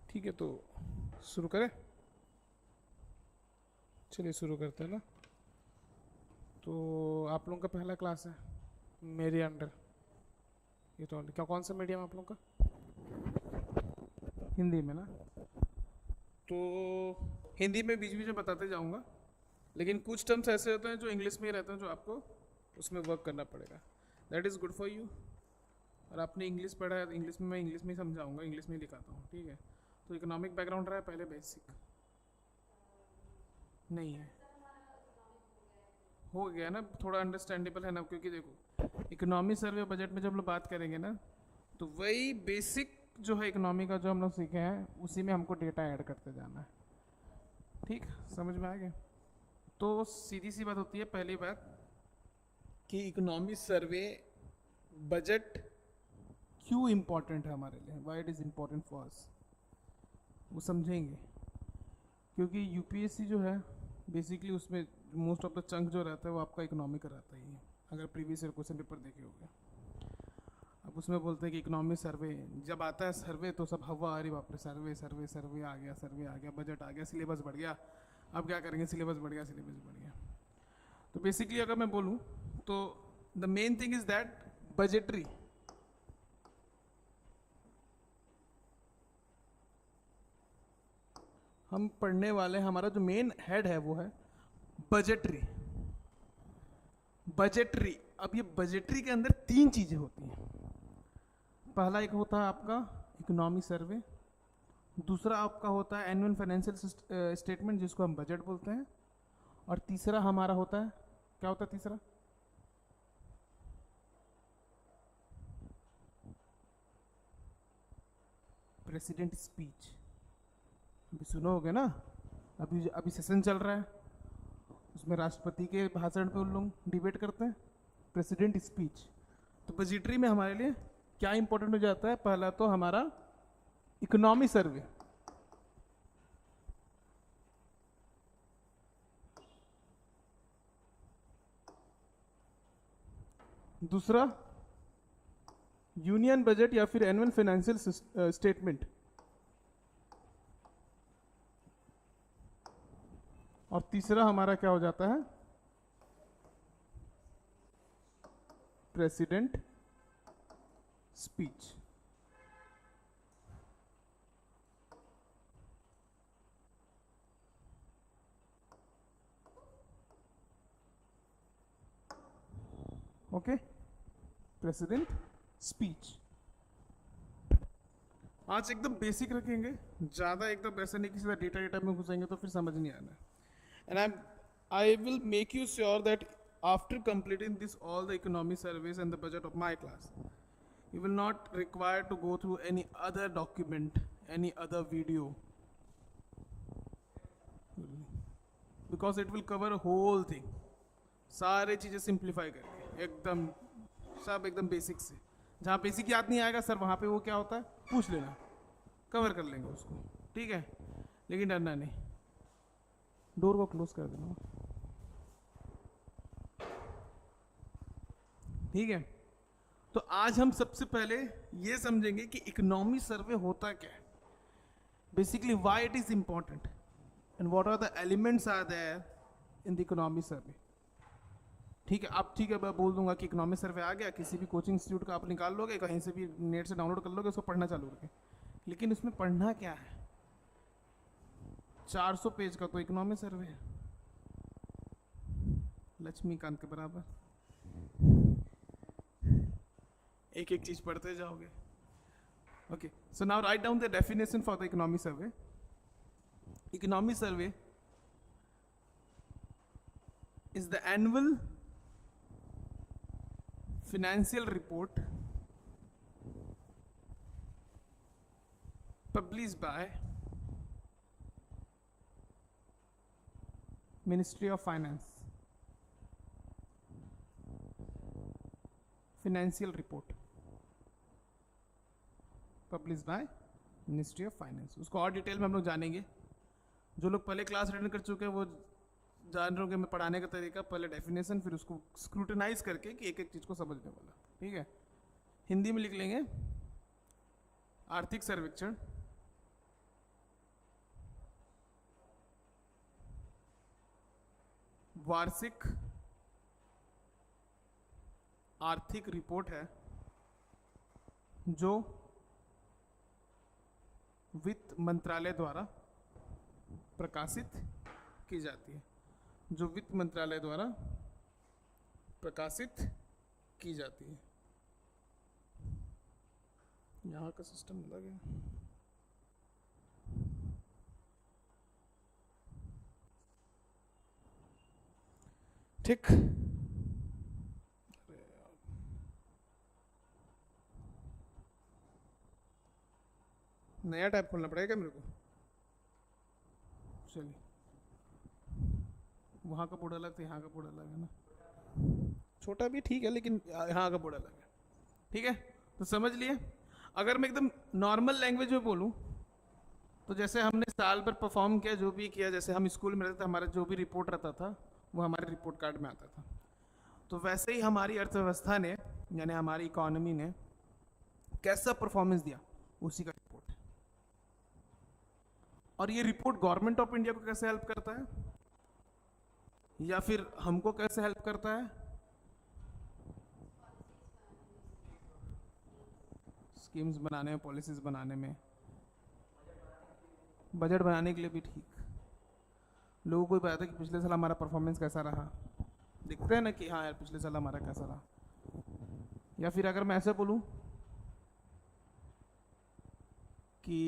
ठीक है, तो शुरू करें। चलिए शुरू करते हैं ना। तो आप लोगों का पहला क्लास है मेरे अंडर। ये तो क्या, कौन सा मीडियम आप लोगों का? हिंदी में ना। तो हिंदी में बीच बीच में बताते जाऊंगा, लेकिन कुछ टर्म्स ऐसे होते हैं जो इंग्लिश में ही रहते हैं, जो आपको उसमें वर्क करना पड़ेगा। That is good for you. और आपने इंग्लिश पढ़ा है, इंग्लिश में मैं इंग्लिश में ही समझाऊंगा, इंग्लिश में ही दिखाता हूँ, ठीक है। तो इकोनॉमिक बैकग्राउंड रहा है पहले, बेसिक नहीं है, हो गया ना, थोड़ा अंडरस्टैंडेबल है ना, क्योंकि देखो इकोनॉमी सर्वे बजट में जब हम लोग बात करेंगे ना, तो वही बेसिक जो है इकोनॉमी का जो हम लोग सीखे हैं उसी में हमको डेटा ऐड करते जाना है। ठीक, समझ में आ गया? तो सीधी सी बात होती है, पहली बात कि इकोनॉमी सर्वे बजट क्यों इम्पोर्टेंट है हमारे लिए, why it is important for us, वो समझेंगे। क्योंकि यूपीएससी जो है बेसिकली उसमें मोस्ट ऑफ द चंक जो रहता है वो आपका इकोनॉमी का रहता ही है, अगर प्रीवियस ईयर क्वेश्चन पेपर देखे होंगे। अब उसमें बोलते हैं कि इकोनॉमी सर्वे जब आता है, सर्वे तो सब हवा, अरे बाप रे, सर्वे सर्वे सर्वे आ गया, सर्वे आ गया, बजट आ गया, सिलेबस बढ़ गया, अब क्या करेंगे, सिलेबस बढ़ गया, सिलेबस बढ़ गया। तो बेसिकली अगर मैं बोलूँ तो the main thing is that budgetary, हम पढ़ने वाले, हमारा जो मेन हेड है वो है बजटरी। बजटरी, अब ये बजटरी के अंदर तीन चीजें होती हैं। पहला एक होता है आपका इकोनॉमी सर्वे, दूसरा आपका होता है एनुअल फाइनेंशियल स्टेटमेंट जिसको हम बजट बोलते हैं, और तीसरा हमारा होता है, क्या होता है तीसरा? President speech. अभी सुनोगे ना, अभी अभी सेशन चल रहा है, उसमें राष्ट्रपति के भाषण पे उन लोग डिबेट करते हैं, प्रेसिडेंट स्पीच। तो बजटरी में हमारे लिए क्या इंपॉर्टेंट हो जाता है? पहला तो हमारा इकोनॉमी सर्वे, दूसरा यूनियन बजट या फिर एनुअल फाइनेंशियल स्टेटमेंट, और तीसरा हमारा क्या हो जाता है? President speech. Okay, president speech. आज एकदम बेसिक रखेंगे, ज़्यादा एकदम ऐसा नहीं कि सीधा डेटा डेटा में घुसेंगे तो फिर समझ नहीं आना। And I will make you sure that after completing this all the economy surveys and the budget of my class, you will not require to go through any other document, any other video, because it will cover a whole thing. सारे चीज़ें simplify करके एकदम, सब एकदम basic से, जहाँ basic याद नहीं आएगा सर वहाँ पे वो क्या होता है पूछ लेना, कवर कर लेंगे उसको, ठीक है। लेकिन डरना नहीं, डोर को क्लोज कर देना, ठीक है। तो आज हम सबसे पहले ये समझेंगे कि इकोनॉमी सर्वे होता क्या है, basically why it is important and what are the elements are there in the economy survey. ठीक है, अब ठीक है, मैं बोल दूंगा कि इकोनॉमी सर्वे आ गया, किसी भी कोचिंग इंस्टीट्यूट का आप निकाल लोगे, कहीं से भी नेट से डाउनलोड कर लोगे, उसको पढ़ना चालू करके। लेकिन उसमें पढ़ना क्या है? 400 पेज का तो इकोनॉमी सर्वे है, लक्ष्मीकांत के बराबर, एक एक चीज पढ़ते जाओगे। Okay, so now write down the definition for the economy survey. Economy survey is the annual financial report published by Ministry of Finance. Financial report published by Ministry of Finance. उसको और डिटेल में हम लोग जानेंगे, जो लोग पहले class attend कर चुके हैं वो जान रहे होंगे मैं पढ़ाने का तरीका, पहले डेफिनेशन फिर उसको स्क्रूटनाइज करके कि एक एक चीज़ को समझने वाला, ठीक है। हिंदी में लिख लेंगे आर्थिक सर्वेक्षण वार्षिक आर्थिक रिपोर्ट है जो वित्त मंत्रालय द्वारा प्रकाशित की जाती है, जो वित्त मंत्रालय द्वारा प्रकाशित की जाती है। यहाँ का सिस्टम अलग है। ठीक, नया टैब खोलना पड़ेगा मेरे को। चलिए, वहाँ का बोर्ड अलग था, यहाँ का बोर्ड अलग है ना। छोटा भी ठीक है, लेकिन यहाँ का बोर्ड अलग है। ठीक है, तो समझ लिए। अगर मैं एकदम नॉर्मल लैंग्वेज में बोलूँ तो जैसे हमने साल भर परफॉर्म किया, जो भी किया, जैसे हम स्कूल में रहते थे, हमारा जो भी रिपोर्ट रहता था वो हमारे रिपोर्ट कार्ड में आता था, तो वैसे ही हमारी अर्थव्यवस्था ने, यानी हमारी इकोनॉमी ने कैसा परफॉर्मेंस दिया, उसी का रिपोर्ट है। और ये रिपोर्ट गवर्नमेंट ऑफ इंडिया को कैसे हेल्प करता है, या फिर हमको कैसे हेल्प करता है? स्कीम्स बनाने में, पॉलिसीज बनाने में, बजट बनाने के लिए भी ठीक। लोगों को पता था कि पिछले साल हमारा परफॉर्मेंस कैसा रहा, दिखते हैं ना कि हाँ यार पिछले साल हमारा कैसा रहा। या फिर अगर मैं ऐसे बोलूं कि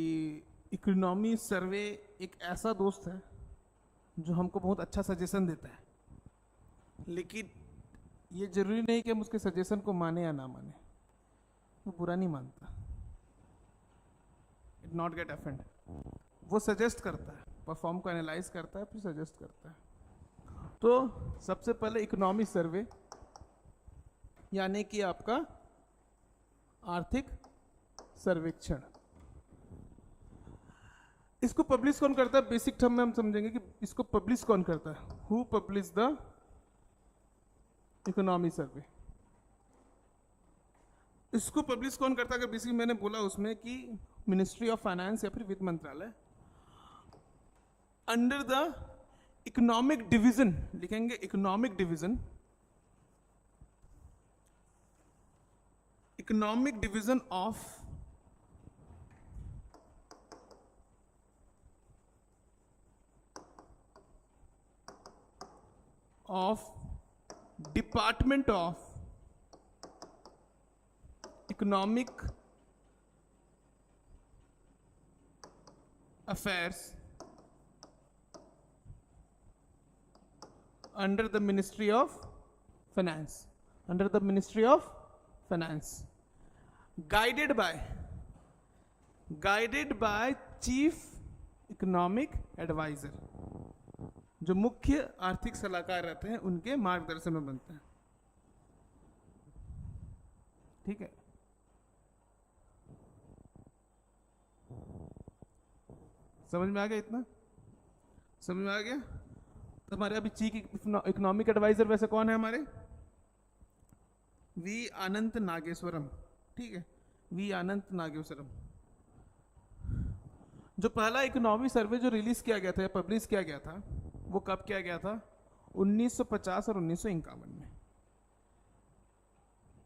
इकोनॉमी सर्वे एक ऐसा दोस्त है जो हमको बहुत अच्छा सजेशन देता है, लेकिन ये जरूरी नहीं कि हम उसके सजेशन को माने या ना माने। वो बुरा नहीं मानता, इट नॉट गेट अफेंड। वो सजेस्ट करता है, परफॉर्म को एनालाइज करता है, फिर सजेस्ट करता है। तो सबसे पहले इकोनॉमी सर्वे, यानी कि आपका आर्थिक सर्वेक्षण, इसको पब्लिश कौन करता है? बेसिक टर्म में हम समझेंगे कि इसको पब्लिश कौन करता है। हु पब्लिश द इकोनॉमी सर्वे? इसको पब्लिश कौन करता है? बेसिक मैंने बोला उसमें कि मिनिस्ट्री ऑफ फाइनेंस या फिर वित्त मंत्रालय, अंडर द इकोनॉमिक डिवीजन, लिखेंगे economic division, economic division of department of economic affairs under the Ministry of Finance, under the Ministry of Finance, guided by Chief Economic Advisor, जो मुख्य आर्थिक सलाहकार रहते हैं उनके मार्गदर्शन में बनते हैं। ठीक है, समझ में आ गया? इतना समझ में आ गया? तो हमारे अभी चीफ इकोनॉमिक एडवाइजर वैसे कौन है हमारे? वी अनंत नागेश्वरम। ठीक है, वी अनंत नागेश्वरम। जो पहला इकोनॉमी सर्वे जो रिलीज किया गया था या पब्लिश किया गया था, वो कब किया गया था? 1950 और 1951 में।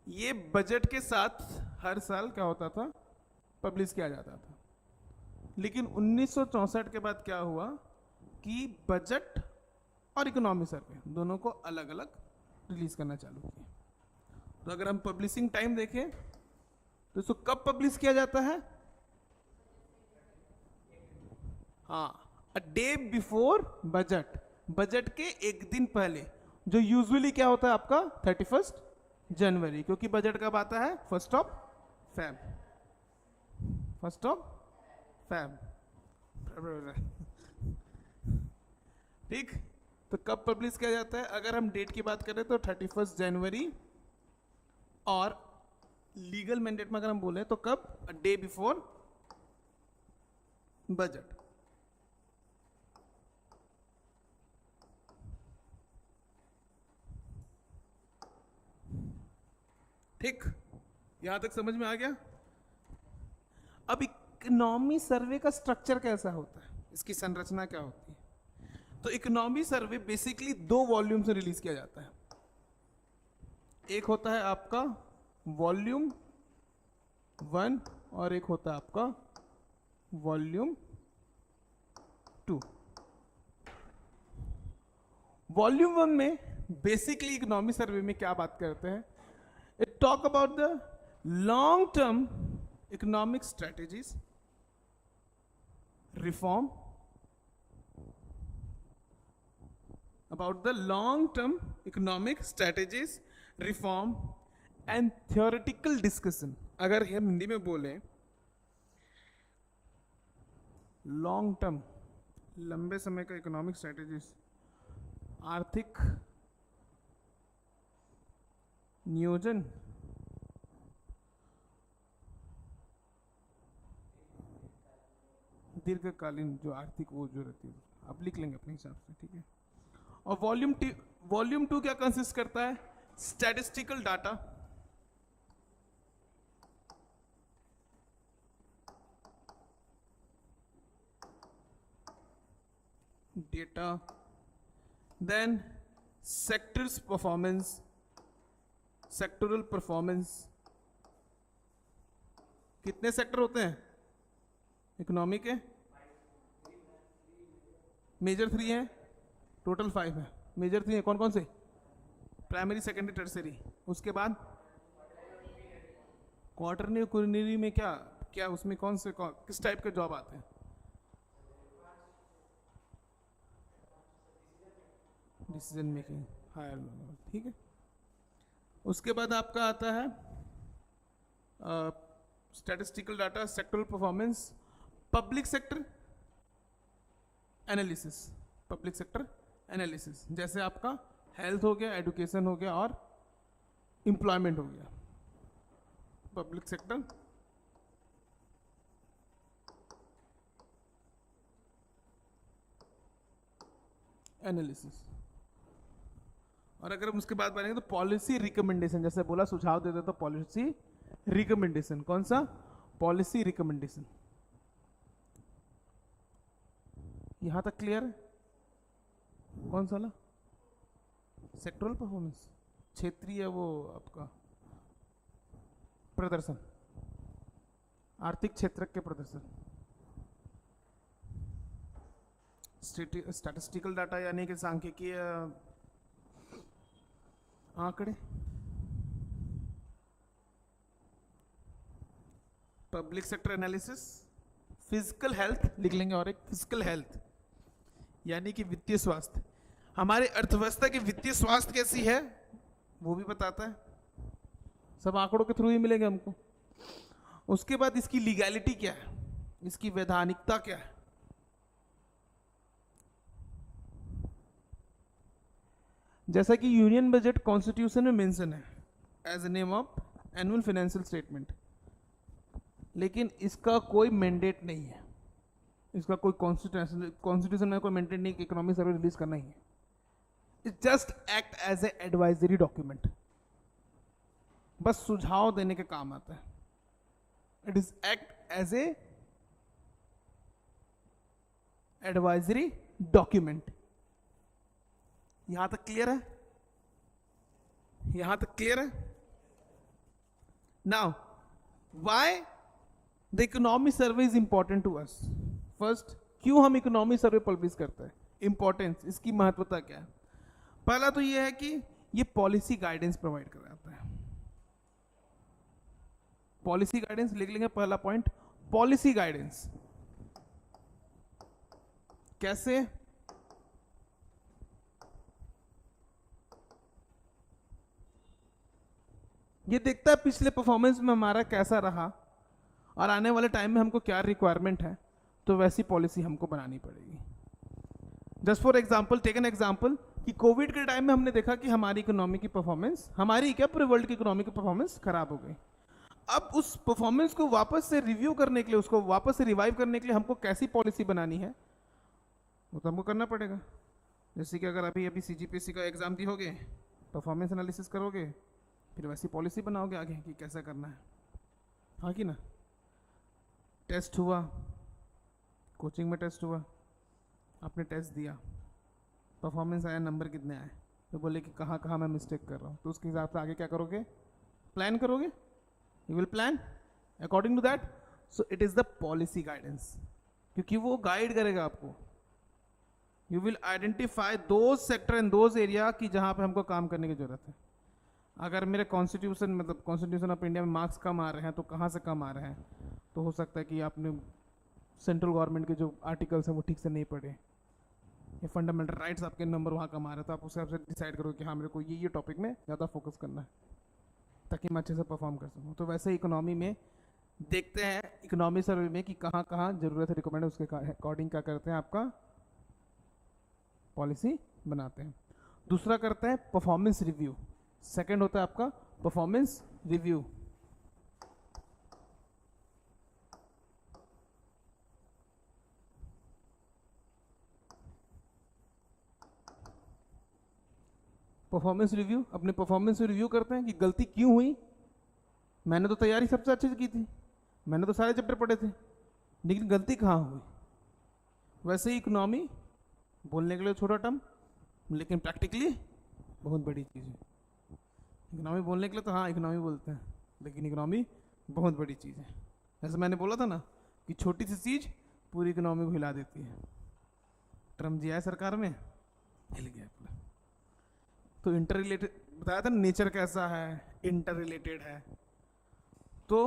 ये बजट के साथ हर साल क्या होता था? पब्लिश किया जाता था। लेकिन 1964 के बाद क्या हुआ कि बजट और इकोनॉमी सर्वे दोनों को अलग अलग रिलीज करना चालू किया। तो अगर हम पब्लिशिंग टाइम देखें तो इसको कब पब्लिश किया जाता है? हाँ, a day before budget, budget के एक दिन पहले, जो यूजुअली क्या होता है आपका 31 जनवरी, क्योंकि बजट कब आता है? 1 फैब। ठीक, तो कब पब्लिश किया जाता है? अगर हम डेट की बात करें तो 31 जनवरी, और लीगल मैंडेट में अगर हम बोले तो कब? A day before budget. ठीक, यहां तक समझ में आ गया? अब इकोनॉमी सर्वे का स्ट्रक्चर कैसा होता है, इसकी संरचना क्या होती है? तो इकोनॉमी सर्वे बेसिकली 2 वॉल्यूम से रिलीज किया जाता है। एक होता है आपका वॉल्यूम 1 और एक होता है आपका वॉल्यूम 2। वॉल्यूम 1 में बेसिकली इकोनॉमी सर्वे में क्या बात करते हैं, it talk about the long term economic strategies, reform, about the long term economic strategies, reform and theoretical discussion। अगर हम हिंदी में बोले लॉन्ग टर्म, लंबे समय का इकोनॉमिक स्ट्रेटेजीज, आर्थिक नियोजन, दीर्घकालीन जो आर्थिक वो जो रहती है आप लिख लेंगे अपने हिसाब से, ठीक है। और वॉल्यूम 2 क्या कंसिस्ट करता है, statistical data, then sectors performance, sectoral performance. कितने सेक्टर होते हैं इकोनॉमी के, मेजर 3 है, टोटल 5 है। मेजर 3 है कौन कौन से, प्राइमरी, सेकेंडरी, टर्सरी। उसके बाद क्वार्टरली, कुर्नरी में क्या क्या उसमें कौन से किस टाइप के जॉब आते हैं, डिसीजन मेकिंग, हायर लेवल, ठीक है। उसके बाद आपका आता है statistical data, sectoral performance, public sector analysis, public sector analysis, जैसे आपका हेल्थ हो गया, एजुकेशन हो गया और एम्प्लॉयमेंट हो गया, पब्लिक सेक्टर एनालिसिस। और अगर हम उसके बाद बढ़ेंगे तो पॉलिसी रिकमेंडेशन, जैसे बोला सुझाव देते तो पॉलिसी रिकमेंडेशन, कौन सा, पॉलिसी रिकमेंडेशन। यहां तक क्लियर है, कौन सा वाला, सेक्टोरल परफॉर्मेंस, क्षेत्रीय वो आपका प्रदर्शन, आर्थिक क्षेत्र के प्रदर्शन, स्टैटिस्टिकल डाटा यानी कि सांख्यिकीय आंकड़े, public sector analysis, physical health लिख लेंगे, और एक फिजिकल हेल्थ यानी कि वित्तीय स्वास्थ्य, हमारे अर्थव्यवस्था की वित्तीय स्वास्थ्य कैसी है वो भी बताता है, सब आंकड़ों के थ्रू ही मिलेंगे हमको। उसके बाद इसकी लीगैलिटी क्या है, इसकी वैधानिकता क्या है, जैसा कि यूनियन बजट कॉन्स्टिट्यूशन में मेंशन है as a name of annual financial statement, लेकिन इसका कोई मैंडेट नहीं है, इसका कोई कॉन्स्टिट्यूशन में कोई मैंडेट नहीं कि इकोनॉमिक सर्वे रिलीज करना ही है। It just act as a advisory document, बस सुझाव देने के काम आता है। It is act as a advisory document. यहां तक क्लियर है, यहां तक क्लियर है। Now why the economy survey is important to us. First, क्यों हम इकोनॉमी सर्वे पब्लिश करते हैं, इंपॉर्टेंस, इसकी महत्वता क्या है। पहला तो यह है कि ये पॉलिसी गाइडेंस प्रोवाइड कराता है। पॉलिसी गाइडेंस लिख लेंगे, पहला पॉइंट पॉलिसी गाइडेंस। कैसे, ये देखता है पिछले परफॉर्मेंस में हमारा कैसा रहा और आने वाले टाइम में हमको क्या रिक्वायरमेंट है, तो वैसी पॉलिसी हमको बनानी पड़ेगी। Just for example, take an example कि कोविड के टाइम में हमने देखा कि हमारी इकोनॉमी की परफॉर्मेंस, हमारी क्या पूरे वर्ल्ड की इकोनॉमी की परफॉर्मेंस खराब हो गई। अब उस परफॉर्मेंस को वापस से रिव्यू करने के लिए, उसको वापस से रिवाइव करने के लिए हमको कैसी पॉलिसी बनानी है वो तो हमको करना पड़ेगा। जैसे कि अगर अभी सीजीपीएससी का एग्जाम दी होगे, परफॉर्मेंस एनालिसिस करोगे, फिर वैसी पॉलिसी बनाओगे आगे कि कैसा करना है, हाँ कि ना। टेस्ट हुआ, कोचिंग में टेस्ट हुआ, आपने टेस्ट दिया, परफॉर्मेंस आया, नंबर कितने आए, तो बोले कि कहाँ कहाँ मैं मिस्टेक कर रहा हूँ, तो उसके हिसाब से आगे क्या करोगे, प्लान करोगे, you will plan according to that. So it is the policy guidance, क्योंकि वो गाइड करेगा आपको. You will identify those sector and those area की जहाँ पे हमको काम करने की जरूरत है. अगर मेरे कॉन्स्टिट्यूशन मतलब कॉन्स्टिट्यूशन ऑफ इंडिया में मार्क्स कम आ रहे हैं, तो कहाँ से कम आ रहे हैं, तो हो सकता है कि आपने सेंट्रल गवर्नमेंट के जो आर्टिकल्स हैं वो ठीक से नहीं पढ़े, या फंडामेंटल राइट्स आपके नंबर वहाँ कम आ रहे हैं, तो आप उस हिसाब से डिसाइड करो कि हाँ मेरे को ये टॉपिक में ज़्यादा फोकस करना है ताकि मैं अच्छे से परफॉर्म कर सकूँ. तो वैसे इकोनॉमी में देखते हैं, इकोनॉमी सर्वे में कि कहाँ कहाँ जरूरत है रिकमेंड, उसके अकॉर्डिंग क्या करते हैं, आपका पॉलिसी बनाते हैं. दूसरा करते हैं परफॉर्मेंस रिव्यू. सेकंड होता है आपका परफॉर्मेंस रिव्यू. परफॉर्मेंस रिव्यू, अपने परफॉर्मेंस रिव्यू करते हैं कि गलती क्यों हुई. मैंने तो तैयारी सबसे अच्छे से की थी, मैंने तो सारे चैप्टर पढ़े थे, लेकिन गलती कहाँ हुई. वैसे ही इकोनॉमी बोलने के लिए छोटा टर्म, लेकिन प्रैक्टिकली बहुत बड़ी चीज़ है. इकोनॉमी बोलने के लिए तो हाँ इकोनॉमी बोलते हैं, लेकिन इकोनॉमी बहुत बड़ी चीज़ है. जैसे मैंने बोला था ना कि छोटी सी चीज़ पूरी इकोनॉमी को हिला देती है. ट्रम्प जी आए सरकार में, हिल गया पूरा. तो इंटर रिलेटेड बताया था, नेचर कैसा है, इंटर रिलेटेड है. तो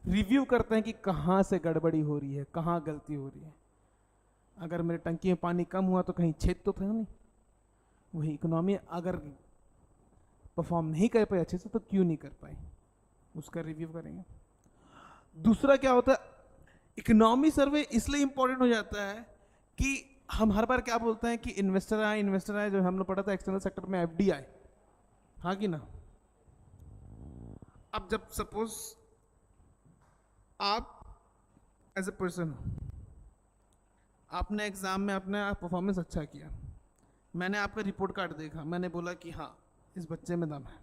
रिव्यू करते हैं कि कहाँ से गड़बड़ी हो रही है, कहाँ गलती हो रही है. अगर मेरे टंकी में पानी कम हुआ तो कहीं छेद तो था नहीं. वही इकोनॉमी अगर परफॉर्म नहीं कर पाई अच्छे से तो क्यों नहीं कर पाई, उसका रिव्यू करेंगे. दूसरा क्या होता है, इकोनॉमी सर्वे इसलिए इंपॉर्टेंट हो जाता है कि हम हर बार क्या बोलते हैं कि इन्वेस्टर आए, जो हम लोग पढ़ा था एक्सटर्नल सेक्टर में एफडीआई, हाँ कि ना. अब जब सपोज आप एज ए पर्सन, आपने एग्जाम में अपना परफॉर्मेंस अच्छा किया, मैंने आपका रिपोर्ट कार्ड देखा, मैंने बोला कि हाँ इस बच्चे में दम है,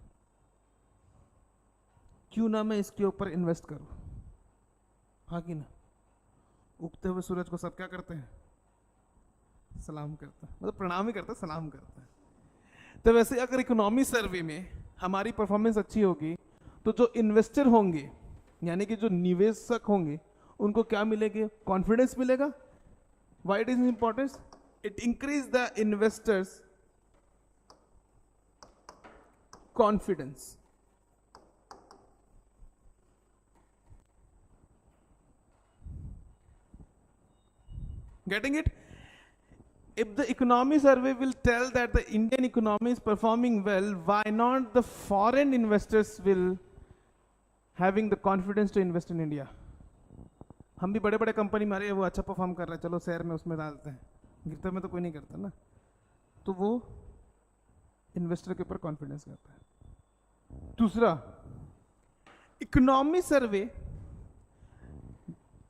क्यों ना मैं इसके ऊपर इन्वेस्ट करूं, हाँ कि ना. उगते हुए सूरज को सब क्या करते हैं, सलाम करते हैं, मतलब प्रणाम ही करते हैं, सलाम करते हैं. तो वैसे अगर इकोनॉमी सर्वे में हमारी परफॉर्मेंस अच्छी होगी तो जो इन्वेस्टर होंगे यानी कि जो निवेशक होंगे उनको क्या मिलेगा, कॉन्फिडेंस मिलेगा. Why it is important, it increase the investors confidence. Getting it? If the economy survey will tell that the Indian economy is performing well, why not the foreign investors will having the confidence to invest in India? हम भी बड़े बड़े company में, अरे वो अच्छा perform कर रहा है, चलो शेयर में उसमें डालते हैं, गिरते में तो कोई नहीं करता ना. तो वो इन्वेस्टर के ऊपर कॉन्फिडेंस करता है. दूसरा, इकोनॉमी सर्वे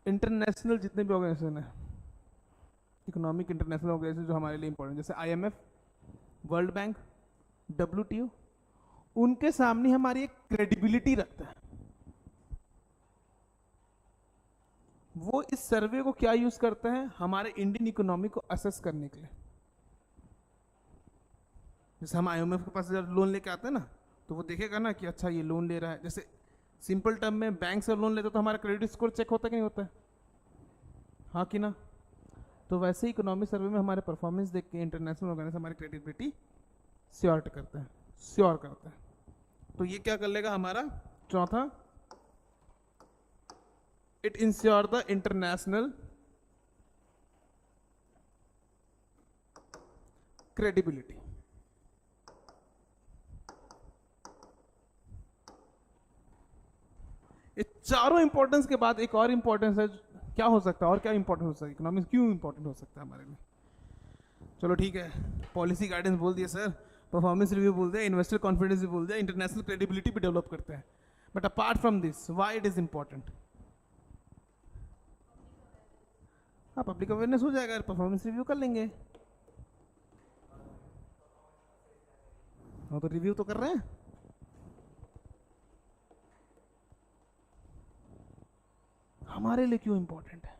इंटरनेशनल जितने भी ऑर्गेनाइजेशन है, इकोनॉमिक इंटरनेशनल ऑर्गेनाइजेशन जो हमारे लिए इंपॉर्टेंट, जैसे आईएमएफ, वर्ल्ड बैंक, डब्ल्यूटीओ, उनके सामने हमारी एक क्रेडिबिलिटी रखता है. वो इस सर्वे को क्या यूज करते हैं, हमारे इंडियन इकोनॉमी को असेस करने के लिए. जैसे हम आईएमएफ के पास जब लोन लेके आते हैं ना, तो वो देखेगा ना कि अच्छा ये लोन ले रहा है. जैसे सिंपल टर्म में बैंक से लोन लेते तो हमारा क्रेडिट स्कोर चेक होता कि नहीं होता है, हाँ कि ना. तो वैसे ही इकोनॉमी सर्वे में हमारे परफॉर्मेंस देख के इंटरनेशनल ऑर्गेनाइजेशन हमारी क्रेडिबिलिटी श्योर करते हैं. तो ये क्या कर लेगा हमारा चौथा, it ensure the international credibility. ये चारों इंपॉर्टेंस के बाद एक और इंपॉर्टेंस है, क्या हो सकता है और क्या इंपॉर्टेंट हो सकता है, इकोनॉमिक्स क्यों इंपॉर्टेंट हो सकता है हमारे लिए. चलो ठीक है, पॉलिसी गाइडेंस बोल दिया सर, परफॉर्मेंस रिव्यू बोल दिया, इन्वेस्टर कॉन्फिडेंस भी बोल दिया, इंटरनेशनल क्रेडिबिलिटी भी डेवलप करते हैं. But apart from this why it is important, हाँ पब्लिक अवेयरनेस हो जाएगा, परफॉर्मेंस रिव्यू कर लेंगे. हाँ तो रिव्यू तो कर रहे हैं. हमारे लिए क्यों इंपॉर्टेंट है,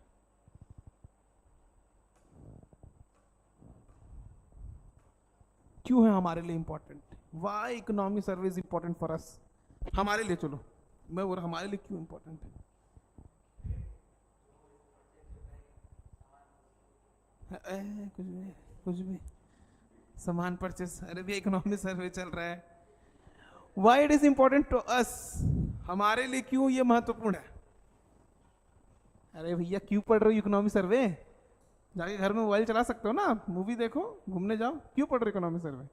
क्यों है हमारे लिए important, why economy survey is important for us, हमारे लिए। चलो मैं बोल रहा हमारे लिए क्यों इंपॉर्टेंट है। कुछ भी सामान परचेस, अरे भी इकोनॉमी सर्वे चल रहा है। Why it is important to us, हमारे लिए क्यों ये महत्वपूर्ण है। अरे भैया क्यों पढ़ रहे हो इकोनॉमी सर्वे, जाके घर में मोबाइल चला सकते हो ना, मूवी देखो, घूमने जाओ, क्यों पढ़ रहे हो इकोनॉमी सर्वे।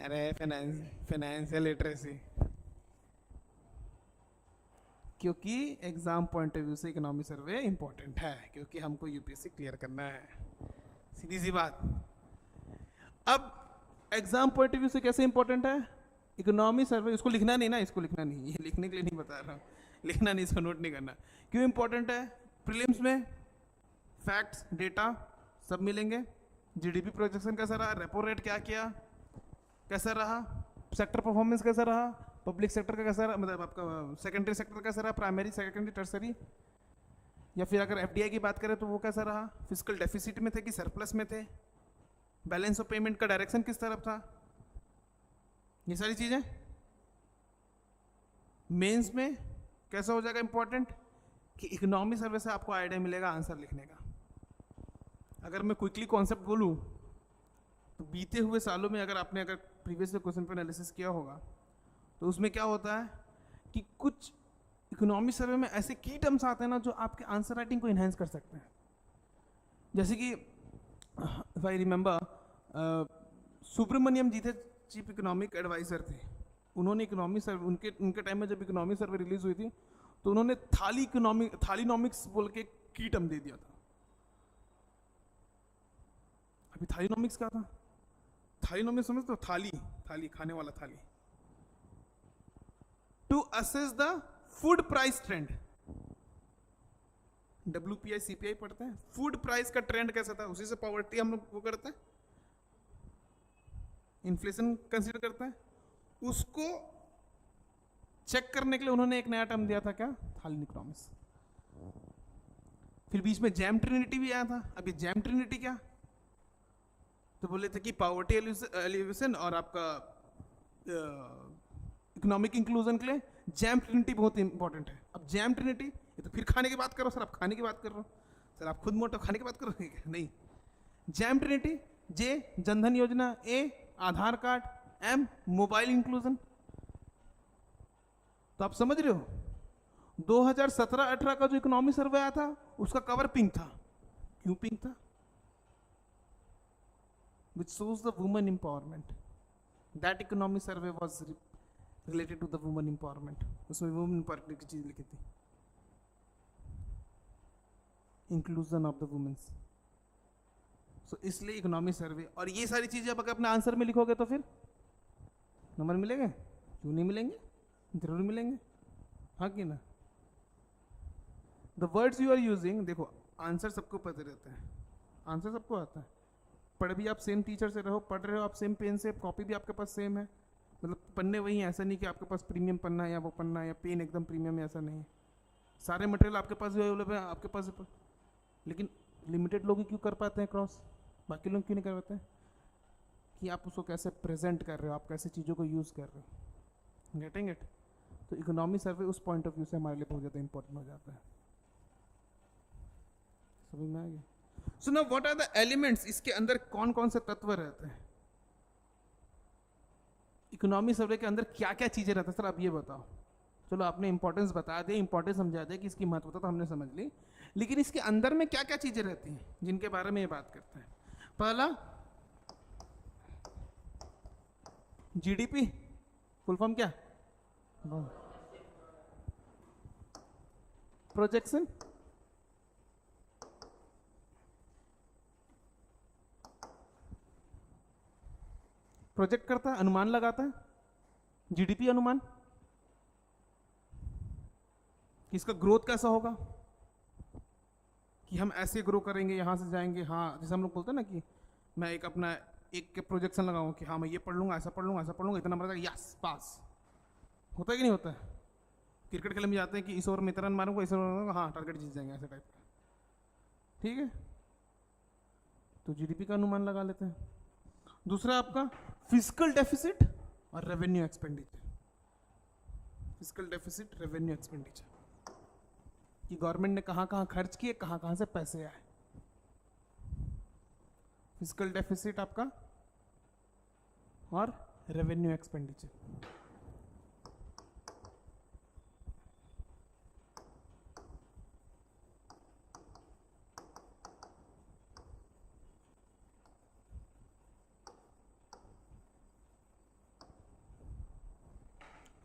अरे फाइनेंशियल लिटरेसी, क्योंकि एग्जाम पॉइंट ऑफ व्यू से इकोनॉमी सर्वे इंपॉर्टेंट है, क्योंकि हमको यूपीएससी क्लियर करना है, सीधी सी बात। अब एग्जाम पॉइंट ऑफ व्यू से कैसे इंपॉर्टेंट है इकोनॉमी सर्वे, उसको लिखना नहीं ना, इसको लिखना नहीं, ये लिखने के लिए नहीं बता रहा हूँ, लिखना नहीं, इसको नोट नहीं करना। क्यों इंपॉर्टेंट है, प्रीलिम्स में फैक्ट्स डेटा सब मिलेंगे, जीडीपी प्रोजेक्शन कैसा रहा, रेपो रेट क्या किया, कैसा रहा, सेक्टर परफॉर्मेंस कैसा रहा, पब्लिक सेक्टर का कैसा रहा, मतलब आपका सेकेंडरी सेक्टर कैसा रहा, प्राइमरी सेकेंडरी टर्सरी, या फिर अगर एफडीआई की बात करें तो वो कैसा रहा, फिजिकल डेफिसिट में थे कि सरप्लस में थे, बैलेंस ऑफ पेमेंट का डायरेक्शन किस तरफ था, ये सारी चीजें। मेंस में कैसा हो जाएगा इंपॉर्टेंट कि इकोनॉमी सर्वे से आपको आइडिया मिलेगा आंसर लिखने का। अगर मैं क्विकली कॉन्सेप्ट बोलूं तो बीते हुए सालों में अगर आपने अगर प्रीवियस क्वेश्चन पे एनालिसिस किया होगा तो उसमें क्या होता है कि कुछ इकोनॉमी सर्वे में ऐसे की टर्म्स आते हैं ना जो आपके आंसर राइटिंग को इन्हेंस कर सकते हैं। जैसे कि इफ आई रिमेंबर सुब्रमण्यम जी थे चीफ इकोनॉमिक एडवाइजर थे, उन्होंने इकोनॉमी सर्वे उनके टाइम में जब इकोनॉमी सर्वे रिलीज हुई थी तो उन्होंने थालीनॉमिक्स बोल के की टर्म दे दिया था। अभी थालीनॉमिक्स क्या था, थालीनॉमिक्स समझते हो, थाली खाने वाला thali, to assess the food price trend, WPI CPI पढ़ते हैं, फूड प्राइस का ट्रेंड कैसा था, उसी से पॉवर्टी हम लोग वो करते हैं, इन्फ्लेशन कंसीडर करते हैं, उसको चेक करने के लिए उन्होंने एक नया टर्म दिया था, क्या, थालीन इकोनॉमिक्स। फिर बीच में जैम ट्रिनिटी भी आया था। अब ये जैम ट्रिनिटी क्या, तो बोले थे कि पॉवर्टी एलिवेशन और आपका इकोनॉमिक इंक्लूजन के लिए जैम ट्रिनिटी बहुत इंपॉर्टेंट है। अब जैम ट्रिनिटी, ये तो फिर खाने की बात करो सर, आप खाने की बात कर रहे हो सर, आप खुद मोटा खाने की बात करोगे क्या, नहीं। जैम ट्रिनिटी, जे जनधन योजना, ए आधार कार्ड, एम मोबाइल इंक्लूजन। तो आप समझ रहे हो 2017-18 का जो इकोनॉमी सर्वे आया था उसका कवर पिंक था। क्यों पिंक था, which shows the women empowerment. That economic survey was related to the women empowerment. उसमें women empowerment की चीज लिखी थी, inclusion of the women. So इसलिए इकोनॉमी सर्वे और ये सारी चीजें आप अगर अपने आंसर में लिखोगे तो फिर नंबर मिलेंगे, क्यों नहीं मिलेंगे, जरूर मिलेंगे, हाँ कि ना। The words you are using, देखो आंसर सबको पता रहता है, आंसर सबको आता है, पढ़ भी आप सेम टीचर से रहो, पढ़ रहे हो आप सेम पेन से, कॉपी भी आपके पास सेम है, मतलब पन्ने वही हैं, ऐसा नहीं कि आपके पास प्रीमियम पन्ना है या वो पन्ना है या पेन एकदम प्रीमियम है, ऐसा नहीं है। सारे मटेरियल आपके पास भी अवेलेबल है, आपके पास, लेकिन लिमिटेड लोग ही क्यों कर पाते हैं क्रॉस, बाकी लोग क्यों नहीं कर पाते हैं, कि आप उसको कैसे प्रेजेंट कर रहे हो, आप कैसे चीज़ों को यूज़ कर रहे हो, गेटिंग इट। तो इकोनॉमी सर्वे उस पॉइंट ऑफ व्यू से हमारे लिए बहुत ज़्यादा इंपॉर्टेंट हो जाता है, समझ में आ गया। So now what are the elements, इसके अंदर कौन कौन से तत्व रहते हैं, इकोनॉमी सर्वे के अंदर क्या क्या चीजें रहती है सर, आप ये बताओ। चलो आपने इंपॉर्टेंस बता दिया, इंपॉर्टेंस समझा दिया कि इसकी महत्वता तो हमने समझ ली, लेकिन इसके अंदर में क्या क्या चीजें रहती हैं जिनके बारे में ये बात करते हैं। पहला जीडीपी, फुल फॉर्म क्या, प्रोजेक्शन, प्रोजेक्ट करता है, अनुमान लगाता है, जीडीपी अनुमान कि इसका ग्रोथ कैसा होगा, कि हम ऐसे ग्रो करेंगे, यहां से जाएंगे, हाँ जैसे हम लोग बोलते हैं ना कि मैं एक अपना एक प्रोजेक्शन लगाऊं कि हाँ मैं ये पढ़ लूंगा, ऐसा पढ़ लूंगा, ऐसा पढ़ लूंगा, इतना नंबर यस पास, होता है कि नहीं होता है। क्रिकेट खेलने में जाते हैं कि इस ओवर में इतना रन मारूंगा, इस ओवर में हाँ टारगेट जीत जाएंगे, ऐसे टाइप का, ठीक है। तो जीडीपी का अनुमान लगा लेते हैं। दूसरा आपका फिजिकल डेफिसिट और revenue expenditure. Physical deficit, revenue expenditure, कि गवर्नमेंट ने कहाँ कहाँ खर्च किए, कहाँ कहाँ से पैसे आए। फिजिकल डेफिसिट आपका और रेवेन्यू एक्सपेंडिचर।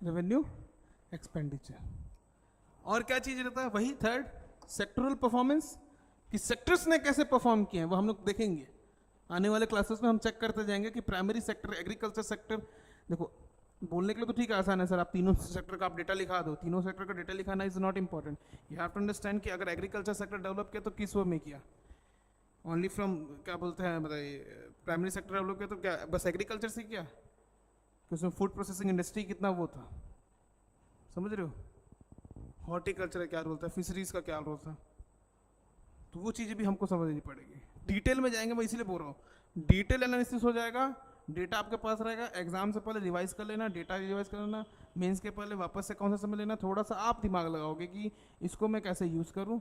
Revenue expenditure. और क्या चीज रहता है, वही थर्ड सेक्टरल परफॉर्मेंस, कि सेक्टर्स ने कैसे परफॉर्म किए हैं वो हम लोग देखेंगे आने वाले क्लासेस में। हम चेक करते जाएंगे कि प्राइमरी सेक्टर, एग्रीकल्चर सेक्टर, देखो बोलने के लिए तो ठीक है, आसान है सर, आप तीनों सेक्टर का आप डेटा लिखा दो, तीनों सेक्टर का डेटा लिखाना is not important. You have to understand कि अगर एग्रीकल्चर सेक्टर डेवलप किया तो किस वो में किया, ओनली फ्रॉम क्या बोलते हैं बताइए, प्राइमरी सेक्टर डेवलप किया तो क्या बस एग्रीकल्चर से किया, कि उसमें फूड प्रोसेसिंग इंडस्ट्री कितना वो था, समझ रहे हो, हॉर्टिकल्चर का क्या रोल था, फिशरीज का क्या रोल था, तो वो चीज़ें भी हमको समझनी पड़ेगी। डिटेल में जाएंगे, मैं इसीलिए बोल रहा हूँ, डिटेल एनालिसिस हो जाएगा, डेटा आपके पास रहेगा, एग्जाम से पहले रिवाइज कर लेना, डेटा रिवाइज कर लेना, मेंस के पहले वापस से कौन सा समय लेना, थोड़ा सा आप दिमाग लगाओगे कि इसको मैं कैसे यूज़ करूँ,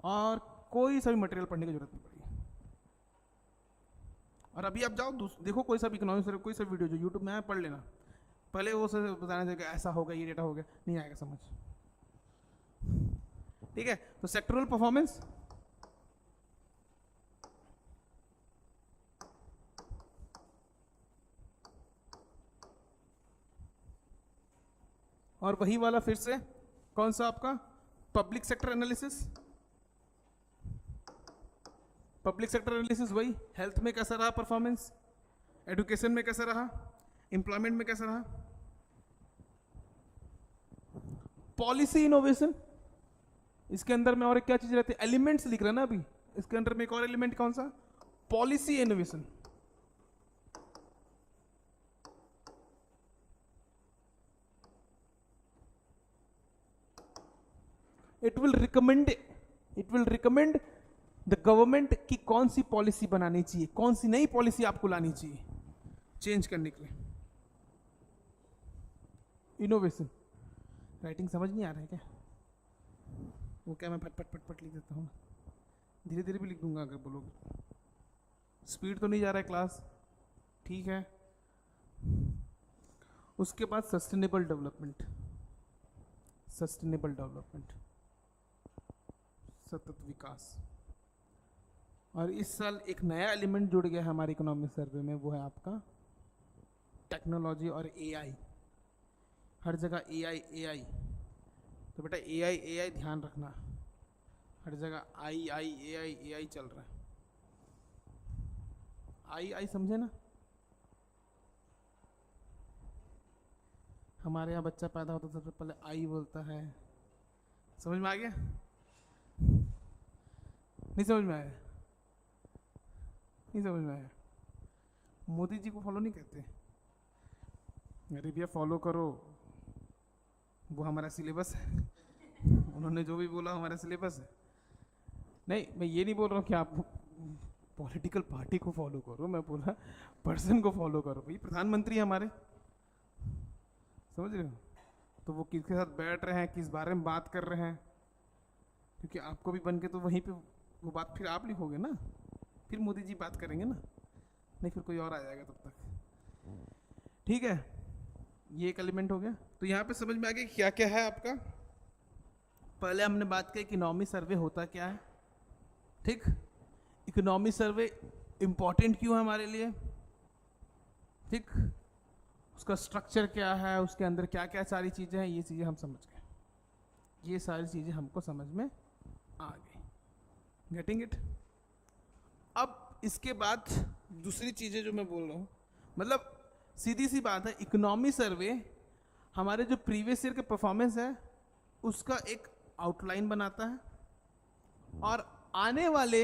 और कोई सा भी मटेरियल पढ़ने की जरूरत नहीं पड़ेगी। और अभी आप जाओ देखो कोई सा भी इकोनॉमिक्स कोई सा वीडियो जो यूट्यूब में है, पढ़ लेना, पहले वो से बताना चाहिए ऐसा होगा, ये डेटा हो गया, नहीं आएगा समझ, ठीक है। तो सेक्टरल परफॉर्मेंस, और वही वाला फिर से कौन सा आपका public sector analysis. Public sector analysis वही हेल्थ में कैसा रहा परफॉर्मेंस, एजुकेशन में कैसा रहा, एम्प्लॉयमेंट में कैसा रहा, पॉलिसी इनोवेशन, इसके अंदर में और क्या चीज रहती है, एलिमेंट्स लिख रहा है ना अभी, इसके अंदर में एक और एलिमेंट कौन सा, policy innovation. It will recommend the government की कौन सी पॉलिसी बनानी चाहिए, कौन सी नई पॉलिसी आपको लानी चाहिए चेंज करने के लिए। इनोवेशन, राइटिंग समझ नहीं आ रहा है क्या, वो क्या मैं फट फट फट फट लिख देता हूँ, धीरे धीरे भी लिख दूंगा अगर बोलोगे, स्पीड तो नहीं जा रहा है क्लास, ठीक है। उसके बाद सस्टेनेबल डेवलपमेंट, सस्टेनेबल डेवलपमेंट, सतत विकास। और इस साल एक नया एलिमेंट जुड़ गया है हमारे इकोनॉमिक सर्वे में, वो है आपका टेक्नोलॉजी और एआई। हर जगह एआई एआई, तो बेटा एआई एआई ध्यान रखना, हर जगह आई आई एआई एआई चल रहा है, आई आई समझे ना। हमारे यहाँ बच्चा पैदा होता सबसे पहले आई बोलता है, समझ में आ गया, नहीं समझ में आया, नहीं समझ में आया। मोदी जी को फॉलो नहीं कहते, अरे भैया फॉलो करो, वो हमारा सिलेबस है, उन्होंने जो भी बोला हमारा सिलेबस है। नहीं मैं ये नहीं बोल रहा हूँ कि आप पॉलिटिकल पार्टी को फॉलो करो, मैं बोला पर्सन को फॉलो करो, भाई प्रधानमंत्री हमारे, समझ रहे हो, तो वो किसके साथ बैठ रहे हैं, किस बारे में बात कर रहे हैं, क्योंकि आपको भी बन के तो वहीं पे वो बात फिर आप लिखोगे ना, फिर मोदी जी बात करेंगे ना, नहीं फिर कोई और आ जाएगा तब तक, ठीक है। ये एक एलिमेंट हो गया, तो यहाँ पे समझ में आ गया क्या क्या है आपका। पहले हमने बात की इकोनॉमी सर्वे होता क्या है, ठीक, इकोनॉमी सर्वे इंपॉर्टेंट क्यों है हमारे लिए, ठीक, उसका स्ट्रक्चर क्या है, उसके अंदर क्या क्या सारी चीज़ें हैं, ये चीज़ें हम समझ गए, ये सारी चीज़ें हमको समझ में आ गई, गेटिंग इट। अब इसके बाद दूसरी चीज़ें जो मैं बोल रहा हूँ, मतलब सीधी सी बात है, इकोनॉमी सर्वे हमारे जो प्रीवियस ईयर के परफॉर्मेंस है उसका एक आउटलाइन बनाता है, और आने वाले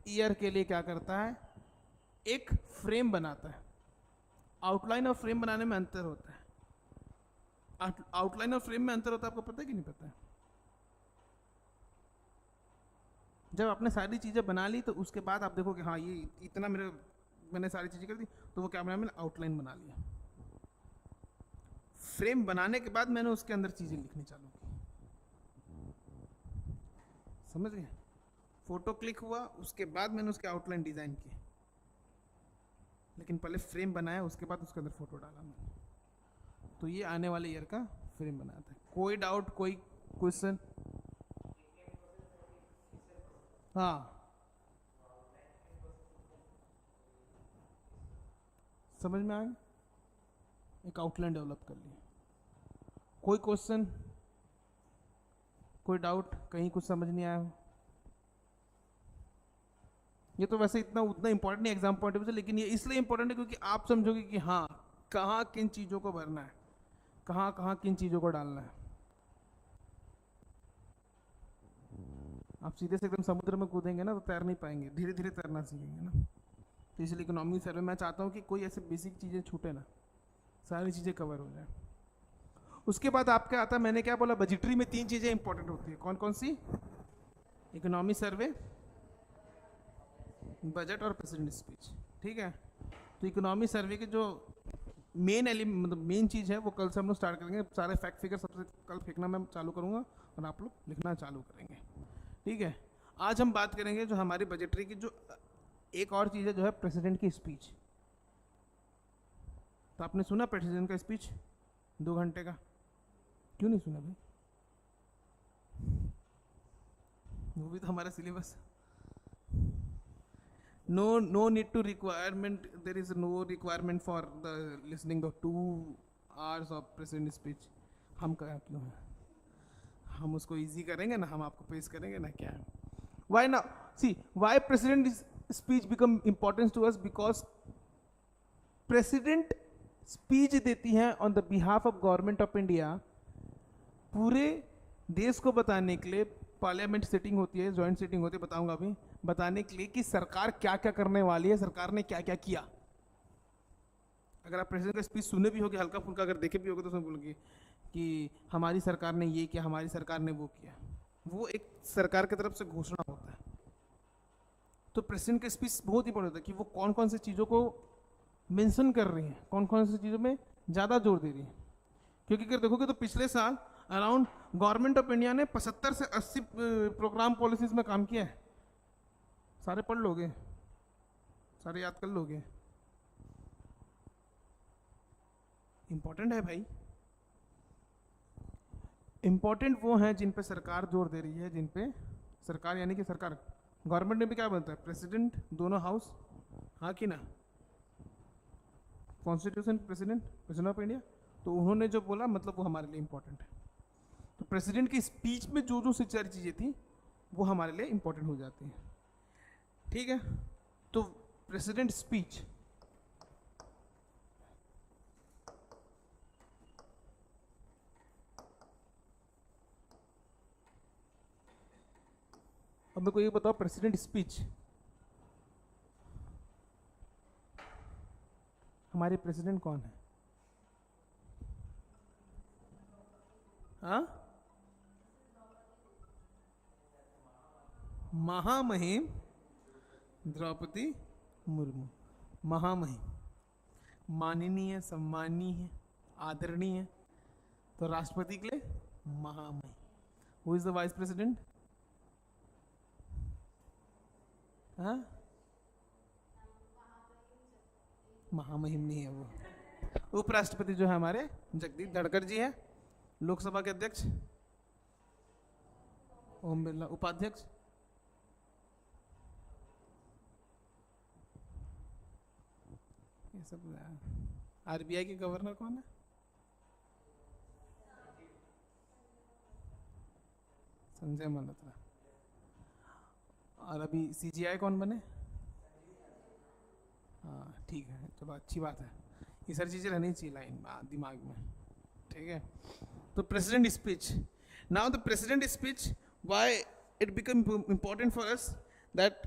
ईयर के लिए क्या करता है, एक फ्रेम बनाता है। आउटलाइन और फ्रेम बनाने में अंतर होता है, आउटलाइन और फ्रेम में अंतर होता है, आपको पता है कि नहीं पता है, जब आपने सारी चीज़ें बना ली तो उसके बाद आप देखोगे हाँ ये इतना मैंने सारी चीज़ें कर दी, तो वो क्या बनाया मैंने, आउटलाइन बना लिया। फ्रेम बनाने के बाद मैंने उसके अंदर चीज़ें लिखनी चालू की, समझ गए? फोटो क्लिक हुआ, उसके बाद मैंने उसके आउटलाइन डिज़ाइन की, लेकिन पहले फ्रेम बनाया, उसके बाद उसके अंदर फोटो डाला मैंने। तो ये आने वाले ईयर का फ्रेम बनाया था। कोई डाउट, कोई क्वेश्चन? हाँ, समझ में आया? एक आउटलाइन डेवलप कर ली। कोई क्वेश्चन, कोई डाउट, कहीं कुछ समझ नहीं आया हो? ये तो वैसे उतना इंपॉर्टेंट नहीं एग्जाम पॉइंट ऑफ व्यू से, लेकिन ये इसलिए इंपॉर्टेंट है क्योंकि आप समझोगे कि हाँ कहाँ किन चीज़ों को भरना है, कहाँ कहाँ किन चीज़ों को डालना है। आप सीधे से एकदम समुद्र में कूदेंगे ना तो तैर नहीं पाएंगे, धीरे धीरे तैरना सीखेंगे ना। तो इसलिए इकोनॉमिक सर्वे मैं चाहता हूँ कि कोई ऐसे बेसिक चीज़ें छूटे ना, सारी चीज़ें कवर हो जाए। उसके बाद आपका आता है, मैंने क्या बोला, बजटरी में 3 चीज़ें इंपॉर्टेंट होती है। कौन कौन सी? इकोनॉमिक सर्वे, बजट और प्रेसिडेंट स्पीच। ठीक है, तो इकोनॉमिक सर्वे के जो मेन एलिमेंट मतलब मेन चीज़ है वो कल से हम लोग स्टार्ट करेंगे। सारे फैक्ट फिगर सबसे कल फेंकना मैं चालू करूँगा और आप लोग लिखना चालू करेंगे। ठीक है, आज हम बात करेंगे जो हमारी बजटरी की जो एक और चीज़ है जो है प्रेसिडेंट की स्पीच। तो आपने सुना प्रेसिडेंट का स्पीच 2 घंटे का? क्यों नहीं सुना भाई? वो भी तो हमारा syllabus. No need to requirement, there is no requirement for the listening the 2 hours of president speech। हम क्या क्यों है, हम उसको इजी करेंगे ना, हम आपको पेश करेंगे ना क्या। why now, see why president speech become important to us, because president speech देती हैं on the behalf of government of India, पूरे देश को बताने के लिए पार्लियामेंट सिटिंग होती है, जॉइंट सिटिंग होती है, बताऊंगा अभी, बताने के लिए कि सरकार क्या क्या करने वाली है, सरकार ने क्या क्या किया। अगर आप प्रेसिडेंट का स्पीच सुने भी होगे, हल्का फुल्का अगर देखे भी होगे, तो उसमें बोलेंगे कि हमारी सरकार ने ये किया, हमारी सरकार ने वो किया। वो एक सरकार की तरफ से घोषणा होता है। तो प्रेसिडेंट का स्पीच बहुत इंपॉर्टेंट होता है कि वो कौन कौन सी चीज़ों को मेंशन कर रही है, कौन कौन सी चीज़ों में ज़्यादा जोर दे रही है। क्योंकि अगर देखोगे तो पिछले साल अराउंड गवर्नमेंट ऑफ इंडिया ने 75 से 80 प्रोग्राम पॉलिसीज में काम किया है। सारे पढ़ लोगे, सारे याद कर लोगे, इंपॉर्टेंट है भाई। इंपॉर्टेंट वो हैं जिन पे सरकार जोर दे रही है, जिन पे सरकार यानी कि सरकार, गवर्नमेंट में भी क्या बनता है, प्रेसिडेंट, दोनों हाउस, हाँ कि ना, कॉन्स्टिट्यूशन, प्रेसिडेंट ऑफ इंडिया। तो उन्होंने जो बोला मतलब वो हमारे लिए इंपॉर्टेंट है। तो प्रेसिडेंट की स्पीच में जो जो सारी चीज़ें थी वो हमारे लिए इंपॉर्टेंट हो जाती हैं। ठीक है, तो प्रेसिडेंट स्पीच, अब मेरे को ये बताओ, प्रेसिडेंट स्पीच, हमारे प्रेसिडेंट कौन है? हाँ, महामहिम द्रौपदी मुर्मू। महामहिम, माननीय, सम्मानीय, आदरणीय। तो राष्ट्रपति के लिए महामहिम। Who is the vice president? हाँ, महामहिम नहीं है वो। उपराष्ट्रपति जो है हमारे जगदीप धनखड़ जी है। लोकसभा के अध्यक्ष ओम बिरला। उपाध्यक्ष ये सब। आरबीआई के गवर्नर कौन है? संजय मल्होत्रा। और अभी सीजीआई कौन बने? हाँ ठीक है, चलो अच्छी बात है, ये सारी चीज़ें रहनी चाहिए लाइन दिमाग में। ठीक है, तो president speech, now the president speech, why it become important for us, that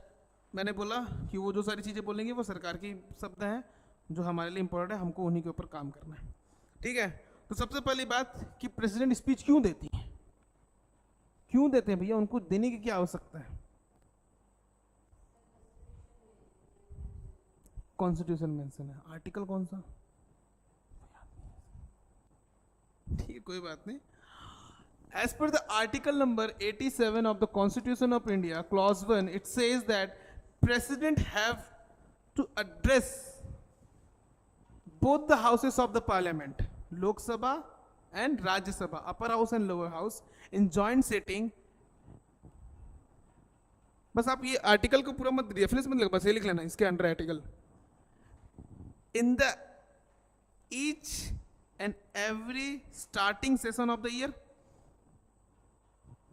मैंने बोला कि वो जो सारी चीज़ें बोलेंगे वो सरकार की शब्द हैं जो हमारे लिए इम्पोर्टेंट है, हमको उन्हीं के ऊपर काम करना है। ठीक है, तो सबसे पहली बात कि प्रेसिडेंट स्पीच क्यों देती है, क्यों देते हैं भैया, उनको देने की क्या आवश्यकता है? कॉन्स्टिट्यूशन मेंशन है, आर्टिकल कौन सा, ठीक है कोई बात नहीं। As per the article number 87 of the Constitution of India, clause 1, it says that president have to address both the houses of the parliament, Lok Sabha and Rajya Sabha, upper house and lower house, in joint sitting. बस आप ये article को पूरा मत reference मत लिखो, बस ये लिख लेना इसके under article, in the each and every starting session of the year,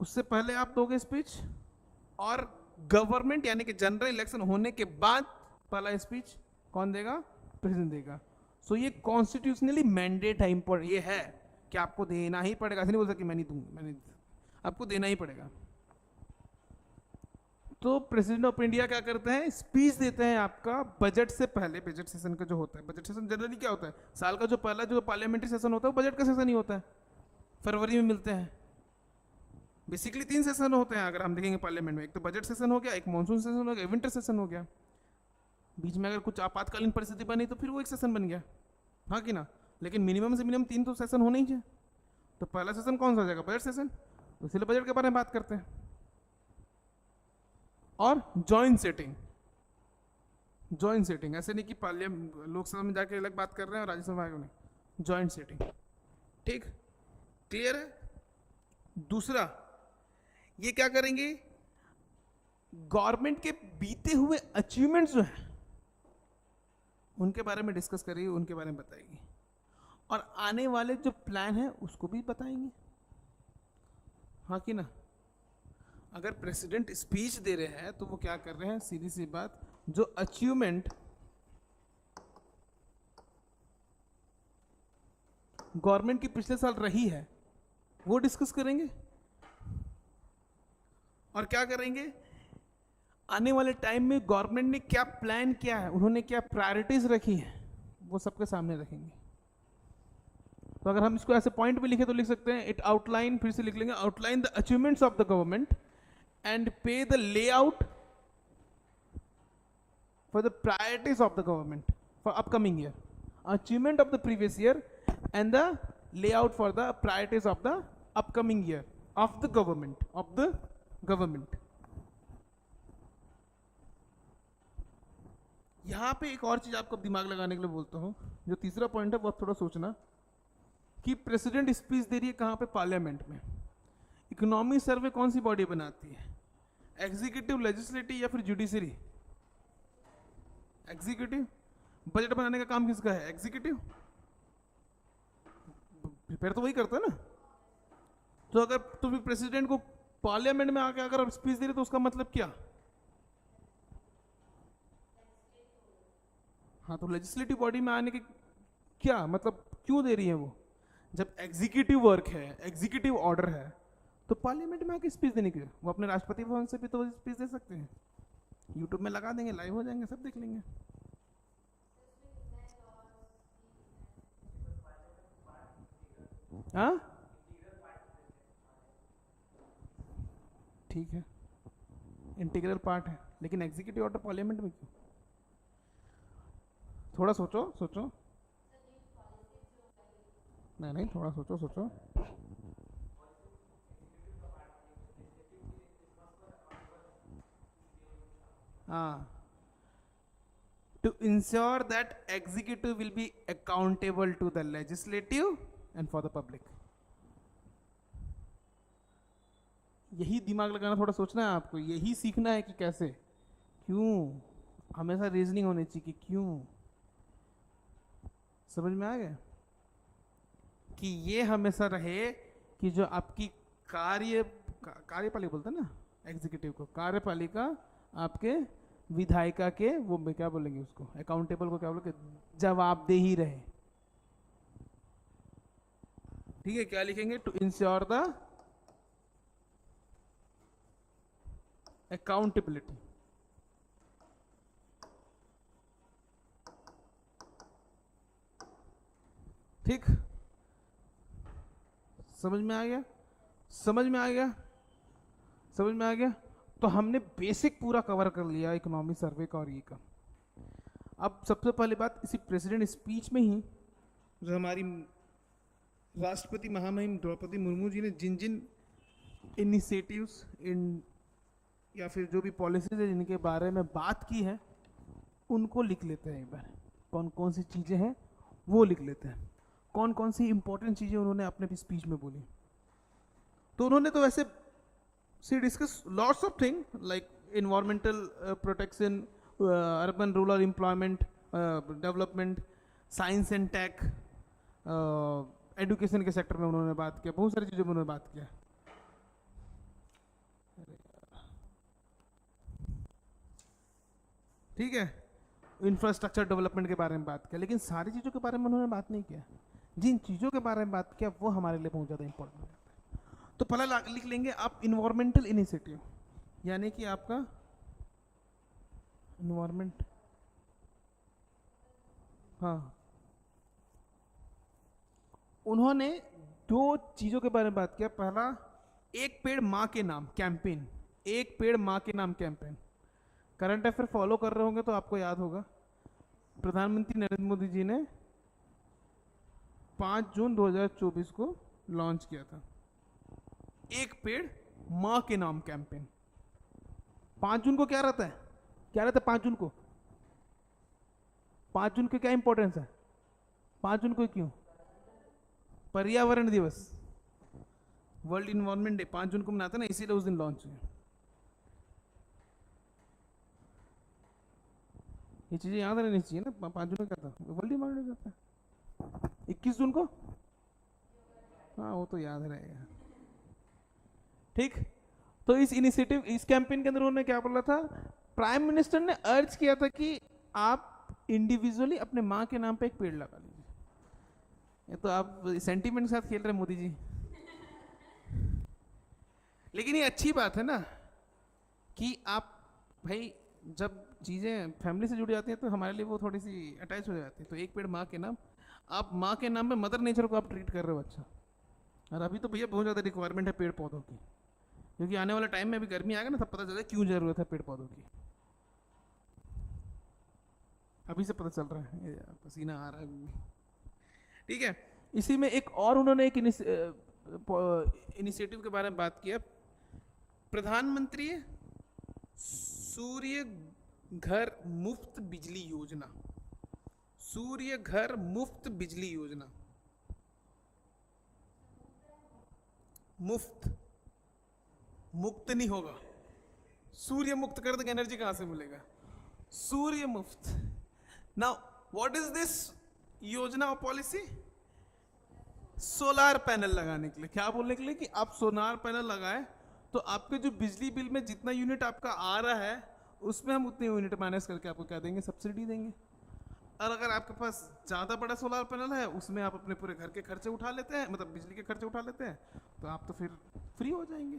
उससे पहले आप दोगे स्पीच, और गवर्नमेंट यानी कि जनरल इलेक्शन होने के बाद पहला स्पीच कौन देगा, प्रेसिडेंट देगा। सो ये कॉन्स्टिट्यूशनली मैंडेट है, इंपॉर्टेंट ये है कि आपको देना ही पड़ेगा, ऐसे नहीं बोल सकते मैं नहीं दूंगा, आपको देना ही पड़ेगा। तो प्रेसिडेंट ऑफ इंडिया क्या करते हैं, स्पीच देते हैं आपका बजट से पहले, बजट सेशन का जो होता है, बजट सेशन जनरली क्या होता है, साल का जो पहला जो पार्लियामेंट्री सेशन होता है वो बजट का सेशन ही होता है, फरवरी में मिलते हैं। बेसिकली 3 सेशन होते हैं अगर हम देखेंगे पार्लियामेंट में, एक तो बजट सेशन हो गया, एक मानसून सेशन हो गया, विंटर सेशन हो गया, बीच में अगर कुछ आपातकालीन परिस्थिति बनी तो फिर वो एक सेशन बन गया, हाँ कि ना। लेकिन मिनिमम से मिनिमम 3 तो सेशन होने ही चाहिए। तो पहला सेशन कौन सा हो जाएगा, बजट सेशन, तो इसलिए बजट के बारे में बात करते हैं। और जॉइंट सेटिंग, जॉइंट सेटिंग ऐसे नहीं कि पार्लियामेंट लोकसभा में जाके अलग बात कर रहे हैं और राज्यसभा में, जॉइंट सेटिंग, ठीक क्लियर है। दूसरा ये क्या करेंगे, गवर्नमेंट के बीते हुए अचीवमेंट्स जो हैं उनके बारे में डिस्कस करेंगे, उनके बारे में बताएंगे, और आने वाले जो प्लान है उसको भी बताएंगे, हाँ कि ना। अगर प्रेसिडेंट स्पीच दे रहे हैं तो वो क्या कर रहे हैं, सीधी सी बात, जो अचीवमेंट गवर्नमेंट की पिछले साल रही है वो डिस्कस करेंगे, और क्या करेंगे, आने वाले टाइम में गवर्नमेंट ने क्या प्लान किया है, उन्होंने क्या प्रायोरिटीज रखी है, वो सबके सामने रखेंगे। तो अगर हम इसको ऐसे पॉइंट पे लिखे तो लिख सकते हैं, इट आउटलाइन, फिर से लिख लेंगे, outline the achievements of the government and pay the layout for the priorities of the government for upcoming year, achievement of the previous year and the layout for the priorities of the upcoming year of the government। यहां पे एक और चीज आपको दिमाग लगाने के लिए बोलता हूं, जो तीसरा पॉइंट है वो थोड़ा सोचना कि प्रेसिडेंट स्पीच दे रही है कहां पे, पार्लियामेंट में। इकोनॉमी सर्वे कौन सी बॉडी बनाती है, एग्जीक्यूटिव, लेजिस्लेटिव या फिर जुडिशरी, एग्जीक्यूटिव। बजट बनाने का काम किसका है, एग्जीक्यूटिव, प्रिपेयर तो वही करता है ना। तो अगर तुम प्रेसिडेंट को पार्लियामेंट में आके अगर स्पीच दे रहे तो उसका मतलब क्या, हाँ तो लेजिस्लेटिव बॉडी में आने के क्या मतलब, क्यों दे रही है वो, जब एग्जीक्यूटिव वर्क है, एग्जीक्यूटिव ऑर्डर है, तो पार्लियामेंट में आके स्पीच देने के लिए वो अपने राष्ट्रपति भवन से भी तो स्पीच दे सकते हैं, यूट्यूब में लगा देंगे, लाइव हो जाएंगे, सब देख लेंगे। हाँ ठीक है, इंटीग्रल पार्ट है, लेकिन एग्जीक्यूटिव ऑर्डर पार्लियामेंट में क्यों, थोड़ा सोचो, नहीं थोड़ा सोचो। To ensure that executive will be accountable to the legislative and for the public। यही दिमाग लगाना, थोड़ा सोचना है आपको, यही सीखना है कि कैसे, क्यों, हमेशा रीजनिंग होनी चाहिए कि क्यों, समझ में आ गया, कि ये हमेशा रहे कि जो आपकी कार्यपालिका बोलते हैं ना एग्जीक्यूटिव को, कार्यपालिका आपके विधायिका के वो क्या बोलेंगे उसको, अकाउंटेबल को क्या बोलेंगे, जवाबदेही रहे, ठीक है। क्या लिखेंगे, टू इंश्योर द अकाउंटेबिलिटी, ठीक, समझ में आ गया। तो हमने बेसिक पूरा कवर कर लिया इकोनॉमी सर्वे का और ये का। अब सबसे पहली बात, इसी प्रेसिडेंट स्पीच में ही जो हमारी राष्ट्रपति महामहिम द्रौपदी मुर्मू जी ने जिन जिन इनिशिएटिव्स इन या फिर जो भी पॉलिसीज है जिनके बारे में बात की है, उनको लिख लेते हैं एक बार। कौन कौन सी चीज़ें हैं वो लिख लेते हैं, कौन कौन सी इंपॉर्टेंट चीज़ें उन्होंने अपने स्पीच में बोली। तो उन्होंने तो वैसे सी discuss lots of thing like environmental protection, urban rural employment development, science and tech, education के सेक्टर में उन्होंने बात किया, बहुत सारी चीज़ों में उन्होंने बात किया। ठीक है, इंफ्रास्ट्रक्चर डेवलपमेंट के बारे में बात किया, लेकिन सारी चीज़ों के बारे में उन्होंने बात नहीं किया। जिन चीज़ों के बारे में बात किया वो हमारे लिए बहुत ज़्यादा इंपॉर्टेंट है। तो पहला लिख लेंगे आप इन्वायरमेंटल इनिशिएटिव, यानी कि आपका इन्वायरमेंट, हाँ, उन्होंने दो चीज़ों के बारे में बात किया। पहला, एक पेड़ माँ के नाम कैंपेन, एक पेड़ माँ के नाम कैंपेन। करंट अफेयर फॉलो कर रहे होंगे तो आपको याद होगा, प्रधानमंत्री नरेंद्र मोदी जी ने 5 जून 2024 को लॉन्च किया था एक पेड़ माँ के नाम कैंपेन। 5 जून को क्या रहता है, क्या रहता है 5 जून को? 5 जून को क्या इंपॉर्टेंस है? 5 जून को क्यों? पर्यावरण दिवस, वर्ल्ड इन्वायरमेंट डे 5 जून को मनाते हैं ना, इसीलिए उस दिन लॉन्च हुई। ये चीजें याद रहनी चाहिए ना। 5 जून को क्या था, वर्ल्ड इन्वायरमेंट डे था। 21 जून को, हाँ वो तो याद रहेगा। ठीक, तो इस इनिशिएटिव, इस कैंपेन के अंदर उन्होंने क्या बोला था, प्राइम मिनिस्टर ने अर्ज किया था कि आप इंडिविजुअली अपने माँ के नाम पे एक पेड़ लगा लीजिए। ये तो आप सेंटीमेंट के साथ खेल रहे हैं मोदी जी। लेकिन ये अच्छी बात है ना कि आप भाई जब चीज़ें फैमिली से जुड़ जाती हैं तो हमारे लिए वो थोड़ी सी अटैच हो जाती है। तो एक पेड़ माँ के नाम, आप माँ के नाम में मदर नेचर को आप ट्रीट कर रहे हो अच्छा। और अभी तो भैया बहुत ज़्यादा रिक्वायरमेंट है पेड़ पौधों की, क्योंकि आने वाले टाइम में अभी गर्मी आएगा ना, तब पता चलेगा क्यों जरूरत है पेड़ पौधों की। अभी से पता चल रहा है, पसीना आ रहा है। ठीक है, इसी में एक और उन्होंने एक इनिशिएटिव के बारे में बात किया, प्रधानमंत्री सूर्य घर मुफ्त बिजली योजना। सूर्य घर मुफ्त बिजली योजना, मुफ्त, मुक्त नहीं होगा, सूर्य मुक्त कर देगा, एनर्जी कहां से मिलेगा? सूर्य मुफ्त। नाउ व्हाट इज दिस योजना और पॉलिसी? सोलार पैनल लगाने के लिए। क्या बोलने के लिए? कि आप सोलार पैनल लगाए तो आपके जो बिजली बिल में जितना यूनिट आपका आ रहा है उसमें हम उतने यूनिट माइनस करके आपको क्या देंगे, सब्सिडी देंगे। और अगर आपके पास ज़्यादा बड़ा सोलार पैनल है उसमें आप अपने पूरे घर के खर्चे उठा लेते हैं, मतलब बिजली के खर्चे उठा लेते हैं, तो आप तो फिर फ्री हो जाएंगे।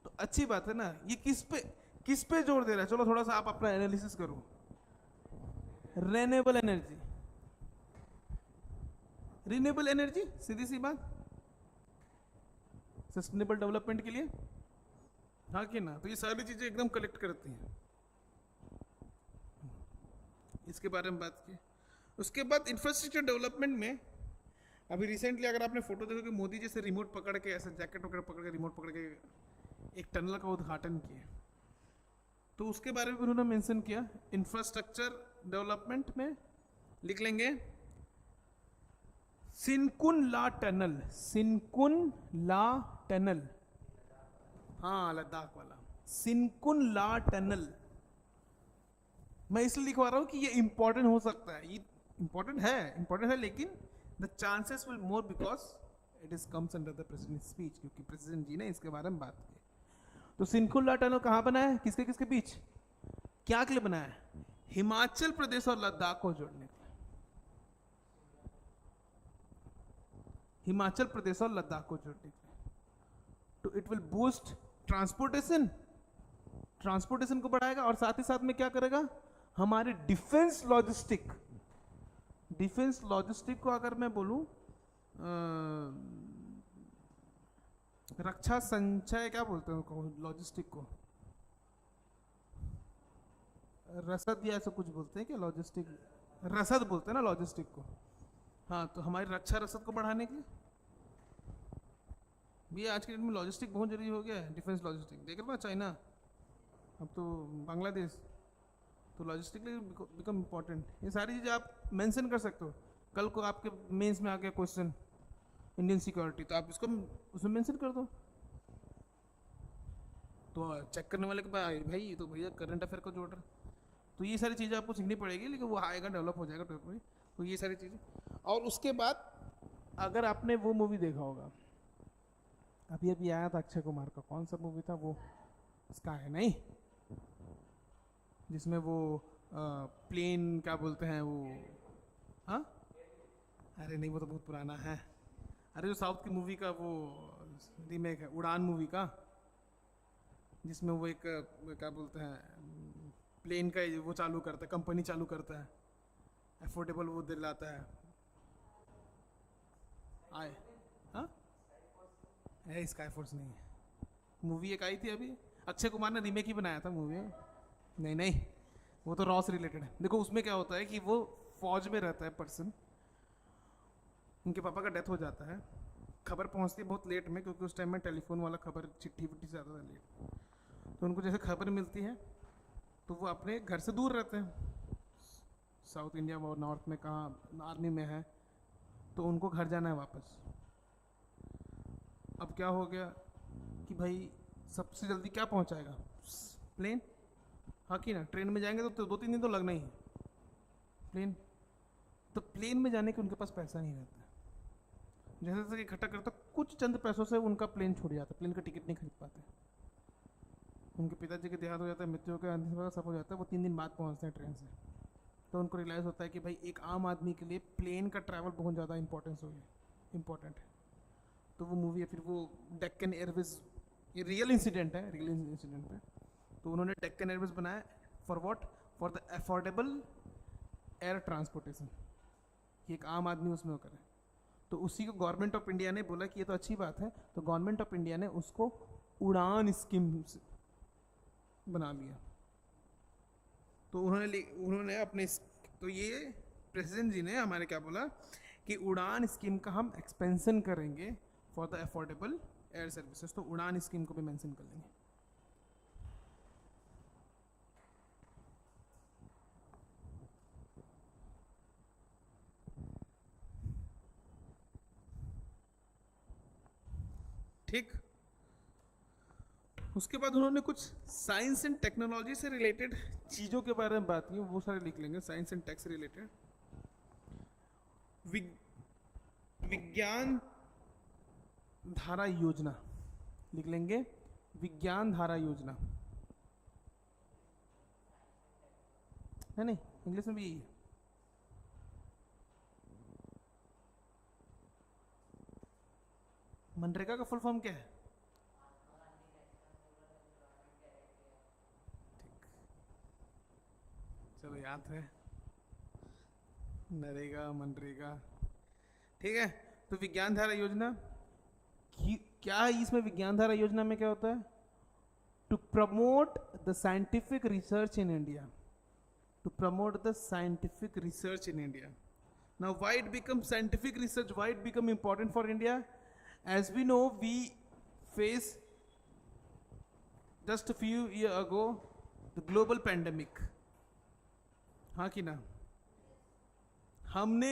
तो अच्छी बात है ना। ये किस पे जोर दे रहा है? चलो थोड़ा सा आप अपना एनालिसिस करो। रिन्यूएबल एनर्जी, रिन्यूएबल एनर्जी, सीधी सी बात, सस्टेनेबल डेवलपमेंट के लिए, हाँ कि ना? तो ये सारी चीजें एकदम कलेक्ट करती हैं। इसके बारे में बात की। उसके बाद इंफ्रास्ट्रक्चर डेवलपमेंट में अभी रिसेंटली अगर आपने फोटो देखो कि मोदी जी से रिमोट पकड़ के, ऐसे जैकेट वगैरह पकड़ के, रिमोट पकड़ के एक टनल का उद्घाटन किया, तो उसके बारे में उन्होंने मेंशन किया। इंफ्रास्ट्रक्चर डेवलपमेंट में लिख लेंगे सिनकुन ला टनल, सिनकुन ला टनल, हाँ लद्दाख वाला सिनकुन ला टनल। मैं इसलिए लिखवा रहा हूं कि ये इंपॉर्टेंट हो सकता है, ये इंपॉर्टेंट है, लेकिन the chances will more because it is comes under the president speech, क्योंकि प्रेसिडेंट जी ने इसके बारे में बात की। तो सिनकुन ला टनल कहाँ बना है, किसके किसके बीच, क्या के लिए बनाया है? हिमाचल प्रदेश और लद्दाख को जोड़ने के लिए। हिमाचल प्रदेश और लद्दाख को जोड़ने के लिए। तो it will boost transportation, transportation को बढ़ाएगा, और साथ ही साथ में क्या करेगा, हमारे डिफेंस लॉजिस्टिक, डिफेंस लॉजिस्टिक को अगर मैं बोलूं, रक्षा संचय क्या बोलते हैं लॉजिस्टिक को, रसद या ऐसा कुछ बोलते हैं क्या, लॉजिस्टिक रसद बोलते हैं ना लॉजिस्टिक को। हाँ, तो हमारी रक्षा रसद को बढ़ाने के लिए भी आज के डेट में लॉजिस्टिक बहुत जरूरी हो गया है। डिफेंस लॉजिस्टिक देख रहे हो, चाइना, अब तो बांग्लादेश, तो लॉजिस्टिक बिकम इम्पोर्टेंट। ये सारी चीज़ें आप मेंशन कर सकते हो। कल को आपके मेंस में आ गया क्वेश्चन इंडियन सिक्योरिटी, तो आप इसको उसमें मेंशन कर दो, तो चेक करने वाले के पास भाई ये तो भैया करंट अफेयर को जोड़ रहा है। तो ये सारी चीज़ें आपको सीखनी पड़ेगी, लेकिन वो आएगा, डेवलप हो जाएगा टॉपिक में। तो ये सारी चीज़ें, और उसके बाद अगर आपने वो मूवी देखा होगा, अभी अभी आया था अक्षय कुमार का, कौन सा मूवी था वो, इसका है नहीं, जिसमें वो प्लेन क्या बोलते हैं वो, हाँ, अरे नहीं वो तो बहुत पुराना है। अरे जो साउथ की मूवी का वो रीमेक है, उड़ान मूवी का, जिसमें वो एक क्या बोलते हैं प्लेन का वो चालू करता है, कंपनी चालू करता है, अफोर्डेबल वो दिलाता है। आए, हाँ, स्काई फोर्स नहीं है, मूवी एक आई थी अभी, अक्षय कुमार ने रीमेक ही बनाया था मूवी। नहीं नहीं, वो तो रॉ से रिलेटेड है। देखो उसमें क्या होता है कि वो फौज में रहता है पर्सन, उनके पापा का डेथ हो जाता है, खबर पहुंचती है बहुत लेट में, क्योंकि उस टाइम में टेलीफोन वाला खबर चिट्ठी विट्ठी से आता था लेट। तो उनको जैसे खबर मिलती है तो वो अपने घर से दूर रहते हैं, साउथ इंडिया और नॉर्थ में कहाँ आर्मी में है, तो उनको घर जाना है वापस। अब क्या हो गया कि भाई सबसे जल्दी क्या पहुंचाएगा, प्लेन, हाँ कि ना, ट्रेन में जाएंगे तो 2-3 दिन तो लगना ही है, प्लेन, तो प्लेन में जाने के उनके पास पैसा नहीं रहता। जैसे जैसे इकट्ठा करता कुछ चंद पैसों से उनका प्लेन छूट जाता है, प्लेन का टिकट नहीं खरीद पाते। उनके पिताजी के देहांत हो जाता है, मृत्यु का अंतिम सब हो जाता है, वो 3 दिन बाद पहुंचते हैं ट्रेन से। तो उनको रियलाइज़ होता है कि भाई एक आम आदमी के लिए प्लेन का ट्रैवल बहुत ज़्यादा इम्पोर्टेंट है। तो वो मूवी है, फिर वो डेक्कन एयरवेज, ये रियल इंसिडेंट है, रियल इंसिडेंट पे, तो उन्होंने डेक्कन एयरवेज बनाया for what, for the affordable air transportation, कि एक आम आदमी उसमें वो करे। तो उसी को गवर्नमेंट ऑफ इंडिया ने बोला कि ये तो अच्छी बात है, तो गवर्नमेंट ऑफ इंडिया ने उसको उड़ान स्कीम बना लिया। तो उन्होंने अपने, तो ये प्रेसिडेंट जी ने हमारे क्या बोला कि उड़ान स्कीम का हम एक्सपेंशन करेंगे for the affordable air services, तो उड़ान स्कीम को भी मेंशन कर लेंगे। ठीक, उसके बाद उन्होंने कुछ साइंस एंड टेक्नोलॉजी से रिलेटेड चीज़ों के बारे में बात की, वो सारे लिख लेंगे, साइंस एंड टेक से रिलेटेड। विज्ञान धारा योजना लिख लेंगे, विज्ञान धारा योजना है, नहीं इंग्लिश में भी यही है। मनरेगा का फुल फॉर्म क्या है? चलो याद है, नरेगा मनरेगा, ठीक है। तो विज्ञान धारा योजना क्या है, इसमें विज्ञान धारा योजना में क्या होता है, to promote the scientific research in India, to promote the scientific research in India. Now why it become scientific research, why it become important for India? As we know, we face just a few years ago the global pandemic, हाँ कि ना, हमने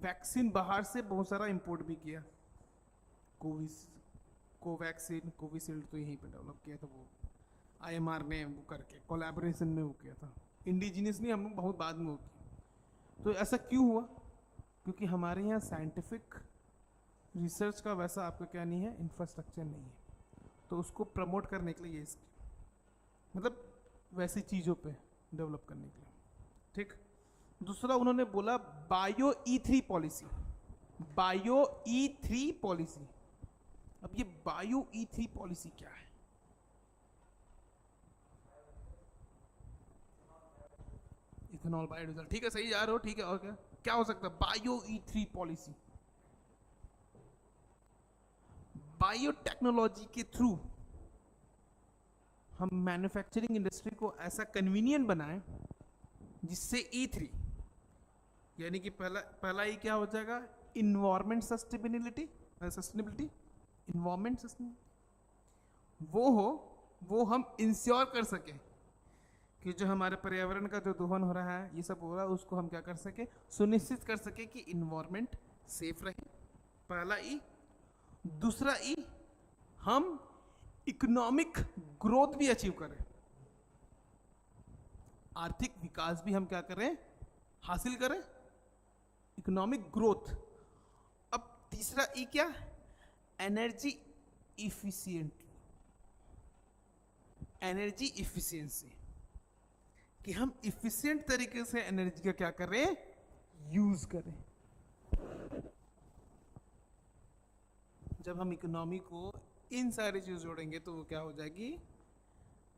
vaccine बाहर से बहुत सारा import भी किया, कोवैक्सीन, कोविशील्ड तो यहीं पे डेवलप किया था, वो IMR ने वो करके कोलैबोरेशन में वो किया था, इंडिजिनियस नहीं, हम बहुत बाद में वो किया। तो ऐसा क्यों हुआ? क्योंकि हमारे यहाँ साइंटिफिक रिसर्च का वैसा आपका क्या नहीं है, इंफ्रास्ट्रक्चर नहीं है, तो उसको प्रमोट करने के लिए ये मतलब वैसी चीज़ों पे डेवलप करने के लिए, ठीक। दूसरा उन्होंने बोला bio E3 policy, bio E3 policy. अब ये बायो E3 पॉलिसी क्या है? इथेनॉल, बायोडीजल, ठीक है, सही जा रहे हो, ठीक है, और क्या क्या हो सकता है बायो E3 पॉलिसी? बायोटेक्नोलॉजी के थ्रू हम मैन्युफैक्चरिंग इंडस्ट्री को ऐसा कन्वीनियंट बनाएं जिससे E3 यानी कि पहला ई क्या हो जाएगा, इन्वायरमेंट सस्टेनेबिलिटी, इन्वायरमेंट सस्टेनेबिलिटी वो हम इंश्योर कर सके कि जो हमारे पर्यावरण का जो दोहन हो रहा है, ये सब हो रहा है, उसको हम क्या कर सके, सुनिश्चित कर सके कि इन्वायरमेंट सेफ रहे, पहला ई। दूसरा ई, हम इकोनॉमिक ग्रोथ भी अचीव करें, आर्थिक विकास भी हम क्या करें, हासिल करें, इकोनॉमिक ग्रोथ। अब तीसरा ई क्या, एनर्जी इफिशिएंट, एनर्जी इफिशिएंसी, कि हम इफिशिएंट तरीके से एनर्जी का क्या करें, यूज करें। जब हम इकोनॉमी को इन सारी चीज जोड़ेंगे तो वो क्या हो जाएगी,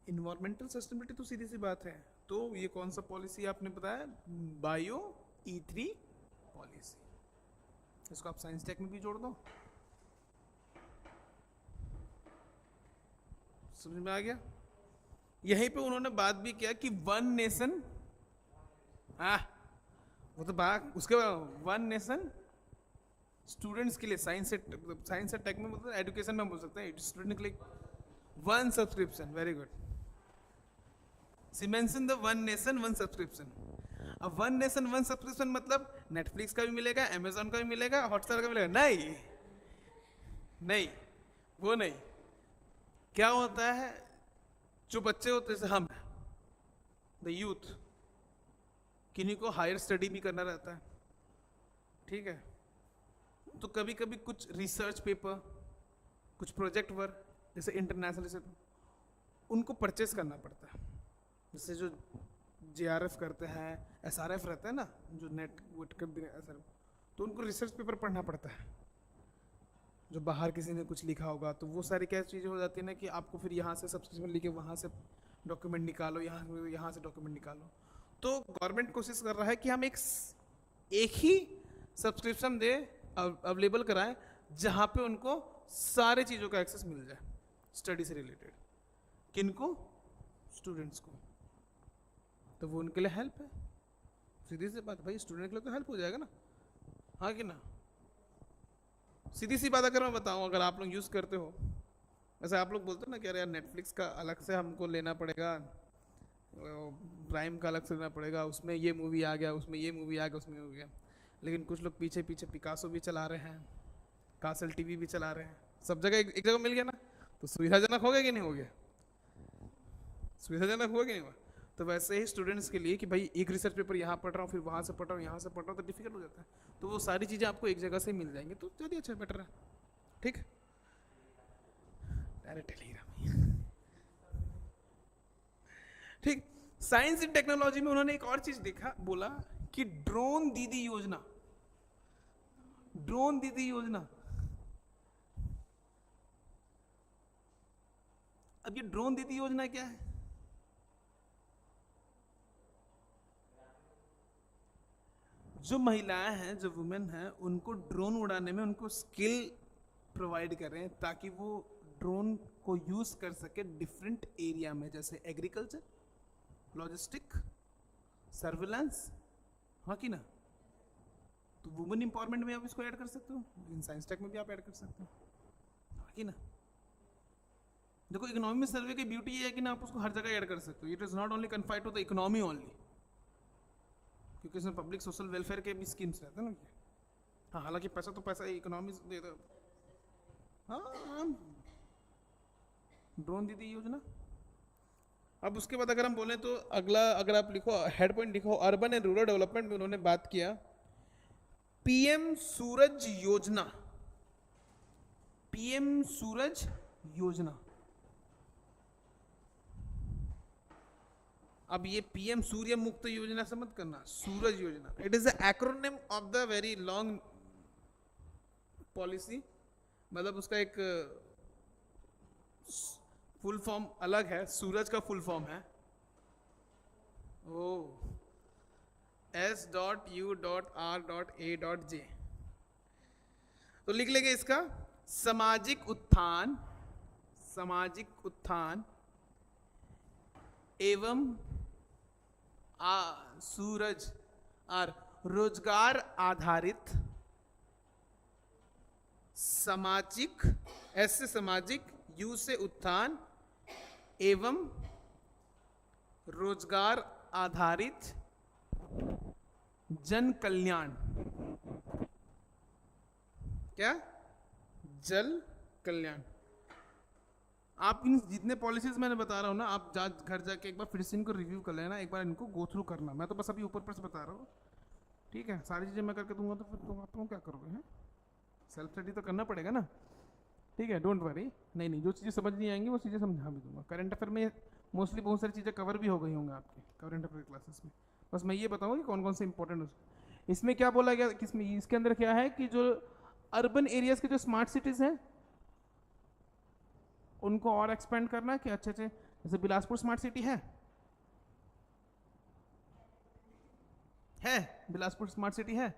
इन्वायरमेंटल सस्टेनेबिलिटी। तो सीधी सी बात है, तो ये कौन सा पॉलिसी आपने बताया, बायो E3 पॉलिसी। इसको आप साइंस टेक में भी जोड़ दो, समझ में आ गया। यहीं पे उन्होंने बात भी किया कि वन नेशन, वो तो बात उसके बाद वन नेशन स्टूडेंट्स के लिए, साइंस से टेक में बोलते हैं, एजुकेशन में बोल सकते हैं, स्टूडेंट के लिए one subscription, very good. See mention the one nation one subscription. अब वन नेशन वन सब्सक्रिप्शन मतलब नेटफ्लिक्स का भी मिलेगा, अमेजोन का भी मिलेगा, हॉटस्टार का मिलेगा, नहीं नहीं, वो नहीं। क्या होता है, जो बच्चे होते हैं, जैसे हम, द यूथ, किन्हीं को हायर स्टडी भी करना रहता है, ठीक है, तो कभी कभी कुछ रिसर्च पेपर, कुछ प्रोजेक्ट वर्क, जैसे इंटरनेशनल से उनको परचेस करना पड़ता है। जैसे जो JRF करते हैं, SRF रहता है ना, जो नेट SRF, तो उनको रिसर्च पेपर पढ़ना पड़ता है, जो बाहर किसी ने कुछ लिखा होगा, तो वो सारी क्या चीज़ें हो जाती है ना कि आपको फिर यहाँ से सब्सक्रिप्शन लेके वहाँ से डॉक्यूमेंट निकालो, यहाँ से डॉक्यूमेंट निकालो। तो गवर्नमेंट कोशिश कर रहा है कि हम एक ही सब्सक्रिप्शन दे, अवेलेबल कराएं, जहाँ पे उनको सारे चीज़ों का एक्सेस मिल जाए स्टडी से रिलेटेड। किनको, स्टूडेंट्स को, तो वो उनके लिए हेल्प है। सीधी सी बात भाई, स्टूडेंट के लिए तो हेल्प हो जाएगा ना, हाँ कि ना। सीधी सी बात अगर मैं बताऊं, अगर आप लोग यूज़ करते हो, वैसे आप लोग बोलते हो ना कि अरे यार नेटफ्लिक्स का अलग से हमको लेना पड़ेगा, प्राइम का अलग से लेना पड़ेगा, उसमें ये मूवी आ गया, उसमें ये मूवी आ गया, उसमें हो गया। लेकिन कुछ लोग पीछे पीछे पिकासो भी चला रहे हैं, कासल TV भी चला रहे हैं, सब जगह एक जगह मिल गया ना, तो सुविधाजनक हो गया कि नहीं हो गया, सुविधाजनक हुआ कि नहीं हुआ। तो वैसे ही स्टूडेंट्स के लिए कि भाई एक रिसर्च पेपर यहाँ पढ़ रहा हूँ, फिर वहाँ से पढ़ रहा हूँ, यहाँ से पढ़ रहा हूँ, तो डिफिकल्ट हो जाता है। तो वो सारी चीज़ें आपको एक जगह से मिल जाएंगी, तो ज़्यादा अच्छा बेटर है, ठीक। ठीक। साइंस एंड टेक्नोलॉजी में उन्होंने एक और चीज देखा, बोला कि ड्रोन दीदी योजना, ड्रोन दीदी योजना। अब ये ड्रोन दीदी योजना क्या है, जो महिलाएं हैं, जो वुमेन हैं, उनको ड्रोन उड़ाने में उनको स्किल प्रोवाइड करें, ताकि वो ड्रोन को यूज कर सके डिफरेंट एरिया में, जैसे एग्रीकल्चर, लॉजिस्टिक, सर्विलांस, हाँ कि ना। तो वुमेन इंपावरमेंट में आप इसको ऐड कर सकते हो, इन साइंस टेक में भी आप ऐड कर सकते हो, हाँ कि ना। देखो इकोनॉमी में सर्वे की ब्यूटी ये है कि ना, आप उसको हर जगह ऐड कर सकते हो, it is not only confined to the economy only, क्योंकि इसमें पब्लिक सोशल वेलफेयर के भी स्कीम्स रहते हैं ना। हाँ, हालांकि पैसा तो पैसा इकोनॉमी दे दो। हाँ, ड्रोन दीदी योजना। अब उसके बाद अगर हम बोलें तो अगला, अगर आप लिखो हेड पॉइंट लिखो, अर्बन एंड रूरल डेवलपमेंट में उन्होंने बात किया PM सूरज योजना, PM सूरज योजना। अब ये PM सूर्य मुक्त योजना से मत करना, सूरज योजना, it is the acronym of the very long policy, मतलब उसका एक फुल फॉर्म अलग है। सूरज का फुल फॉर्म है S.U.R.A.J, तो लिख लेंगे इसका, सामाजिक उत्थान, सामाजिक उत्थान एवं सूरज और रोजगार आधारित सामाजिक, ऐसे सामाजिक, यू से उत्थान एवं रोजगार आधारित जन कल्याण। क्या? जल कल्याण। आप इन जितने पॉलिसीज मैंने बता रहा हूँ ना, आप घर जाके एक बार फिर से इनको रिव्यू कर लेना, एक बार इनको गो थ्रू करना। मैं तो बस अभी ऊपर से बता रहा हूँ, ठीक है? सारी चीज़ें मैं करके दूंगा तो फिर तुम आप लोग क्या करोगे? हैं, सेल्फ स्टडी तो करना पड़ेगा ना, ठीक है? Don't worry. नहीं, जो चीज़ें समझ नहीं आएंगी वो चीज़ें समझा भी दूंगा। करंट अफेयर में मोस्टली बहुत सारी चीज़ें कवर भी हो गई होंगी आपके करंट अफेयर क्लासेस में। बस मैं ये बताऊँगा कि कौन कौन से इंपॉर्टेंट। इसमें क्या बोला गया, किसमें, इसके अंदर क्या है कि जो अर्बन एरियाज के जो स्मार्ट सिटीज़ हैं उनको और एक्सपेंड करना है कि अच्छे अच्छे, जैसे बिलासपुर स्मार्ट सिटी है बिलासपुर स्मार्ट सिटी है,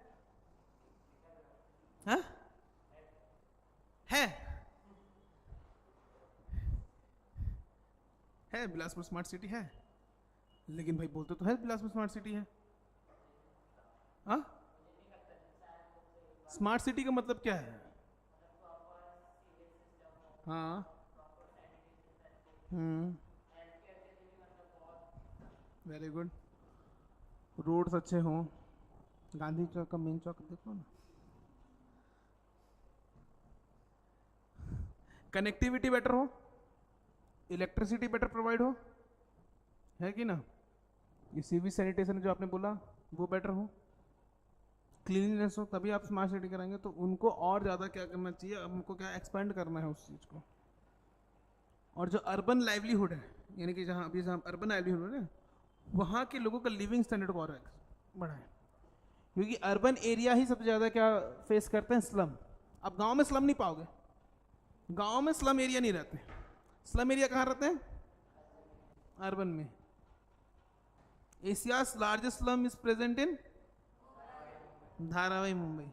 हाँ? है बिलासपुर स्मार्ट सिटी है, लेकिन भाई बोलते तो है बिलासपुर स्मार्ट सिटी है। हाँ, स्मार्ट सिटी का मतलब क्या है? हाँ, वेरी गुड। रोड्स अच्छे हों, गांधी चौक का मेन चौक देखो ना, कनेक्टिविटी बेटर हो, इलेक्ट्रिसिटी बेटर प्रोवाइड हो, है कि ना? ये सीवी सैनिटेशन जो आपने बोला वो बेटर हो, क्लीनलीनेस हो, तभी आप स्मार्ट सिटी कराएंगे। तो उनको और ज़्यादा क्या करना चाहिए, हमको क्या एक्सपेंड करना है उस चीज़ को। और जो अर्बन लाइवलीहुड है, यानी कि जहाँ अभी जहाँ अर्बन लाइवलीहुड है, वहाँ के लोगों का लिविंग स्टैंडर्ड को और बढ़ाएं, क्योंकि अर्बन एरिया ही सबसे ज़्यादा क्या फेस करते हैं, स्लम। अब गांव में स्लम नहीं पाओगे, गांव में स्लम एरिया नहीं रहते। स्लम एरिया कहाँ रहते हैं? अर्बन में। Asia's largest slum is present in Dharavi, Mumbai.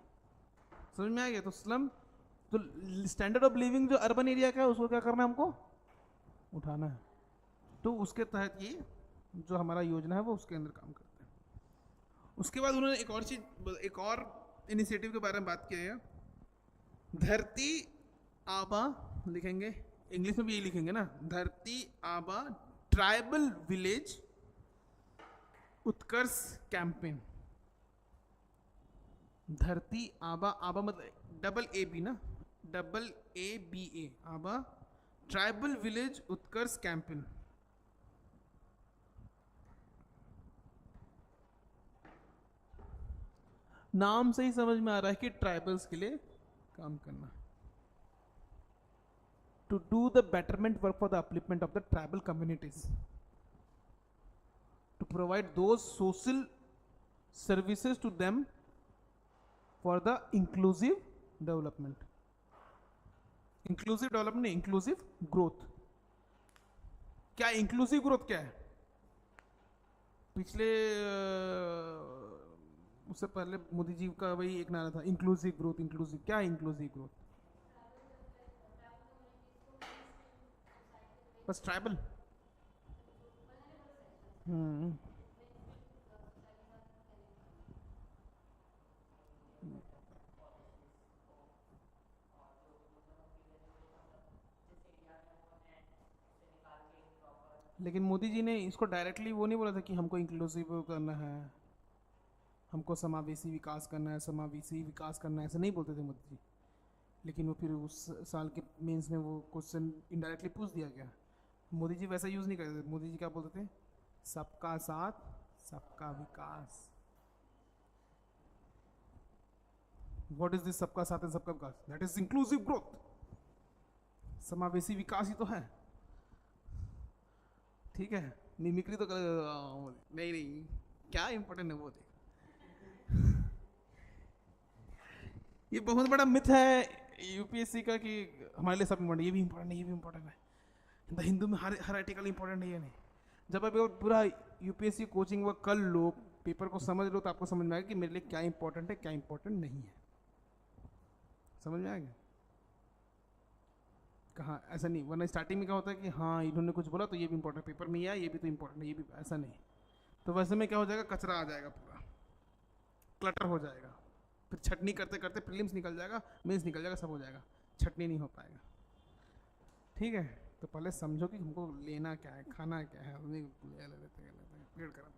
समझ में आ गया? तो स्लम, तो स्टैंडर्ड ऑफ लिविंग जो अर्बन एरिया का है उसको क्या करना है, हमको उठाना है। तो उसके तहत ये जो हमारा योजना है वो उसके अंदर काम करते हैं। उसके बाद उन्होंने एक और चीज, एक और इनिशिएटिव के बारे में बात किया है, धरती आबा, लिखेंगे इंग्लिश में भी यही लिखेंगे ना, धरती आबा ट्राइबल विलेज उत्कर्ष कैंपेन। धरती आबा, आबा मतलब डबल ए बी ना, डबल ए बी ए, आबा ट्राइबल विलेज उत्कर्ष कैंपेन। नाम से ही समझ में आ रहा है कि ट्राइबल्स के लिए काम करना, to do the betterment work for the upliftment of the tribal communities, to provide those social services to them for the inclusive development. Inclusive development नहीं, इंक्लूसिव ग्रोथ। क्या इंक्लूसिव ग्रोथ क्या है? पिछले उससे पहले मोदी जी का वही एक नारा था, इंक्लूसिव ग्रोथ। इंक्लूसिव क्या है? इंक्लूसिव ग्रोथ बस ट्राइबल। लेकिन मोदी जी ने इसको डायरेक्टली वो नहीं बोला था कि हमको इंक्लूसिव करना है, हमको समावेशी विकास करना है, समावेशी विकास करना है, ऐसा नहीं बोलते थे मोदी जी। लेकिन वो फिर उस साल के मेंस में वो क्वेश्चन इनडायरेक्टली पूछ दिया गया। मोदी जी वैसा यूज़ नहीं करते थे। मोदी जी क्या बोलते थे? सबका साथ सबका विकास। व्हाट इज दिस सबका साथ एंड सबका विकास? That is inclusive growth. समावेशी विकास ही तो है, ठीक है? मिमिक्री तो नहीं नहीं, क्या इंपॉर्टेंट है वो देख। ये बहुत बड़ा मिथ है यूपीएससी का कि हमारे लिए सब इम्पोर्टेंट, ये भी इम्पोर्टेंट है, ये भी इम्पोर्टेंट है। द हिंदू में हर आर्टिकल इंपॉर्टेंट है, ये नहीं। जब आप पूरा यूपीएससी कोचिंग वर्क कर लो, पेपर को समझ लो, तो आपको समझ में आएगा कि मेरे लिए क्या इंपॉर्टेंट है, क्या इंपॉर्टेंट नहीं है। समझ में आ गया? कहाँ, ऐसा नहीं, वरना स्टार्टिंग में क्या होता है कि हाँ इन्होंने कुछ बोला तो ये भी इंपॉर्टेंट, पेपर में आया ये भी तो इंपॉर्टेंट है, ये भी, ऐसा नहीं। तो वैसे में क्या हो जाएगा, कचरा आ जाएगा, पूरा क्लटर हो जाएगा, फिर छटनी करते करते प्रीलिम्स निकल जाएगा, मेंस निकल जाएगा, सब हो जाएगा, छटनी नहीं हो पाएगा। ठीक है, तो पहले समझो कि हमको लेना क्या है, खाना क्या है, ले लेते पेड़ कर।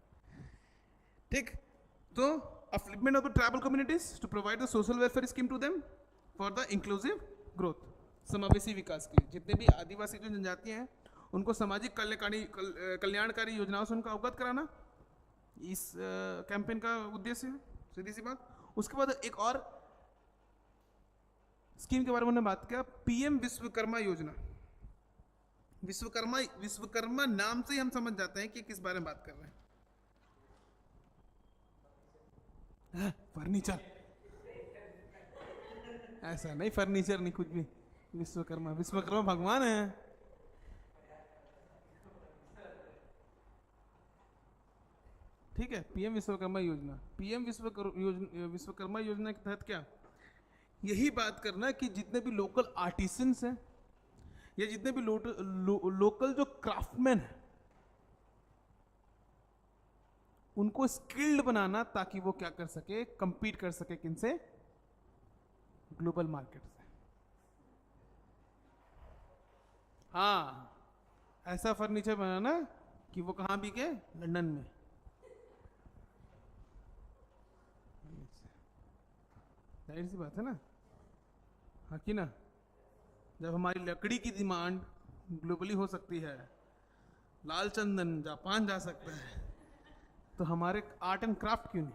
ठीक, तो upliftment of the tribal communities to provide the social welfare scheme to them for the inclusive growth, समावेशी विकास के लिए जितने भी आदिवासी जो जनजातियां हैं उनको सामाजिक कल्याणकारी योजनाओं से उनको अवगत कराना इस कैंपेन का उद्देश्य है, सीधी सी बात। उसके बाद एक और स्कीम के बारे में बात किया, पीएम विश्वकर्मा योजना। विश्वकर्मा नाम से ही हम समझ जाते हैं कि किस बारे में बात कर रहे हैं। फर्नीचर, ऐसा नहीं, फर्नीचर नहीं, कुछ भी, विश्वकर्मा, विश्वकर्मा भगवान है। ठीक है, पीएम विश्वकर्मा योजना, पीएम विश्वकर्मा योजना के तहत क्या, यही बात करना कि जितने भी लोकल आर्टिसंस हैं या जितने भी लोकल जो क्राफ्टमैन हैं उनको स्किल्ड बनाना, ताकि वो क्या कर सके, compete कर सके किनसे, ग्लोबल मार्केट से। हाँ, ऐसा फर्नीचर बनाना कि वो कहाँ बिके, लंदन में। जाहिर सी बात है ना, हाँ कि ना, जब हमारी लकड़ी की डिमांड ग्लोबली हो सकती है, लाल चंदन जापान जा सकता है, तो हमारे आर्ट एंड क्राफ्ट क्यों नहीं?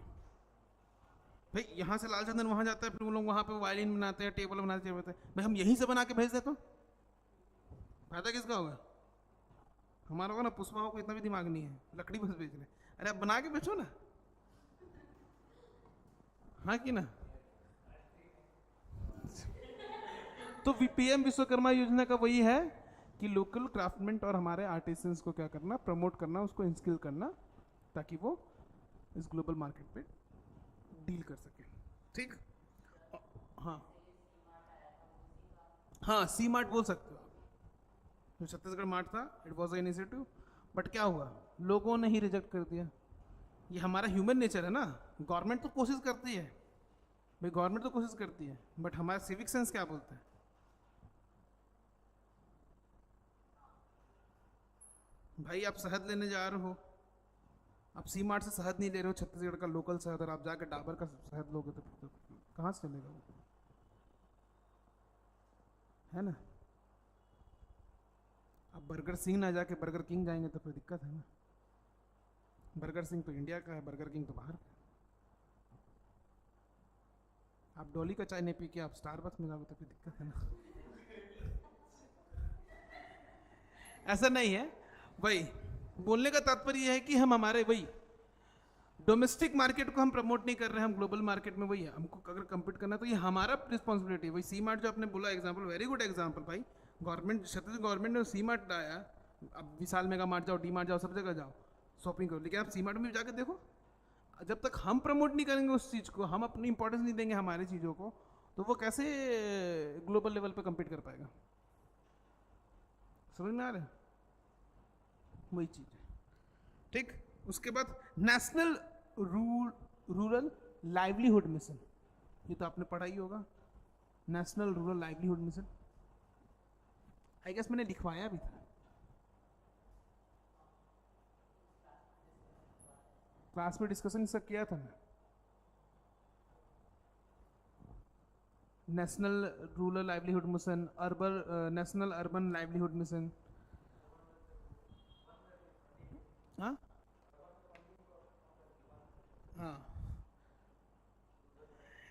भाई यहाँ से लाल चंदन वहाँ जाता है, फिर वो लोग वहाँ पे वायलिन बनाते हैं, टेबल बनाते हैं, भाई हम यहीं से बना के भेज दे तो फायदा किसका होगा? हमारा होगा ना, पुष्पा को इतना भी दिमाग नहीं है, लकड़ी बस बेच रहे। अरे आप बना के बेचो ना, हाँ कि ना। तो पीएम विश्वकर्मा योजना का वही है कि लोकल क्राफ्टमैन और हमारे आर्टिसंस को क्या करना, प्रमोट करना, उसको इंस्किल करना, ताकि वो इस ग्लोबल मार्केट पे डील कर सके। ठीक, हाँ हाँ, सी मार्ट बोल सकते हो आप, जो छत्तीसगढ़ मार्ट था, it was a initiative, but क्या हुआ, लोगों ने ही रिजेक्ट कर दिया। ये हमारा ह्यूमन नेचर है ना, गवर्नमेंट तो कोशिश करती है, भाई गवर्नमेंट तो कोशिश करती है, बट हमारा सिविक सेंस क्या बोलते हैं। भाई आप शहद लेने जा रहे हो, आप सी मार्ट से शहद नहीं ले रहे हो, छत्तीसगढ़ का लोकल शहद, और आप जाकर डाबर का शहद लोगे तो कहाँ से चलेगा वो, है ना। अब बर्गर सिंह ना जाके बर्गर किंग जाएंगे तो फिर दिक्कत है ना। बर्गर सिंह तो इंडिया का है, बर्गर किंग तो बाहर का। आप डॉली का चाय नहीं पी के आप स्टारबक्स में जाओगे तो फिर दिक्कत है ना। ऐसा नहीं है, वही बोलने का तात्पर्य है कि हम हमारे वही डोमेस्टिक मार्केट को हम प्रमोट नहीं कर रहे हैं, हम ग्लोबल मार्केट में वही है, हमको अगर कम्पीट करना तो ये हमारा रिस्पॉन्सिबिलिटी है। वही सी मार्ट जो आपने बोला एग्जांपल, वेरी गुड एग्जांपल भाई, गवर्नमेंट, छत्तीसगढ़ गवर्नमेंट ने सी मार्ट लाया, अब विशाल मेगा मार्ट जाओ, डी मार्ट जाओ, सब जगह जाओ शॉपिंग करो, लेकिन आप सी मार्ट में जाकर देखो, जब तक हम प्रमोट नहीं करेंगे उस चीज़ को, हम अपनी इंपॉर्टेंस नहीं देंगे हमारी चीज़ों को, तो वो कैसे ग्लोबल लेवल पे कम्पीट कर पाएगा। समझ में आ रहा है, वही चीज़ है। ठीक, उसके बाद नेशनल रूरल लाइवलीहुड मिशन, ये तो आपने पढ़ा ही होगा, national rural livelihood mission, I guess मैंने लिखवाया भी था, क्लास में डिस्कशन इसका किया था मैं। National rural livelihood mission, urban national urban livelihood mission, हाँ हाँ।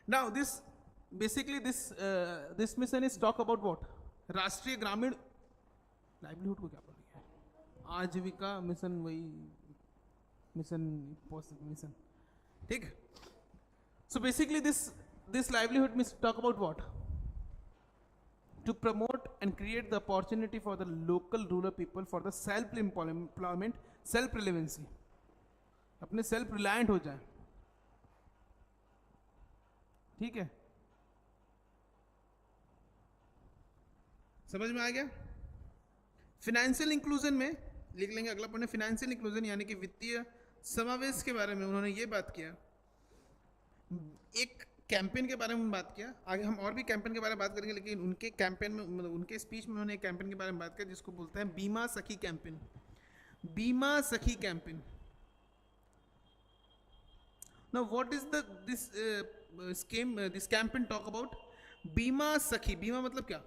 Now this basically this mission is talk about what, राष्ट्रीय ग्रामीण लाइवलीहुड को क्या बोलेंगे, आजीविका मिशन, वही मिशन मिशन। ठीक, so basically this livelihood mission talk about what, to promote and create the opportunity for the local rural people for the self employment, self relevancy, अपने self reliant हो जाए। ठीक है, समझ में आ गया? फिनेंशियल इंक्लूजन में लिख लेंगे अगला पॉइंट, फिनेंशियल इंक्लूजन यानी कि वित्तीय समावेश के बारे में उन्होंने ये बात किया। एक कैंपेन के बारे में बात किया, आगे हम और भी कैंपेन के बारे में बात करेंगे, लेकिन उनके कैंपेन में मतलब उनके स्पीच में उन्होंने एक कैंपेन के बारे में बात किया जिसको बोलते हैं बीमा सखी कैंपेन। बीमा सखी campaign. Now what is this scheme, this campaign talk about? बीमा सखी, बीमा मतलब क्या?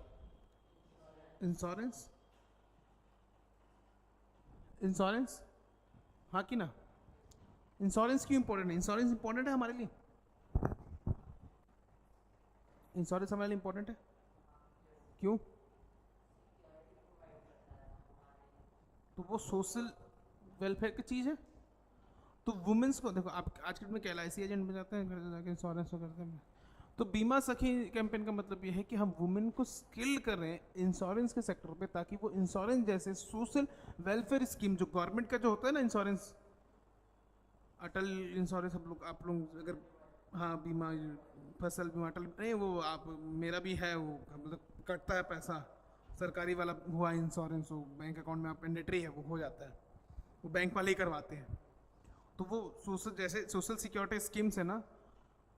इंश्योरेंस। इंश्योरेंस, हाँ कि ना? इंश्योरेंस क्यों इंपॉर्टेंट है? इंश्योरेंस इंपॉर्टेंट है हमारे लिए? इंश्योरेंस हमारे लिए इंपॉर्टेंट है क्यों? तो वो सोशल वेलफेयर की चीज़ है। तो वुमेन्स को देखो, आप आज के डेट में क्या LIC एजेंट में जाते हैं, घर जाके इंश्योरेंस करते हैं। तो बीमा सखी कैंपेन का मतलब ये है कि हम वुमेन को स्किल कर रहे हैं इंश्योरेंस के सेक्टर पे, ताकि वो इंश्योरेंस जैसे सोशल वेलफेयर स्कीम जो गवर्नमेंट का जो होता है ना, इंश्योरेंस, अटल इंश्योरेंस, आप लोग अगर, हाँ बीमा, फसल बीमा, अटल नहीं, वो आप, मेरा भी है, वो मतलब कटता है पैसा, सरकारी वाला हुआ इंश्योरेंस, वो बैंक अकाउंट में आप मैंडेटरी है, वो हो जाता है, वो बैंक वाले ही करवाते हैं। तो वो सोशल जैसे सोशल सिक्योरिटी स्कीम्स है ना,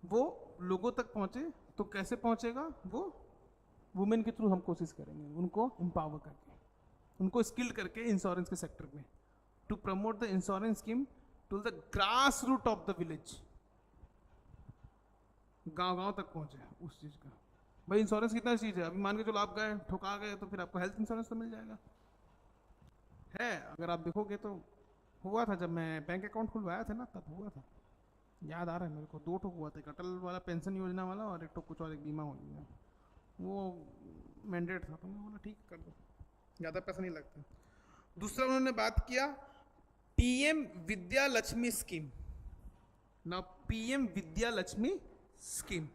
वो लोगों तक पहुँचे तो कैसे पहुँचेगा? वो वुमेन के थ्रू हम कोशिश करेंगे उनको एम्पावर करके, उनको स्किल्ड करके इंश्योरेंस के सेक्टर में, to promote the insurance scheme to the grass root of the village, गांव गांव तक पहुंचे उस चीज़ का। भाई इंश्योरेंस कितना चीज़ है, अभी मान के चलो आप गए ठुका गए तो फिर आपको हेल्थ इंश्योरेंस तो मिल जाएगा, है अगर आप देखोगे तो। हुआ था जब मैं बैंक अकाउंट खुलवाया था ना, तब हुआ था, याद आ रहा है मेरे को, 2 ठो हुआ था, एक अटल वाला पेंशन योजना वाला और एक ठो कुछ और, एक बीमा योजना, वो मैंडेट था, तो मैं बोला ठीक कर दो, ज़्यादा पैसा नहीं लगता। दूसरा उन्होंने बात किया PM विद्या लक्ष्मी स्कीम। ना PM विद्या लक्ष्मी स्कीम,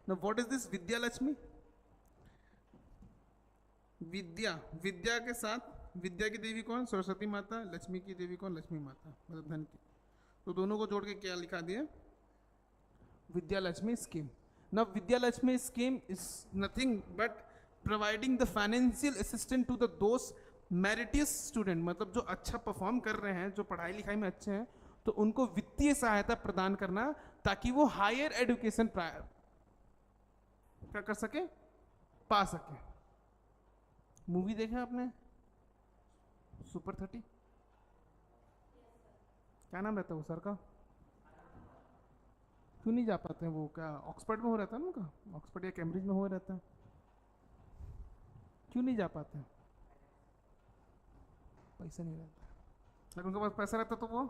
ना what is this Vidya Lakshmi? विद्या, विद्या के साथ, विद्या की देवी कौन? सरस्वती माता। लक्ष्मी की देवी कौन? लक्ष्मी माता, मतलब धन की। तो दोनों को जोड़ के क्या लिखा दिया? विद्या लक्ष्मी स्कीम। ना Vidya Lakshmi scheme is nothing but providing the financial assistant to the दोस्त मेरिटियस स्टूडेंट, मतलब जो अच्छा परफॉर्म कर रहे हैं, जो पढ़ाई लिखाई में अच्छे हैं, तो उनको वित्तीय सहायता प्रदान करना ताकि वो हायर एजुकेशन क्या कर सके, पा सके। मूवी देखा आपने सुपर 30? क्या नाम रहता है वो सर का? क्यों नहीं जा पाते हैं वो? क्या ऑक्सफोर्ड में हो रहता है ना उनका, ऑक्सफोर्ड या कैम्ब्रिज में हो रहता है, क्यों नहीं जा पाते हैं? पैसा नहीं रहता, अगर उनके पास पैसा रहता तो वो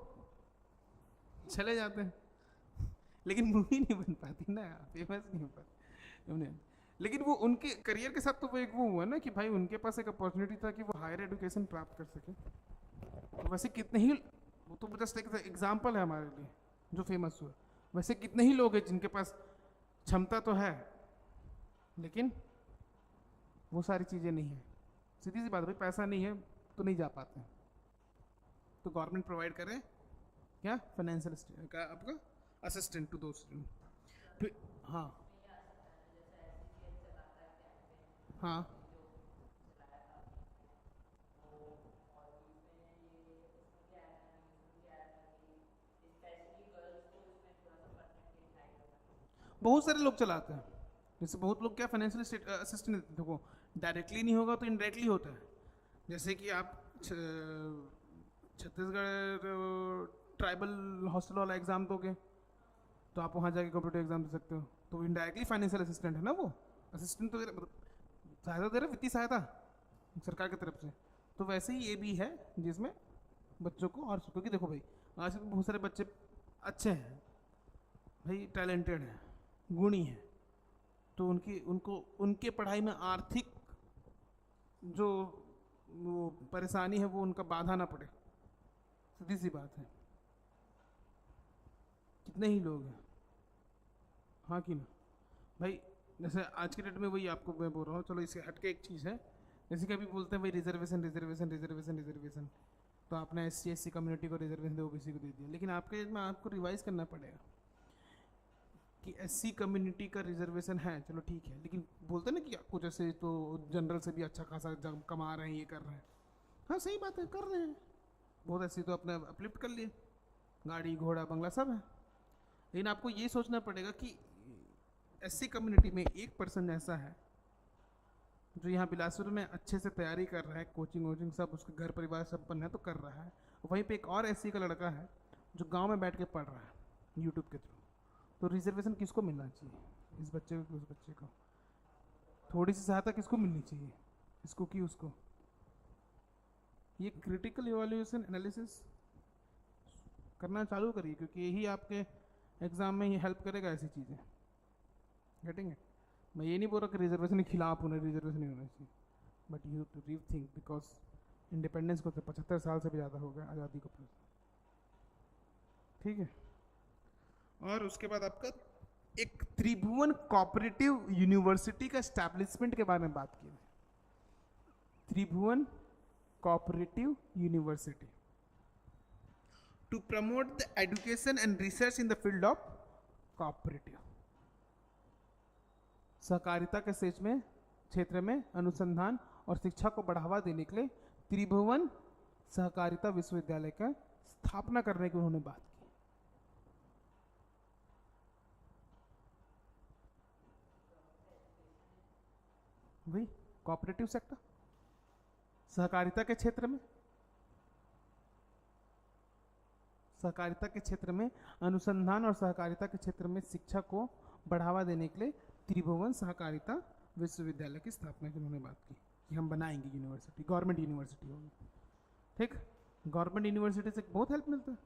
चले जाते हैं, लेकिन मूवी नहीं बन पाती ना, फेमस नहीं हो पाती। लेकिन वो उनके करियर के साथ तो वो एक वो हुआ ना कि भाई उनके पास एक अपॉर्चुनिटी था कि वो हायर एजुकेशन प्राप्त कर सके। तो वैसे कितने ही, वो तो जस्ट एक एग्जाम्पल है हमारे लिए जो फेमस हुआ, वैसे कितने ही लोग हैं जिनके पास क्षमता तो है लेकिन वो सारी चीज़ें नहीं है। सीधी सी बात, भाई पैसा नहीं है तो नहीं जा पाते, तो गवर्नमेंट प्रोवाइड करे क्या, फाइनेंशियल का आपका असिस्टेंट टू दो स्टूडेंट। हाँ हाँ, बहुत सारे लोग चलाते हैं, जैसे बहुत लोग क्या फाइनेंशियल असिस्टेंट देते हैं, देखो डायरेक्टली नहीं होगा तो इनडायरेक्टली होता है। जैसे कि आप छत्तीसगढ़ ट्राइबल हॉस्टल वाला एग्ज़ाम दोगे तो आप वहाँ जाके कॉम्पिटेटिव एग्जाम दे सकते हो, तो इनडायरेक्टली फाइनेंशियल असिस्टेंट है ना वो। असिस्टेंट तो मतलब सहायता दे रहा है, वित्तीय सहायता सरकार की तरफ से। तो वैसे ही ये भी है जिसमें बच्चों को, और क्योंकि देखो भाई आज तो बहुत सारे बच्चे अच्छे हैं भाई, टैलेंटेड हैं, गुणी हैं, तो उनकी उनको उनके पढ़ाई में आर्थिक जो वो परेशानी है वो उनका बाधा ना पड़े, सीधी सी बात है। कितने ही लोग हैं, हाँ कि ना भाई। जैसे आज के डेट में वही आपको मैं बोल रहा हूँ, चलो इससे हट के एक चीज़ है, जैसे कि अभी बोलते हैं भाई रिजर्वेशन रिजर्वेशन रिजर्वेशन रिजर्वेशन, तो आपने SC SC कम्युनिटी को रिजर्वेशन दे, OBC को दे दिया, लेकिन आपके में आपको रिवाइज करना पड़ेगा। कि एससी कम्युनिटी का रिजर्वेशन है, चलो ठीक है, लेकिन बोलते ना कि कुछ ऐसे तो जनरल से भी अच्छा खासा कमा रहे हैं, ये कर रहे हैं। हाँ सही बात है, कर रहे हैं, बहुत ऐसे तो अपने अपलिफ्ट कर लिए, गाड़ी घोड़ा बंगला सब है। लेकिन आपको ये सोचना पड़ेगा कि एससी कम्युनिटी में 1% ऐसा है जो यहाँ बिलासपुर में अच्छे से तैयारी कर रहा है, कोचिंग वोचिंग सब, उसके घर परिवार संपन्न है तो कर रहा है। वहीं पे एक और एससी का लड़का है जो गांव में बैठ के पढ़ रहा है यूट्यूब के थ्रू। तो रिजर्वेशन किसको मिलना चाहिए, इस बच्चे को कि उस बच्चे को? थोड़ी सी सहायता किसको मिलनी चाहिए, इसको कि उसको? ये क्रिटिकल इवैल्यूएशन एनालिसिस करना चालू करिए, क्योंकि यही आपके एग्जाम में ही हेल्प करेगा ऐसी चीज़ें। Getting it? मैं ये नहीं बोल रहा कि रिजर्वेशन के खिलाफ होना, रिजर्वेशन नहीं होना चाहिए, but you to rethink, because independence को तो 75 साल से भी ज़्यादा हो गया, आज़ादी को प्लस। ठीक है, और उसके बाद आपका एक त्रिभुवन कोऑपरेटिव यूनिवर्सिटी का एस्टैब्लिशमेंट के बारे में बात की। Tribhuvan cooperative university to promote the education and research in the field of cooperative, सहकारिता के क्षेत्र में अनुसंधान और शिक्षा को बढ़ावा देने के लिए त्रिभुवन सहकारिता विश्वविद्यालय का स्थापना करने की उन्होंने बात की। भाई कोऑपरेटिव सेक्टर, सहकारिता के क्षेत्र में, सहकारिता के क्षेत्र में अनुसंधान और सहकारिता के क्षेत्र में शिक्षा को बढ़ावा देने के लिए त्रिभुवन सहकारिता विश्वविद्यालय की स्थापना की उन्होंने बात की कि हम बनाएंगे यूनिवर्सिटी, गवर्नमेंट यूनिवर्सिटी होगी। ठीक, गवर्नमेंट यूनिवर्सिटी से बहुत हेल्प मिलता है।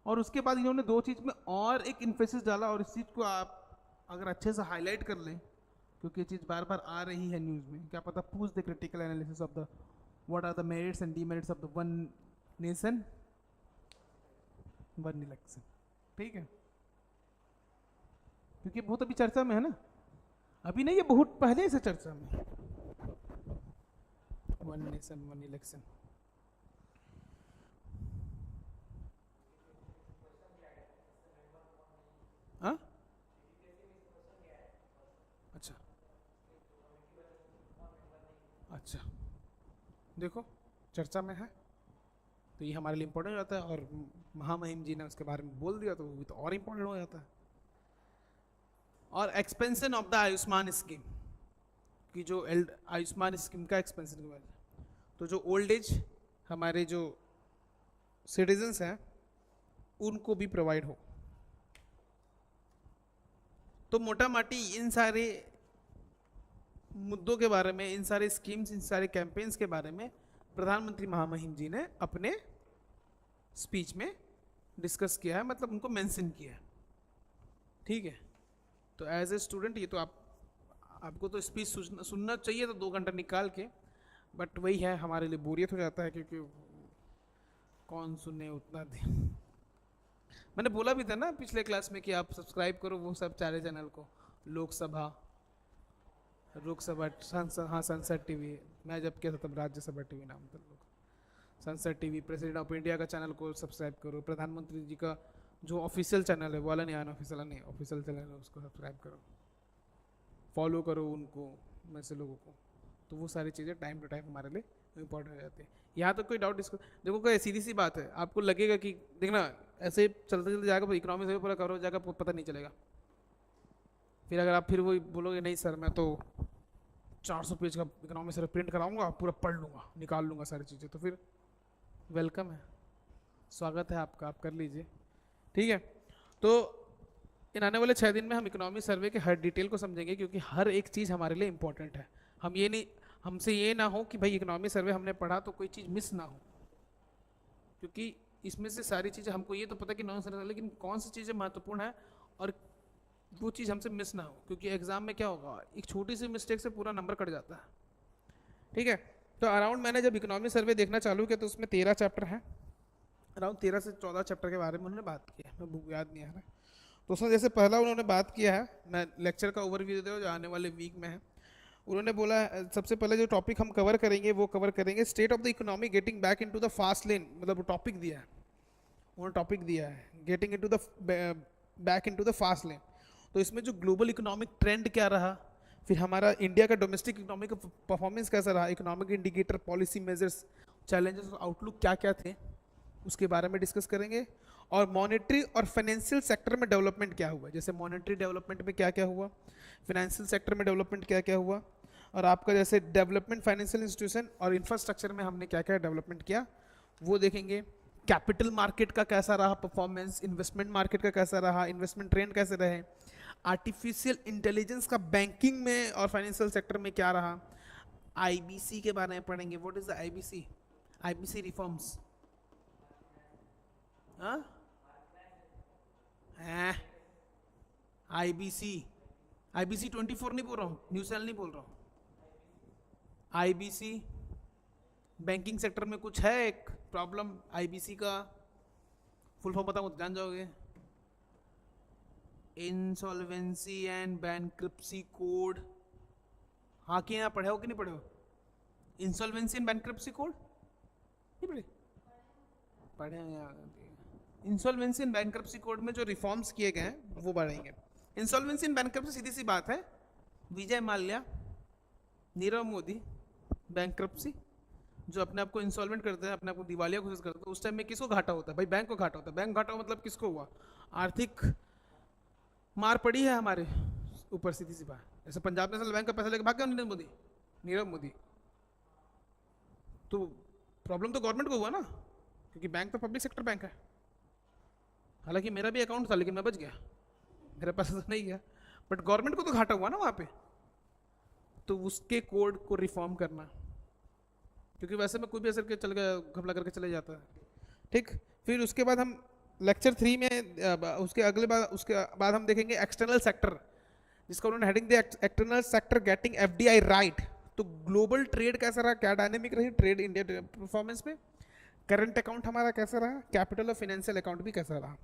और उसके बाद इन्होंने दो चीज़ में और एक इन्फोसिस डाला, और इस चीज़ को आप अगर अच्छे से हाईलाइट कर लें, क्योंकि ये चीज़ बार बार आ रही है न्यूज़ में, क्या पता पूछ the critical analysis of the what are the merits and demerits of the one nation one election. ठीक है, क्योंकि बहुत अभी चर्चा में है ना, अभी नहीं, ये बहुत पहले से चर्चा में, वन नेशन वन इलेक्शन। हाँ, अच्छा अच्छा, देखो चर्चा में है तो ये हमारे लिए इम्पोर्टेंट हो जाता है, और महामहिम जी ने उसके बारे में बोल दिया तो वो भी तो और इम्पोर्टेंट हो जाता है। और expansion of the Ayushman scheme की, जो आयुष्मान स्कीम का एक्सपेंशन के बारे में, तो जो ओल्ड एज हमारे जो सिटीजन्स हैं उनको भी प्रोवाइड हो। तो मोटा माटी इन सारे मुद्दों के बारे में, इन सारे स्कीम्स, इन सारे कैंपेन्स के बारे में प्रधानमंत्री महामहिम जी ने अपने स्पीच में डिस्कस किया है, मतलब उनको मेंशन किया है। ठीक है, तो एज ए स्टूडेंट ये तो आपको तो स्पीच सुनना चाहिए तो 2 घंटा निकाल के, बट वही है, हमारे लिए बोरियत हो जाता है, क्योंकि कौन सुने उतना दिन। मैंने बोला भी था ना पिछले क्लास में कि आप सब्सक्राइब करो वो सब 4 चैनल को, लोकसभा संसद, हाँ संसद टीवी, मैं जब किया था तब राज्यसभा टीवी नाम था, संसद टीवी, प्रेसिडेंट ऑफ इंडिया का चैनल को सब्सक्राइब करो, प्रधानमंत्री जी का जो ऑफिशियल चैनल है वो वाला नहीं, अनऑफिशियल नहीं, ऑफिशियल चैनल है उसको सब्सक्राइब करो, फॉलो करो उनको, वैसे लोगों को। तो वो सारी चीज़ें टाइम टू टाइम हमारे लिए इंपॉर्टेंट हो जाती है। यहाँ तक कोई डाउट डिस्कस, देखो कोई सीधी सी बात है, आपको लगेगा कि देखना ऐसे चलते चलते जाएगा, इकोनॉमिक्स में पूरा कवर हो जाएगा, पता नहीं चलेगा। फिर अगर आप फिर वो बोलोगे नहीं सर मैं तो 400 पेज का इकोनॉमिक्स से प्रिंट कराऊंगा, पूरा पढ़ लूँगा, निकाल लूँगा सारी चीज़ें, तो फिर वेलकम है, स्वागत है आपका, आप कर लीजिए। ठीक है, तो इन आने वाले 6 दिन में हम इकोनॉमी सर्वे के हर डिटेल को समझेंगे, क्योंकि हर एक चीज़ हमारे लिए इंपॉर्टेंट है। हम ये नहीं, हमसे ये ना हो कि भाई इकोनॉमी सर्वे हमने पढ़ा तो कोई चीज़ मिस ना हो, क्योंकि इसमें से सारी चीज़ें हमको ये तो पता कि नॉन सर्वे, लेकिन कौन सी चीज़ें महत्वपूर्ण है और वो चीज़ हमसे मिस ना हो, क्योंकि एग्जाम में क्या होगा, एक छोटी सी मिस्टेक से पूरा नंबर कट जाता है। ठीक है, तो अराउंड मैंने जब इकोनॉमी सर्वे देखना चालू किया तो उसमें 13 चैप्टर हैं, अराउंड 13 से 14 चैप्टर के बारे में उन्होंने बात की है, मैं बुक याद नहीं आ रहा। तो उसमें जैसे पहला उन्होंने बात किया है, मैं लेक्चर का ओवरव्यू दे जो आने वाले वीक में है। उन्होंने बोला सबसे पहले जो टॉपिक हम कवर करेंगे वो कवर करेंगे state of the economy getting back into the fast lane, मतलब टॉपिक दिया है, उन्होंने टॉपिक दिया है getting into the back into the fast lane. तो इसमें जो ग्लोबल इकोनॉमिक ट्रेंड क्या रहा, फिर हमारा इंडिया का डोमेस्टिक इकोनॉमिक परफॉर्मेंस कैसा रहा, economic indicator, policy measures, challenges और आउटलुक क्या क्या थे, उसके बारे में डिस्कस करेंगे। और मॉनेटरी और फाइनेंशियल सेक्टर में डेवलपमेंट क्या हुआ, जैसे मॉनेटरी डेवलपमेंट में क्या क्या हुआ, फाइनेंशियल सेक्टर में डेवलपमेंट क्या क्या हुआ, और आपका जैसे डेवलपमेंट फाइनेंशियल इंस्टीट्यूशन और इंफ्रास्ट्रक्चर में हमने क्या क्या डेवलपमेंट किया वो देखेंगे। कैपिटल मार्केट का कैसा रहा परफॉर्मेंस, इन्वेस्टमेंट मार्केट का कैसा रहा, इन्वेस्टमेंट ट्रेंड कैसे रहे, आर्टिफिशियल इंटेलिजेंस का बैंकिंग में और फाइनेंशियल सेक्टर में क्या रहा, आईबीसी के बारे में पढ़ेंगे। What is the IBC, IBC reforms, IBC, IBC 24 नहीं बोल रहा हूँ, न्यूसेल नहीं बोल रहा हूँ, आईबीसी बैंकिंग सेक्टर में कुछ है एक प्रॉब्लम, आईबीसी का फुल फॉर्म बताऊँ जान जाओगे, इंसॉल्वेंसी एंड बैंक्रप्सी कोड। हाँ कि यहाँ पढ़े हो कि नहीं पढ़े हो, इंसॉल्वेंसी एंड बैंक्रप्सी कोड नहीं पढ़े, पढ़े हैं यहाँ। इंसॉल्वेंसी एंड बैंक्रप्सी कोड में जो रिफॉर्म्स किए गए हैं वो बढ़ेंगे। इंसॉल्वेंसी एंड बैंक्रप्सी सीधी सी बात है, विजय माल्या, नीरव मोदी, बैंक्रप्सी, जो अपने आप को इंसॉल्वेंट करते हैं, अपने आप को दिवालिया घोषित करते हैं, उस टाइम में किसको घाटा होता है भाई, बैंक को घाटा होता है। बैंक घाटा मतलब किसको हुआ, आर्थिक मार पड़ी है हमारे ऊपर सीधी सी बात। जैसे पंजाब नेशनल बैंक का पैसा लेकर भाग गया नीरव मोदी, तो प्रॉब्लम तो गवर्नमेंट को हुआ ना, क्योंकि बैंक तो पब्लिक सेक्टर बैंक है। हालांकि मेरा भी अकाउंट था लेकिन मैं बच गया, मेरा पैसा तो नहीं गया, बट गवर्नमेंट को तो घाटा हुआ ना वहाँ पे। तो उसके कोड को रिफॉर्म करना, क्योंकि वैसे में कोई भी असर के चल गया घपला करके चले जाता है, ठीक। फिर उसके बाद हम लेक्चर 3 में उसके बाद हम देखेंगे एक्सटर्नल सेक्टर, जिसका उन्होंने हेडिंग दिया external sector getting FDI right. तो ग्लोबल ट्रेड कैसा रहा, क्या डायनेमिक रही ट्रेड इंडिया परफॉर्मेंस में, करंट अकाउंट हमारा कैसा रहा, कैपिटल और फाइनेंशियल अकाउंट भी कैसा रहा।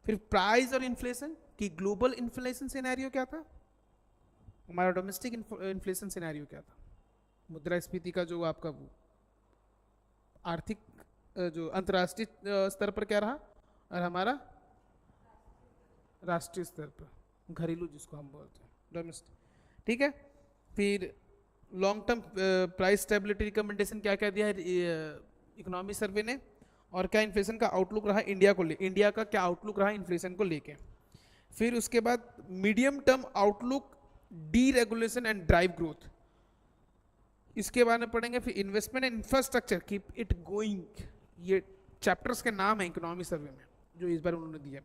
फिर प्राइस और इन्फ्लेशन की ग्लोबल इन्फ्लेशन सिनेरियो क्या था, हमारा डोमेस्टिक इन्फ्लेशन सिनेरियो क्या था, मुद्रास्फीति का जो आपका वो आर्थिक जो अंतर्राष्ट्रीय स्तर पर क्या रहा, और हमारा राष्ट्रीय स्तर पर घरेलू जिसको हम बोलते हैं डोमेस्टिक, ठीक है। फिर long term price stability recommendation क्या क्या दिया है इकोनॉमी सर्वे ने, और क्या इन्फ्लेशन का आउटलुक रहा इंडिया का क्या आउटलुक रहा इन्फ्लेशन को लेके। फिर उसके बाद medium term outlook, D regulation and drive growth, इसके बारे में पढ़ेंगे। फिर investment and infrastructure keep it going, ये चैप्टर्स के नाम है इकोनॉमी सर्वे में जो इस बार उन्होंने दिया,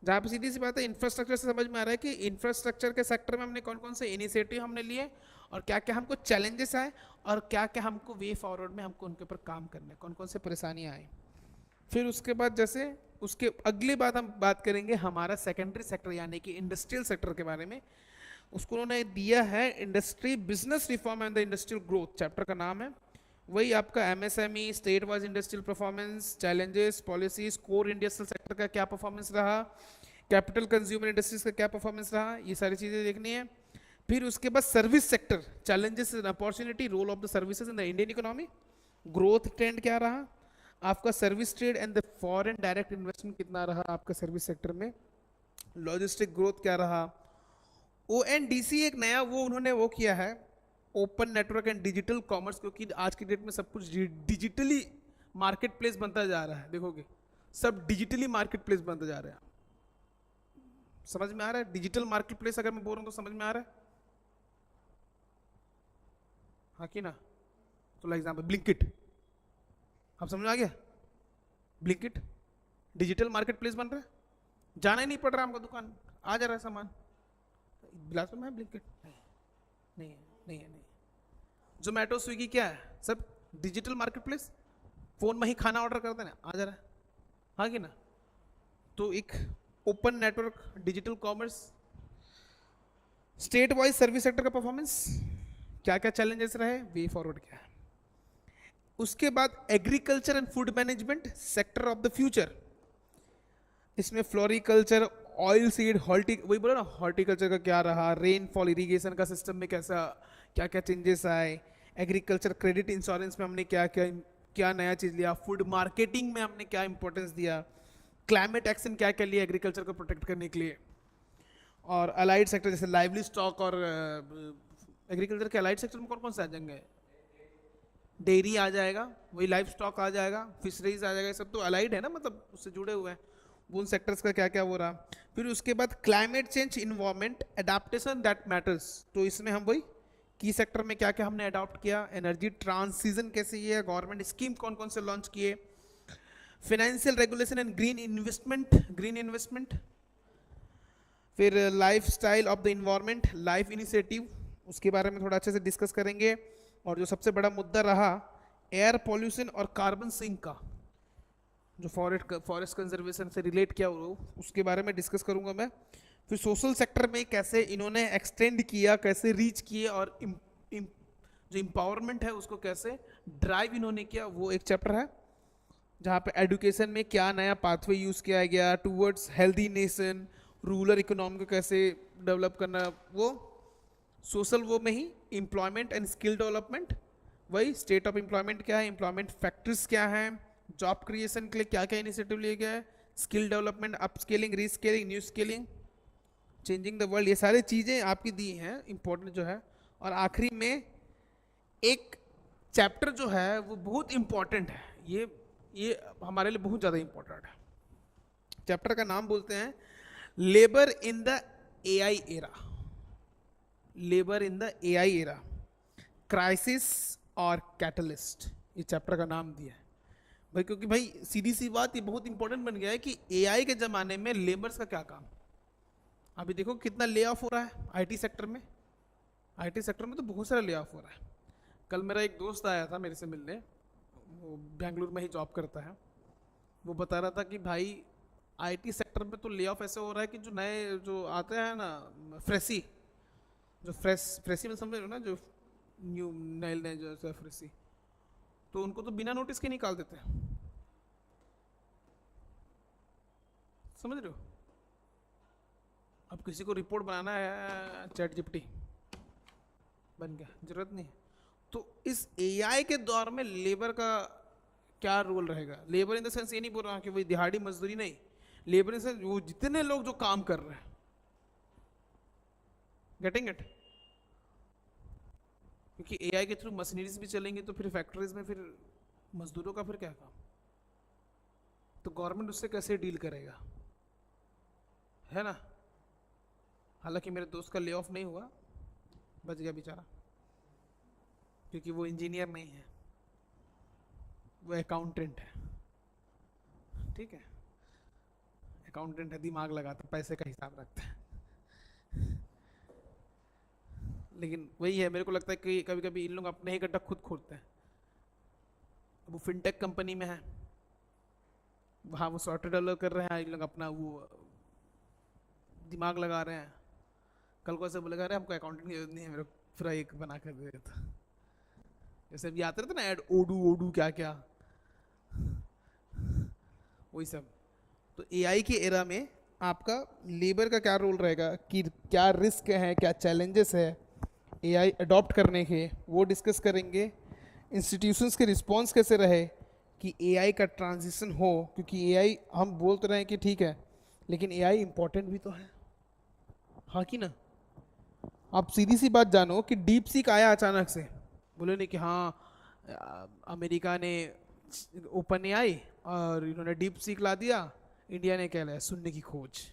जहाँ पे सीधी सी बात है इंफ्रास्ट्रक्चर से समझ में आ रहा है कि इंफ्रास्ट्रक्चर के सेक्टर में हमने कौन कौन से इनिशिएटिव हमने लिए, और क्या क्या हमको चैलेंजेस आए, और क्या क्या हमको वे फॉरवर्ड में हमको उनके ऊपर काम करने, कौन कौन से परेशानियाँ आई। फिर उसके बाद जैसे उसके अगली बात हम बात करेंगे हमारा सेकेंडरी सेक्टर यानी कि इंडस्ट्रियल सेक्टर के बारे में। उसको उन्होंने दिया है industry business reform and the industrial growth, chapter का नाम है। वही आपका MSME, state wise industrial performance, challenges, policies, core industrial sector का क्या परफॉर्मेंस रहा, कैपिटल कंज्यूमर इंडस्ट्रीज का क्या परफॉर्मेंस रहा, ये सारी चीज़ें देखनी है। फिर उसके बाद service sector, challenges and opportunity, role of the services in the Indian economy, growth trend क्या रहा आपका, service trade and the foreign direct investment कितना रहा आपका सर्विस सेक्टर में, लॉजिस्टिक ग्रोथ क्या रहा। ओएनडीसी एक नया वो उन्होंने वो किया है, open network and digital commerce, क्योंकि आज की डेट में सब कुछ डिजिटली मार्केट प्लेस बनता जा रहा है, देखोगे सब डिजिटली मार्केट प्लेस बनता जा रहा है। समझ में आ रहा है डिजिटल मार्केट प्लेस अगर मैं बोल रहा हूँ तो समझ में आ रहा है, हाँ कि ना। तो लाइक एग्जाम्पल ब्लिंकिट, आप समझ में आ गया, ब्लिंकिट डिजिटल मार्केट प्लेस बन रहा है, जाना ही नहीं पड़ रहा हमको, दुकान आ जा रहा है सामान। बिलासपुर में है ब्लिंकिट? नहीं है, नहीं है, नहीं। जोमेटो स्विगी क्या है, सब डिजिटल मार्केट प्लेस, फोन में ही खाना ऑर्डर करते हैं आ जा रहा है, हाँ कि ना। तो एक open network, digital commerce, state wise service sector का परफॉर्मेंस, क्या क्या चैलेंजेस रहे, वे फॉरवर्ड क्या है। उसके बाद agriculture and food management, sector of the future, इसमें फ्लोरिकल्चर, ऑयल सीड, वही बोला ना हॉर्टिकल्चर का क्या रहा, रेनफॉल इरिगेशन का सिस्टम में कैसा क्या क्या चेंजेस आए, एग्रीकल्चर क्रेडिट इंश्योरेंस में हमने क्या क्या क्या नया चीज़ लिया, फूड मार्केटिंग में हमने क्या इंपॉर्टेंस दिया, क्लाइमेट एक्शन क्या क्या लिया एग्रीकल्चर को प्रोटेक्ट करने के लिए। और अलाइड सेक्टर जैसे लाइवली स्टॉक और एग्रीकल्चर के अलाइड सेक्टर में कौन कौन से आ जाएंगे? डेयरी आ जाएगा, वही लाइफ स्टॉक आ जाएगा, फिशरीज आ जाएगा, ये सब तो अलाइड है ना, मतलब उससे जुड़े हुए हैं। वो उन सेक्टर्स का क्या क्या हो रहा। फिर उसके बाद climate change, environment adaptation that matters, तो इसमें हम वही की सेक्टर में क्या क्या हमने अडॉप्ट किया, एनर्जी ट्रांसिशन कैसे ये, गवर्नमेंट स्कीम कौन कौन से लॉन्च किए, financial regulation and green investment, फिर lifestyle of the environment, life initiative, उसके बारे में थोड़ा अच्छे से डिस्कस करेंगे। और जो सबसे बड़ा मुद्दा रहा एयर पॉल्यूशन और कार्बन सिंक का, जो फॉरेस्ट कंजर्वेशन से रिलेट किया हो, उसके बारे में डिस्कस करूंगा मैं। फिर सोशल सेक्टर में कैसे इन्होंने एक्सटेंड किया, कैसे रीच किए, और जो इम्पावरमेंट है उसको कैसे ड्राइव इन्होंने किया, वो एक चैप्टर है। जहाँ पे एजुकेशन में क्या नया पाथवे यूज किया गया towards healthy nation, rural economy को कैसे डेवलप करना, वो सोशल वो में ही एम्प्लॉयमेंट एंड स्किल डेवलपमेंट, वही स्टेट ऑफ एम्प्लॉयमेंट क्या है, एम्प्लॉयमेंट फैक्टर्स क्या है, जॉब क्रिएशन के लिए क्या क्या इनिशिएटिव लिया गया है, skill development, upscaling, rescaling, new scaling, changing the world, ये सारी चीज़ें आपकी दी हैं इंपॉर्टेंट जो है। और आखिरी में एक चैप्टर जो है वो बहुत इंपॉर्टेंट है, ये हमारे लिए बहुत ज़्यादा इंपॉर्टेंट है। चैप्टर का नाम बोलते हैं labour in the AI era, labour in the AI era, crisis और कैटलिस्ट, ये चैप्टर का नाम दिया है भाई। क्योंकि भाई सीधी सी बात, ये बहुत इंपॉर्टेंट बन गया है कि एआई के ज़माने में लेबर्स का क्या काम। अभी देखो कितना ले ऑफ हो रहा है आईटी सेक्टर में, आईटी सेक्टर में तो बहुत सारा ले ऑफ हो रहा है। कल मेरा एक दोस्त आया था मेरे से मिलने, वो बेंगलुरु में ही जॉब करता है, वो बता रहा था कि भाई आईटी सेक्टर में तो ले ऑफ ऐसे हो रहा है कि जो नए जो आते हैं ना फ्रेशी, जो फ्रेशी में समझ रहे हो ना, जो न्यू नए जो फ्रेशी, तो उनको तो बिना नोटिस के निकाल देते हैं, समझ रहे हो। अब किसी को रिपोर्ट बनाना है, चैट जीपीटी बन गया, जरूरत नहीं। तो इस एआई के दौर में लेबर का क्या रोल रहेगा? लेबर इन द सेंस ये नहीं बोल रहा कि वही दिहाड़ी मजदूरी नहीं, लेबर इन सेंस वो जितने लोग जो काम कर रहे हैं, गेटिंग इट। क्योंकि एआई के थ्रू मशीनरीज भी चलेंगी, तो फिर फैक्ट्रीज में फिर मजदूरों का फिर क्या काम, तो गवर्नमेंट उससे कैसे डील करेगा, है ना। हालांकि मेरे दोस्त का ले ऑफ नहीं हुआ, बच गया बेचारा, क्योंकि वो इंजीनियर नहीं है, वो अकाउंटेंट है, ठीक है, अकाउंटेंट है, दिमाग लगाता, पैसे का हिसाब रखता है। लेकिन वही है, मेरे को लगता है कि कभी कभी इन लोग अपने ही गड्ढा खुद खोदते हैं। वो फिनटेक कंपनी में है, वहाँ वो सॉफ्टवेयर डेवलप कर रहे हैं, इन लोग अपना वो दिमाग लगा रहे हैं। कल को ऐसे बोलेगा अरे हमको अकाउंटिंग की जरूरत नहीं है, मेरे को पूरा एक बना कर दे देता, जैसे अभी आते रहते ना ऐड, ओडू ओडू क्या क्या, वही सब। तो एआई के एरा में आपका लेबर का क्या रोल रहेगा, कि क्या रिस्क है, क्या चैलेंजेस है एआई अडॉप्ट करने के, वो डिस्कस करेंगे। इंस्टीट्यूशंस के रिस्पॉन्स कैसे रहे कि एआई का ट्रांजिशन हो, क्योंकि एआई हम बोल तो रहे हैं कि ठीक है, लेकिन एआई इंपॉर्टेंट भी तो है, हाँ कि ना। आप सीधी सी बात जानो कि डीप सीक आया अचानक से, बोले नहीं कि हाँ अमेरिका ने ओपन एआई और इन्होंने डीप सीक ला दिया, इंडिया ने क्या लाया, सुनने की खोज,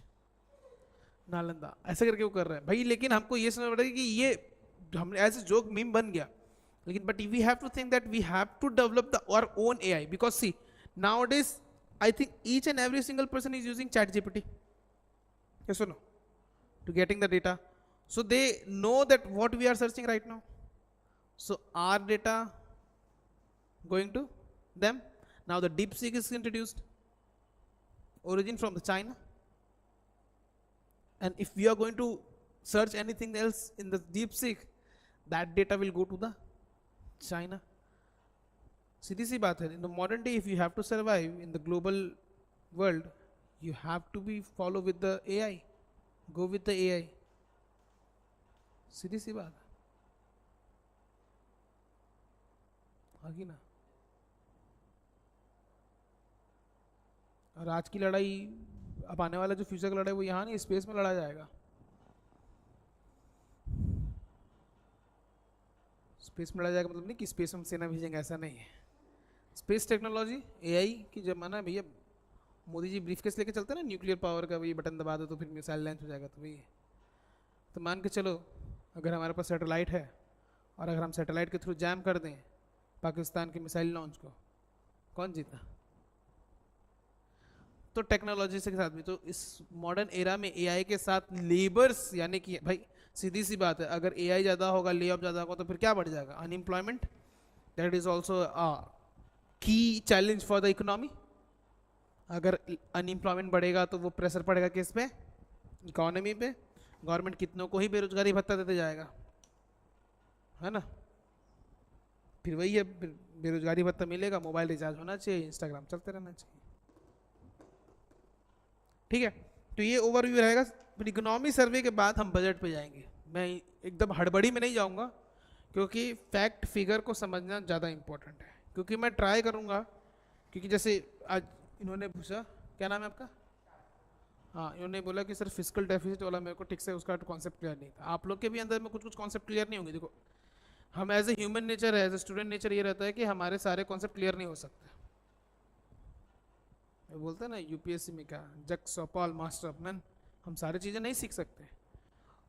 नालंदा, ऐसे करके वो कर रहे हैं भाई। लेकिन हमको ये समझ पड़ेगा कि ये हम एज ए जोक मीम बन गया, लेकिन but we have to think that we have to develop the our own AI, because see nowadays I think each and every single person is using chat GPT, yes or no, to getting the data, so they know that what we are searching right now, so our data going to them. Now the DeepSeek is introduced, origin from the China, and if we are going to search anything else in the DeepSeek, that data will go to the China. सीधी सी बात है, in the modern day if you have to survive in the global world, you have to be follow with the AI, go with the AI, सीधी सी बात है, आगे ना। और आज की लड़ाई, अब आने वाला जो फ्यूचर का लड़ाई वो यहाँ नहीं, स्पेस में लड़ा जाएगा, स्पेस में लड़ा जाएगा मतलब नहीं कि स्पेस में सेना भेजेंगे, ऐसा नहीं है। स्पेस टेक्नोलॉजी, एआई की जमाना है भैया। मोदी जी ब्रीफकेस लेके चलते हैं ना न्यूक्लियर पावर का, वही बटन दबा दो तो फिर मिसाइल लॉन्च हो जाएगा, तो वही है। तो मान के चलो अगर हमारे पास सैटेलाइट है और अगर हम सैटेलाइट के थ्रू जैम कर दें पाकिस्तान की मिसाइल लॉन्च को, कौन जीता? तो टेक्नोलॉजी के साथ भी, तो इस मॉडर्न एरा में एआई के साथ लेबर्स, यानी कि भाई सीधी सी बात है, अगर एआई ज़्यादा होगा, ले ऑफ ज़्यादा होगा, तो फिर क्या बढ़ जाएगा? अनएम्प्लॉयमेंट। दैट इज ऑल्सो की चैलेंज फॉर द इकोनॉमी। अगर अनएम्प्लॉयमेंट बढ़ेगा तो वो प्रेशर पड़ेगा किस पे? इकोनॉमी पे। गवर्नमेंट कितनों को ही बेरोजगारी भत्ता देते जाएगा, है ना? फिर वही है, बेरोजगारी भत्ता मिलेगा, मोबाइल रिचार्ज होना चाहिए, इंस्टाग्राम चलते रहना चाहिए। ठीक है, तो ये ओवरव्यू रहेगा। फिर इकोनॉमी सर्वे के बाद हम बजट पे जाएंगे। मैं एकदम हड़बड़ी में नहीं जाऊंगा क्योंकि फैक्ट फिगर को समझना ज़्यादा इंपॉर्टेंट है। क्योंकि मैं ट्राई करूंगा, क्योंकि जैसे आज इन्होंने पूछा, क्या नाम है आपका? हाँ, इन्होंने बोला कि सर फिजिकल डेफिसिट वाला मेरे को ठीक से उसका कॉन्सेप्ट क्लियर नहीं था। आप लोग के भी अंदर में कुछ कुछ कॉन्सेप्ट क्लियर नहीं होंगे। देखो, हम एज ए ह्यूमन नेचर है, एज ए स्टूडेंट नेचर ये रहता है कि हमारे सारे कॉन्सेप्ट क्लियर नहीं हो सकते। बोलते हैं ना यूपीएससी में क्या, jacks of all master of none. हम सारी चीज़ें नहीं सीख सकते,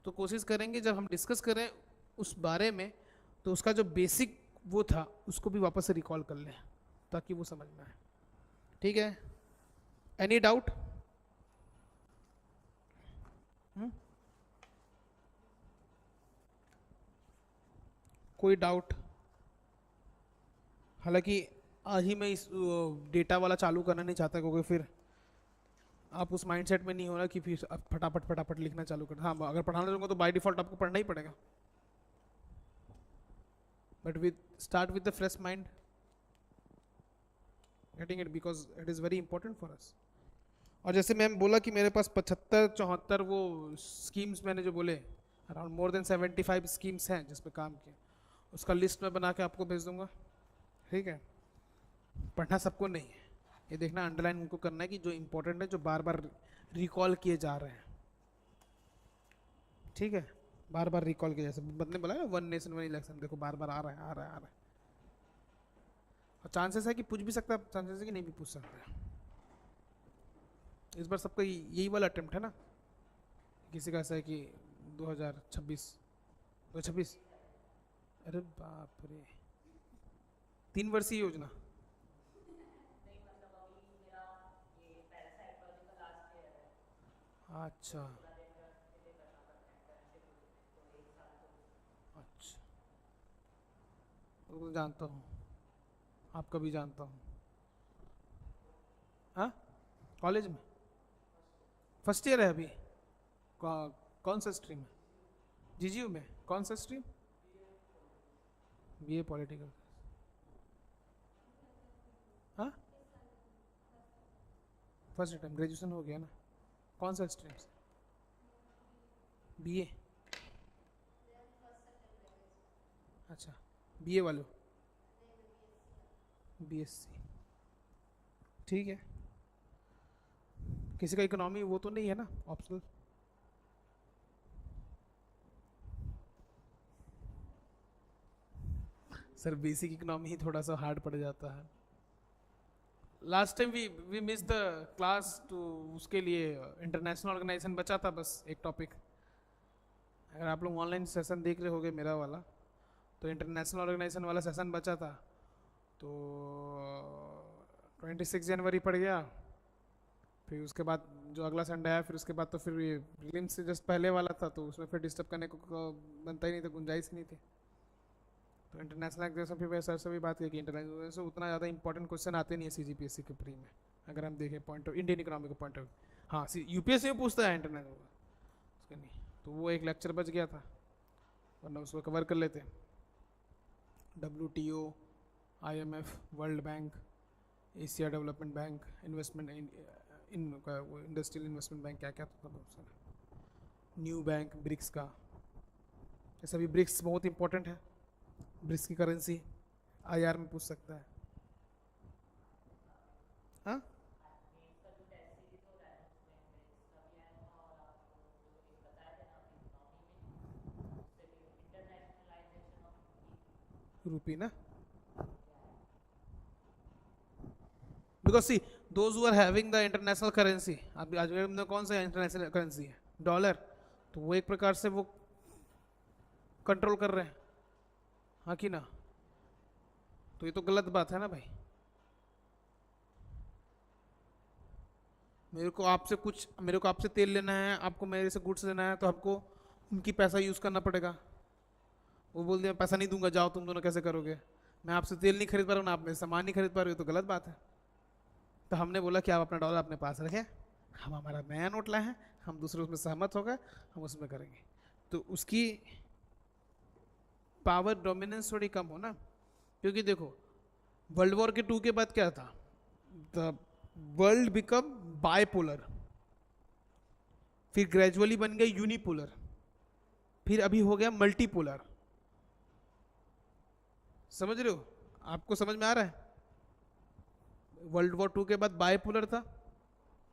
तो कोशिश करेंगे जब हम डिस्कस करें उस बारे में तो उसका जो बेसिक वो था उसको भी वापस से रिकॉल कर लें ताकि वो समझ में आए। ठीक है, एनी डाउट? कोई डाउट? हालांकि आज ही मैं इस डेटा वाला चालू करना नहीं चाहता क्योंकि फिर आप उस माइंडसेट में नहीं हो रहा कि फिर आप फटाफट फटाफट लिखना चालू कर। हाँ, अगर पढ़ाना चाहूँगा तो बाय डिफॉल्ट आपको पढ़ना ही पड़ेगा, but with start with the fresh mind getting it, because it is very important for अस। और जैसे मैम बोला कि मेरे पास 75-74 वो स्कीम्स मैंने जो बोले, अराउंड मोर देन 75 स्कीम्स हैं जिस पे काम किया, उसका लिस्ट मैं बना के आपको भेज दूंगा। ठीक है, पढ़ना सबको नहीं है, ये देखना अंडरलाइन उनको करना है कि जो इंपॉर्टेंट है, जो बार बार रिकॉल किए जा रहे हैं। ठीक है, बार बार रिकॉल किया, जैसे बंदे बोला ना वन नेशन वन इलेक्शन, देखो बार बार आ रहा है आ रहा है आ रहा है। और चांसेस है कि पूछ भी सकता है, चांसेस है कि नहीं भी पूछ सकता है। इस बार सबका यही वाला अटेम्प्ट है ना? किसी का ऐसा है कि 2026 2026, अरे बाप रे, 3 वर्षीय योजना। अच्छा अच्छा, तो जानता हूँ, आपका भी जानता हूँ। हाँ, कॉलेज में फर्स्ट ईयर है अभी। कौन सा स्ट्रीम है? जीजीयू में कौन सा स्ट्रीम? BA political. हाँ, फर्स्ट टाइम, ग्रेजुएशन हो गया ना? कौन सा स्ट्रीम से? बीए। अच्छा, बीए वाले, बीएससी। ठीक है, किसी का इकोनॉमी वो तो नहीं है ना ऑप्शनल? सर बेसिक इकोनॉमी ही थोड़ा सा हार्ड पड़ जाता है। Last time we miss the class too, उसके लिए इंटरनेशनल ऑर्गेनाइजेशन बचा था बस एक टॉपिक। अगर आप लोग ऑनलाइन सेशन देख रहे होगे मेरा वाला, तो इंटरनेशनल ऑर्गेनाइजेशन वाला सेशन बचा था, तो 26 जनवरी पड़ गया। फिर उसके बाद जो अगला संडे आया, फिर उसके बाद तो फिर ये प्रीलिम्स से जस्ट पहले वाला था, तो उसमें फिर डिस्टर्ब करने को बनता ही नहीं था, गुंजाइश नहीं थी। तो इंटरनेशनल एग्जाम फिर सर से भी बात की कि इंटरनेशनल से उतना ज़्यादा इंपॉर्टेंट क्वेश्चन आते नहीं है सीजीपीएससी के प्री में, अगर हम देखें पॉइंट ऑफ इंडियन इकोनॉमी का पॉइंट ऑफ व्यू। हाँ, यूपीएससी में पूछता है इंटरनेशनल का, उसका नहीं। तो वो एक लेक्चर बच गया था, वरना उसको कवर कर लेते। WTO, IMF, world bank, Asia development bank, investment industrial investment bank, क्या क्या था बहुत सारा, न्यू बैंक, ब्रिक्स का। जैसे अभी ब्रिक्स बहुत इंपॉर्टेंट है, ब्रिक्स की करेंसी IR में पूछ सकता है। हाँ, रूपी ना, because see those who are having the international currency, अभी आज में कौन सा इंटरनेशनल करेंसी है, डॉलर, तो वो एक प्रकार से वो कंट्रोल कर रहे हैं, हाँ कि ना, तो ये तो गलत बात है ना भाई। मेरे को आपसे तेल लेना है, आपको मेरे से गुड्स लेना है, तो आपको उनकी पैसा यूज करना पड़ेगा। वो बोल दिया पैसा नहीं दूंगा, जाओ तुम दोनों कैसे करोगे, मैं आपसे तेल नहीं खरीद पा रहा हूँ ना, आप मेरे सामान नहीं खरीद पा रहे हो, तो गलत बात है। तो हमने बोला कि आप अपना डॉलर अपने पास रखें, हम हमारा नया नोट लाए हैं, हम दूसरे उसमें सहमत हो गए, हम उसमें करेंगे, तो उसकी पावर डोमिनेंस थोड़ी कम हो ना। क्योंकि देखो वर्ल्ड वॉर के 2 के बाद क्या था, द वर्ल्ड बिकम बायपोलर, फिर ग्रेजुअली बन गया यूनिपोलर, फिर अभी हो गया मल्टीपोलर। समझ रहे हो, आपको समझ में आ रहा है? वर्ल्ड वॉर 2 के बाद बायपोलर था,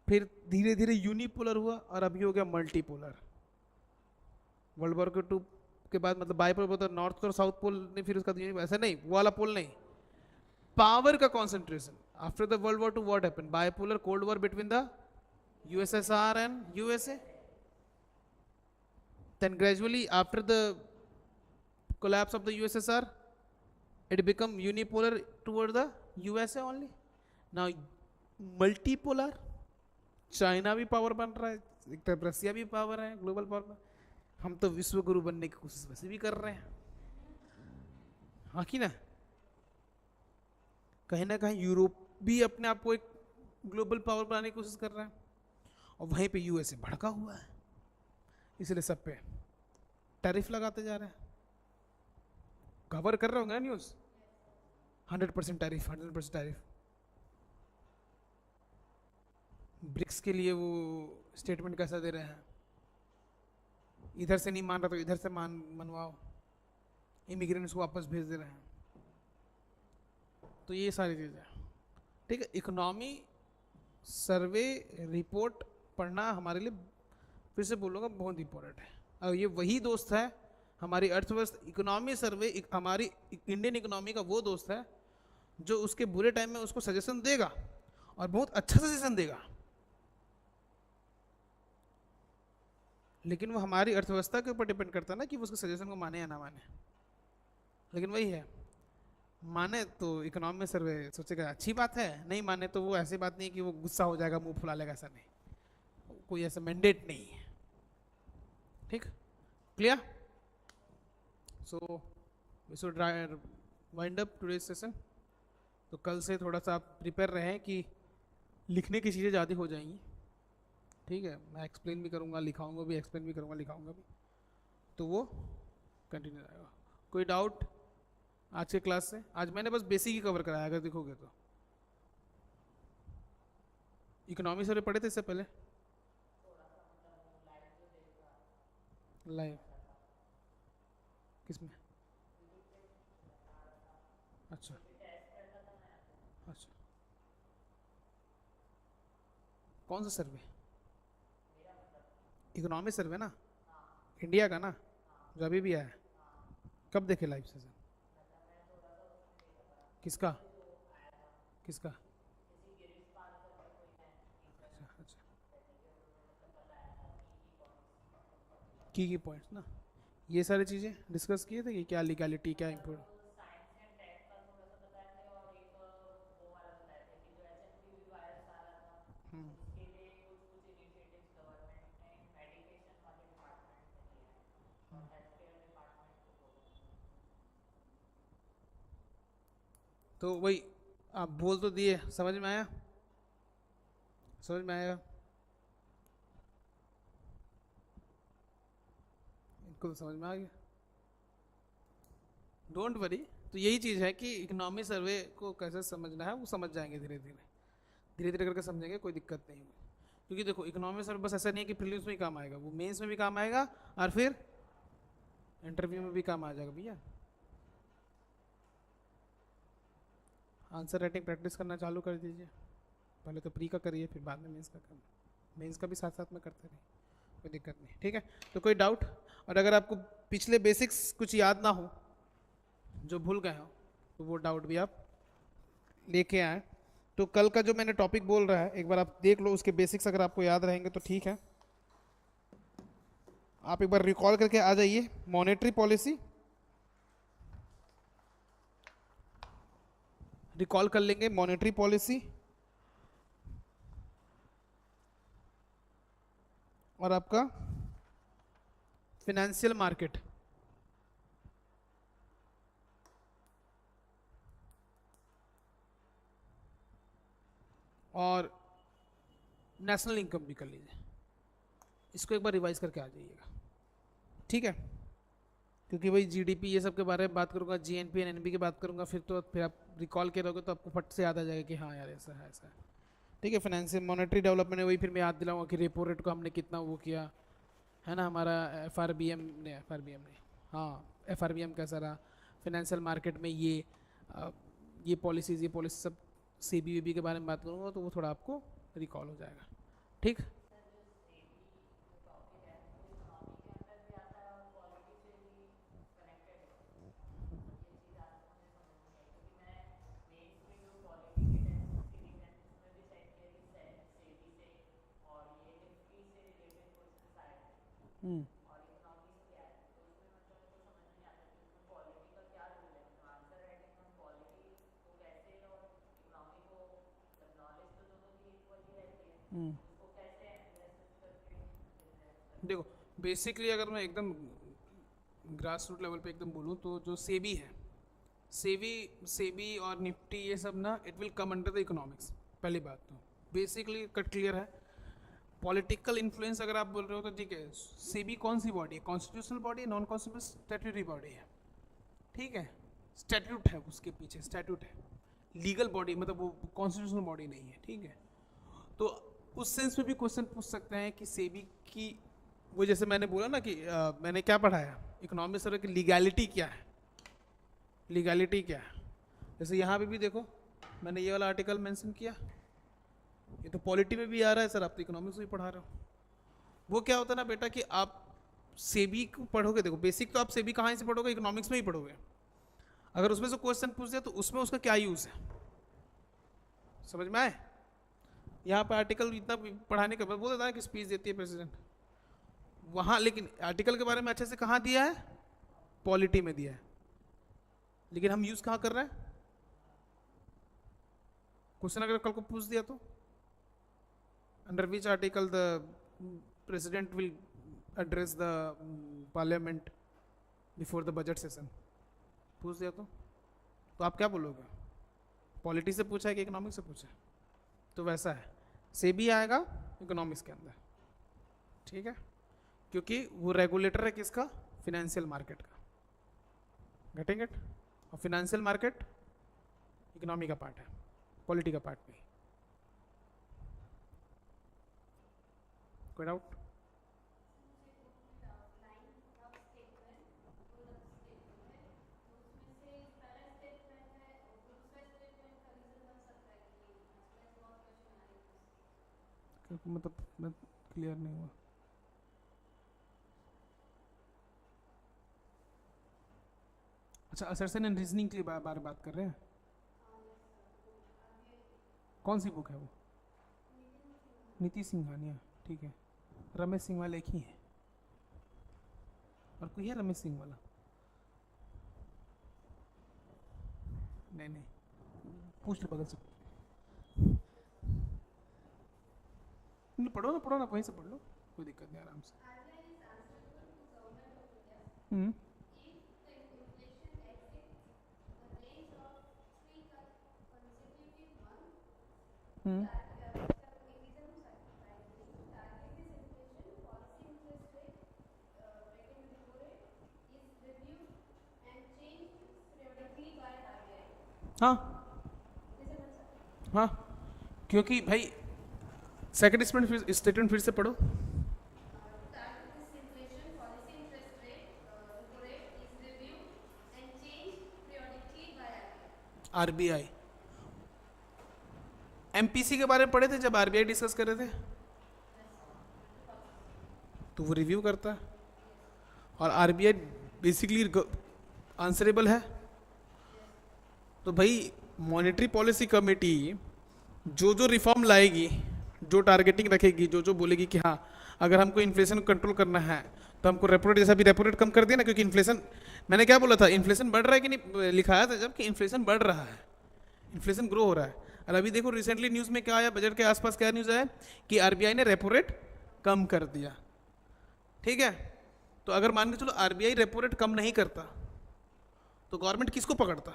फिर धीरे धीरे यूनिपोलर हुआ, और अभी हो गया मल्टीपोलर। वर्ल्ड वॉर के 2 के बाद मतलब बायपोलर होता है, नॉर्थ और साउथ पोल नहीं, फिर उसका ऐसा नहीं, वो वाला पोल नहीं, पावर का concentration. After the world war 2 what happened, bipolar cold war between the USSR and USA, then gradually after the collapse of the USSR it become unipolar toward the USA only, now multipolar, China भी power बन रहा है, एक तरफ रसिया भी power है, global power, हम तो विश्व गुरु बनने की कोशिश वैसे भी कर रहे हैं, हाँ कि ना। कहीं ना कहीं यूरोप भी अपने आप को एक ग्लोबल पावर बनाने की कोशिश कर रहा है, और वहीं पे यूएसए भड़का हुआ है, इसलिए सब पे टैरिफ लगाते जा रहे हैं। कवर कर रहे होंगे न्यूज, 100% टैरिफ, 100% टैरिफ। ब्रिक्स के लिए वो स्टेटमेंट कैसा दे रहे हैं, इधर से नहीं मान रहा तो इधर से मनवाओ, इमिग्रेंट्स को वापस भेज दे रहे हैं, तो ये सारी चीजें, ठीक है। इकोनॉमी सर्वे रिपोर्ट पढ़ना हमारे लिए, फिर से बोलूँगा, बहुत इंपॉर्टेंट है। और ये वही दोस्त है हमारी अर्थव्यवस्था, इकोनॉमी सर्वे हमारी इंडियन इकोनॉमी का वो दोस्त है जो उसके बुरे टाइम में उसको सजेशन देगा, और बहुत अच्छा सजेशन देगा, लेकिन वो हमारी अर्थव्यवस्था के ऊपर डिपेंड करता है ना कि वो उसके सजेशन को माने या ना माने। लेकिन वही है, माने तो इकोनॉमी सर्वे सोचेगा अच्छी बात है, नहीं माने तो वो ऐसी बात नहीं है कि वो गुस्सा हो जाएगा, मुंह फुला लेगा, ऐसा नहीं, कोई ऐसा मैंडेट नहीं है, ठीक, clear. So we should wind up today's session. तो कल से थोड़ा सा आप प्रिपेयर रहें कि लिखने की चीज़ें ज़्यादा हो जाएंगी, ठीक है। मैं एक्सप्लेन भी करूँगा, लिखाऊंगा भी, एक्सप्लेन भी करूँगा, लिखाऊंगा भी, तो वो कंटिन्यू रहेगा। कोई डाउट आज के क्लास से? आज मैंने बस बेसिक ही कवर कराया, अगर देखोगे तो। इकोनॉमी से पढ़े थे इससे पहले लाइव, किसमें? अच्छा अच्छा, कौन सा सर्वे? इकोनॉमी सर्वे ना, इंडिया का ना, जो अभी भी आया है। कब देखे लाइव सेशन? किसका किसका? अच्छा अच्छा, की पॉइंट्स ना, ये सारी चीज़ें डिस्कस किए थे कि क्या लीगैलिटी, क्या इम्पोर्टेंट। तो वही आप बोल तो दिए, समझ में आया? समझ में आया? इनको तो समझ में आ गया, डोंट वरी। तो यही चीज़ है कि इकोनॉमी सर्वे को कैसे समझना है वो समझ जाएंगे, धीरे धीरे धीरे धीरे करके समझेंगे, कोई दिक्कत नहीं होगी। क्योंकि देखो इकोनॉमी सर्वे बस ऐसा नहीं है कि प्रीलिम्स में ही काम आएगा, वो मेंस में भी काम आएगा, और फिर इंटरव्यू में भी काम आ जाएगा भैया। आंसर राइटिंग प्रैक्टिस करना चालू कर दीजिए, पहले तो प्री का करिए, फिर बाद में मेंस का करना, मेंस का भी साथ साथ में करते रहिए, कोई दिक्कत नहीं, ठीक है। तो कोई डाउट? और अगर आपको पिछले बेसिक्स कुछ याद ना हो जो भूल गए हो तो वो डाउट भी आप लेके आए। तो कल का जो मैंने टॉपिक बोल रहा है एक बार आप देख लो, उसके बेसिक्स अगर आपको याद रहेंगे तो ठीक है। आप एक बार रिकॉल करके आ जाइए। मॉनेटरी पॉलिसी रिकॉल कर लेंगे, मॉनेटरी पॉलिसी और आपका फिनेंशियल मार्केट। और नेशनल इनकम भी कर लीजिए। इसको एक बार रिवाइज करके आ जाइएगा, ठीक है। क्योंकि भाई जीडीपी ये सब के बारे में बात करूंगा, जीएनपी एनएनपी की बात करूंगा, फिर आप रिकॉल करोगे तो आपको फट से याद आ जाएगा कि हाँ यार ऐसा है ऐसा है, ठीक है। फाइनेंशियल मॉनेटरी डेवलपमेंट है, वही फिर मैं याद दिलाऊंगा कि रेपो रेट को हमने कितना वो किया है ना, हमारा एफआरबीएम नहीं, हाँ एफआरबीएम कैसा रहा, फाइनेंशियल मार्केट में ये पॉलिसीज सब सीबीबी के बारे में बात करूँगा तो वो थोड़ा आपको रिकॉल हो जाएगा, ठीक। देखो बेसिकली अगर मैं एकदम ग्रास रूट लेवल पे एकदम बोलूँ तो जो सेबी है, सेबी और निफ्टी ये सब ना it will come under the economics. पहली बात तो बेसिकली कट क्लियर है। पॉलिटिकल इन्फ्लुएंस अगर आप बोल रहे हो तो ठीक है, सेबी कौन सी बॉडी है, कॉन्स्टिट्यूशनल बॉडी है, नॉन कॉन्स्टिट्यूशनल स्टैट्यूटरी बॉडी है, ठीक है। स्टैट्यूट है उसके पीछे, स्टैट्यूट है, लीगल बॉडी, मतलब वो कॉन्स्टिट्यूशनल बॉडी नहीं है, ठीक है। तो उस सेंस में भी क्वेश्चन पूछ सकते हैं कि सेबी की वो, जैसे मैंने बोला ना कि मैंने क्या पढ़ाया इकोनॉमिक्स सर्वे की, लीगैलिटी क्या है, लीगैलिटी क्या है। जैसे यहाँ पे भी देखो मैंने ये वाला आर्टिकल मेंशन किया, ये तो पॉलिटी में भी आ रहा है सर, आप तो इकोनॉमिक्स भी पढ़ा रहे हो। वो क्या होता है ना बेटा कि आप सेबी को पढ़ोगे, देखो बेसिक तो आप सेबी कहाँ से पढ़ोगे, इकोनॉमिक्स में ही पढ़ोगे। अगर उसमें से क्वेश्चन पूछ दिया तो उसमें उसका क्या यूज़ है, समझ में आए। यहाँ पर आर्टिकल इतना पढ़ाने के बाद बोल देता है कि स्पीच देती है प्रेसिडेंट वहाँ, लेकिन आर्टिकल के बारे में अच्छे से कहाँ दिया है, पॉलिटी में दिया है, लेकिन हम यूज़ कहाँ कर रहे हैं। क्वेश्चन अगर कल को पूछ दिया तो under which article the president will address the parliament before the budget session, पूछ दिया तो आप क्या बोलोगे, पॉलिटी से पूछा है कि इकोनॉमिक्स से पूछा है। तो वैसा है, सेबी आएगा इकोनॉमिक्स के अंदर, ठीक है, क्योंकि वो रेगुलेटर है किसका, फिनेंशियल मार्केट का, गेटिंग इट। और फिनेंशियल मार्केट इकोनॉमी का पार्ट है, पॉलिटी का पार्ट नहीं। कोई डाउट। मतलब मैं क्लियर नहीं हुआ। अच्छा असर्शन एंड रीजनिंग के बारे में बात कर रहे हैं। कौन सी बुक है वो, नीति सिंघानिया, ठीक है। रमेश सिंह वाला एक ही है, और कोई है रमेश सिंह वाला, नहीं पूछ लो बगल से, पढ़ो ना वहीं से पढ़ लो, कोई दिक्कत नहीं, आराम से। हाँ हाँ, क्योंकि भाई सेकंड स्टेटमेंट फिर से पढ़ो। आरबीआई, एमपीसी के बारे में पढ़े थे जब आरबीआई डिस्कस कर रहे थे, तो वो रिव्यू करता है। और आरबीआई बेसिकली आंसरेबल है तो भाई मॉनेटरी पॉलिसी कमेटी जो जो रिफॉर्म लाएगी, जो टारगेटिंग रखेगी, जो जो बोलेगी कि हाँ अगर हमको इन्फ्लेशन को कंट्रोल करना है तो हमको रेपो रेट, जैसा भी रेपो रेट कम कर दिया ना, क्योंकि इन्फ्लेशन, मैंने क्या बोला था, इन्फ्लेशन बढ़ रहा है कि नहीं, लिखाया था जब कि इन्फ्लेशन बढ़ रहा है, इन्फ्लेशन ग्रो हो रहा है। और अभी देखो रिसेंटली न्यूज़ में क्या आया, बजट के आसपास क्या न्यूज़ आया कि आरबीआई ने रेपो रेट कम कर दिया। ठीक है, तो अगर मान के चलो आरबीआई रेपो रेट कम नहीं करता तो गवर्नमेंट किसको पकड़ता?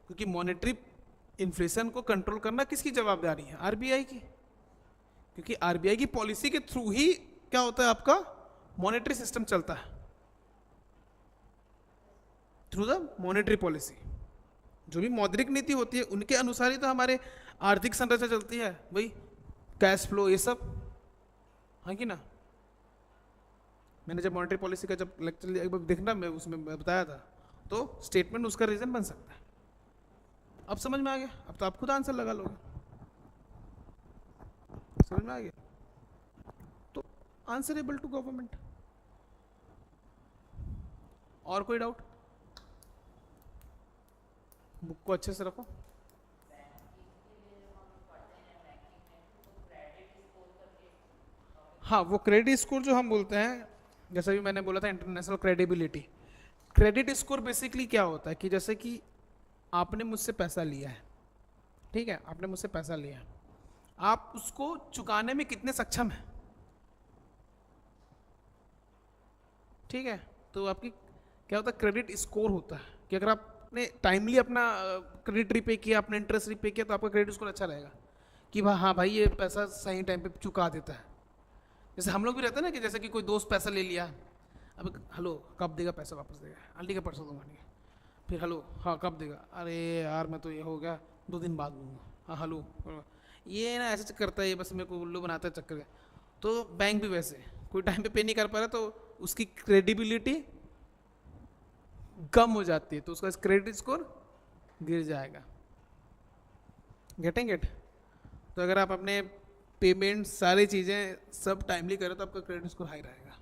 क्योंकि मॉनेटरी इन्फ्लेशन को कंट्रोल करना किसकी जवाबदारी है? आरबीआई की। क्योंकि आरबीआई की पॉलिसी के थ्रू ही क्या होता है, आपका मॉनेटरी सिस्टम चलता है, थ्रू द मॉनेटरी पॉलिसी। जो भी मौद्रिक नीति होती है उनके अनुसार ही तो हमारे आर्थिक संरचना चलती है भाई, कैश फ्लो ये सब, हाँ कि ना। मैंने जब मॉनेटरी पॉलिसी का जब लेक्चर एक बार देखना, मैं उसमें बताया था, तो स्टेटमेंट उसका रीजन बन सकता है। अब समझ में आ गया? अब तो आप खुद आंसर लगा लोगे। समझ में आ गया? तो आंसरेबल टू गवर्नमेंट। और कोई डाउट? बुक को अच्छे से रखो। हाँ, वो क्रेडिट स्कोर जो हम बोलते हैं, जैसे भी मैंने बोला था international credibility. Credit score basically क्या होता है कि जैसे कि आपने मुझसे पैसा लिया है, ठीक है, आपने मुझसे पैसा लिया है, आप उसको चुकाने में कितने सक्षम हैं, ठीक है। तो आपकी क्या होता है, क्रेडिट स्कोर होता है कि अगर आपने टाइमली अपना क्रेडिट रीपे किया, अपना इंटरेस्ट रीपे किया, तो आपका क्रेडिट स्कोर अच्छा रहेगा कि हाँ भाई ये पैसा सही टाइम पे चुका देता है। जैसे हम लोग भी रहते हैं ना कि जैसे कि कोई दोस्त पैसा ले लिया, अब हेलो कब देगा पैसा, वापस देगा, आंटी का परसों दूंगा, ठीक है, फिर हेलो हाँ कब देगा, अरे यार मैं तो ये हो गया 2 दिन बाद दूंगा, हाँ हेलो, ये ना ऐसे करता है, ये बस मेरे को उल्लू बनाता है चक्कर। तो बैंक भी वैसे कोई टाइम पे नहीं कर पा रहा तो उसकी क्रेडिबिलिटी कम हो जाती है, तो उसका क्रेडिट स्कोर गिर जाएगा। Getting it? तो अगर आप अपने पेमेंट सारी चीज़ें सब टाइमली करें तो आपका क्रेडिट स्कोर हाई रहेगा।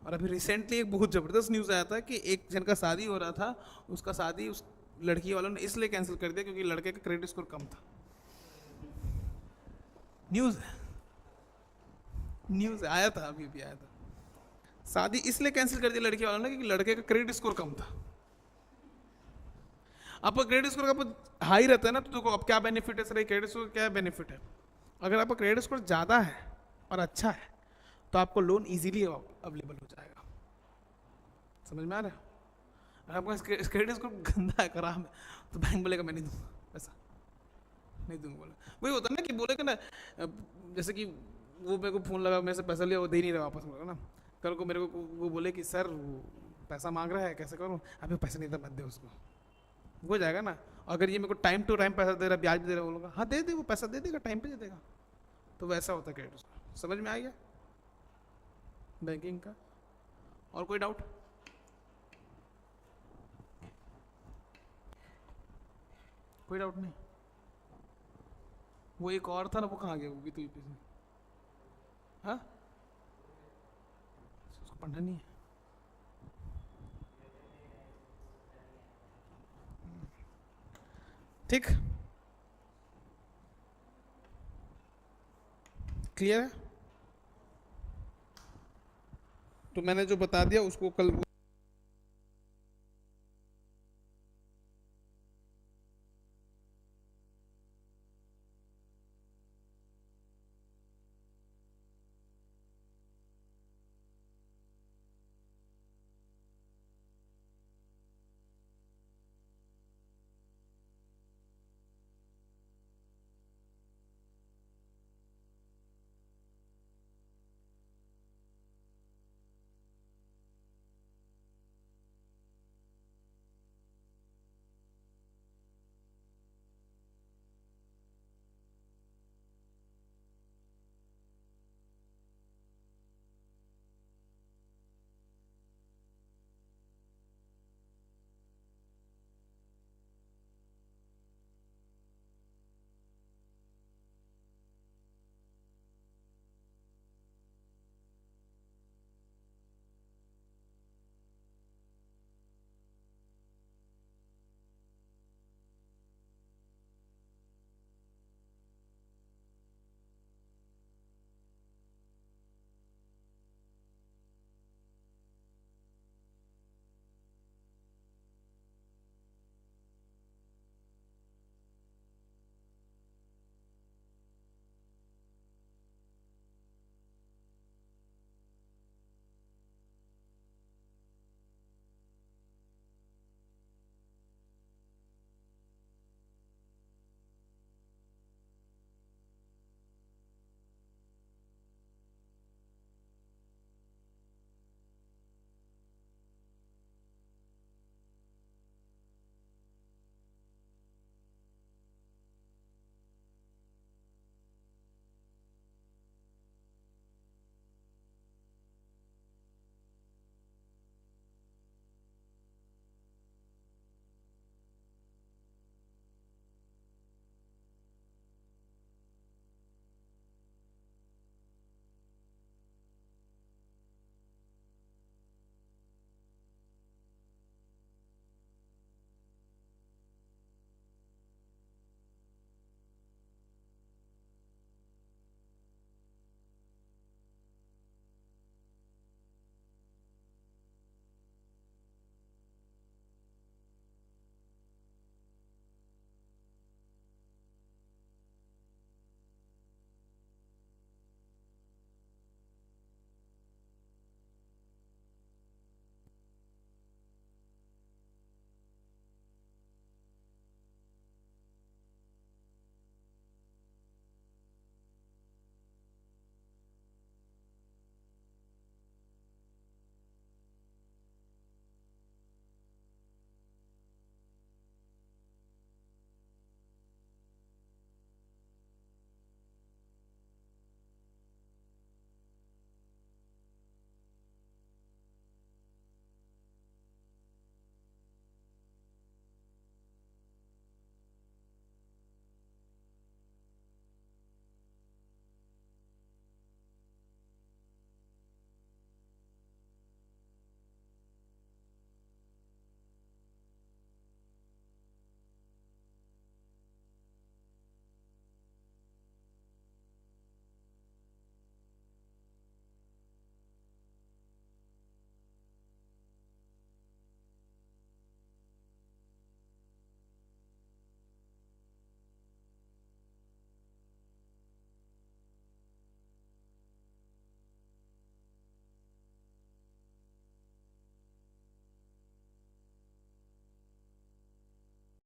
और अभी रिसेंटली एक बहुत ज़बरदस्त न्यूज़ आया था कि एक जन का शादी हो रहा था, उसका शादी उस लड़की वालों ने इसलिए कैंसिल कर दिया क्योंकि लड़के का क्रेडिट स्कोर कम था। न्यूज़ आया था, अभी भी आया था। शादी इसलिए कैंसिल कर दी लड़की वालों ने क्योंकि लड़के का क्रेडिट स्कोर कम था। आपका क्रेडिट स्कोर का हाई रहता है ना, तो देखो अब क्या बेनिफिट है सर, क्रेडिट स्कोर क्या बेनिफिट है? अगर आपका क्रेडिट स्कोर ज़्यादा है और अच्छा है तो आपको लोन इजीली अवेलेबल हो जाएगा। समझ में आ रहा है? अगर आपका क्रेडिट स्कोर गंदा है, खराब है, तो बैंक बोलेगा मैं नहीं दूंगा पैसा, नहीं दूंगा। बोला वही होता है ना कि बोलेगा ना, जैसे कि वो मेरे को फ़ोन लगा, मेरे से पैसा लिया, वो दे नहीं रहा वापस, बोला ना, कल को मेरे को वो बोले कि सर वो पैसा मांग रहा है, कैसे करूँ, अभी पैसा नहीं था, मत दे उसको, हो जाएगा ना। अगर ये मेरे को टाइम टू टाइम पैसा दे रहा, ब्याज भी दे रहा, बोलूँगा हाँ दे दे, वो पैसा दे देगा, टाइम पे दे देगा। तो वैसा होता है क्रेडिट स्कोर। समझ में आ गया बैंकिंग का? और कोई डाउट? कोई डाउट नहीं? वो एक और था ना, वो कहाँ गया? वो भी तो यूपीएससी में, हाँ उसको पढ़ना नहीं है। ठीक, क्लियर है? तो मैंने जो बता दिया उसको कल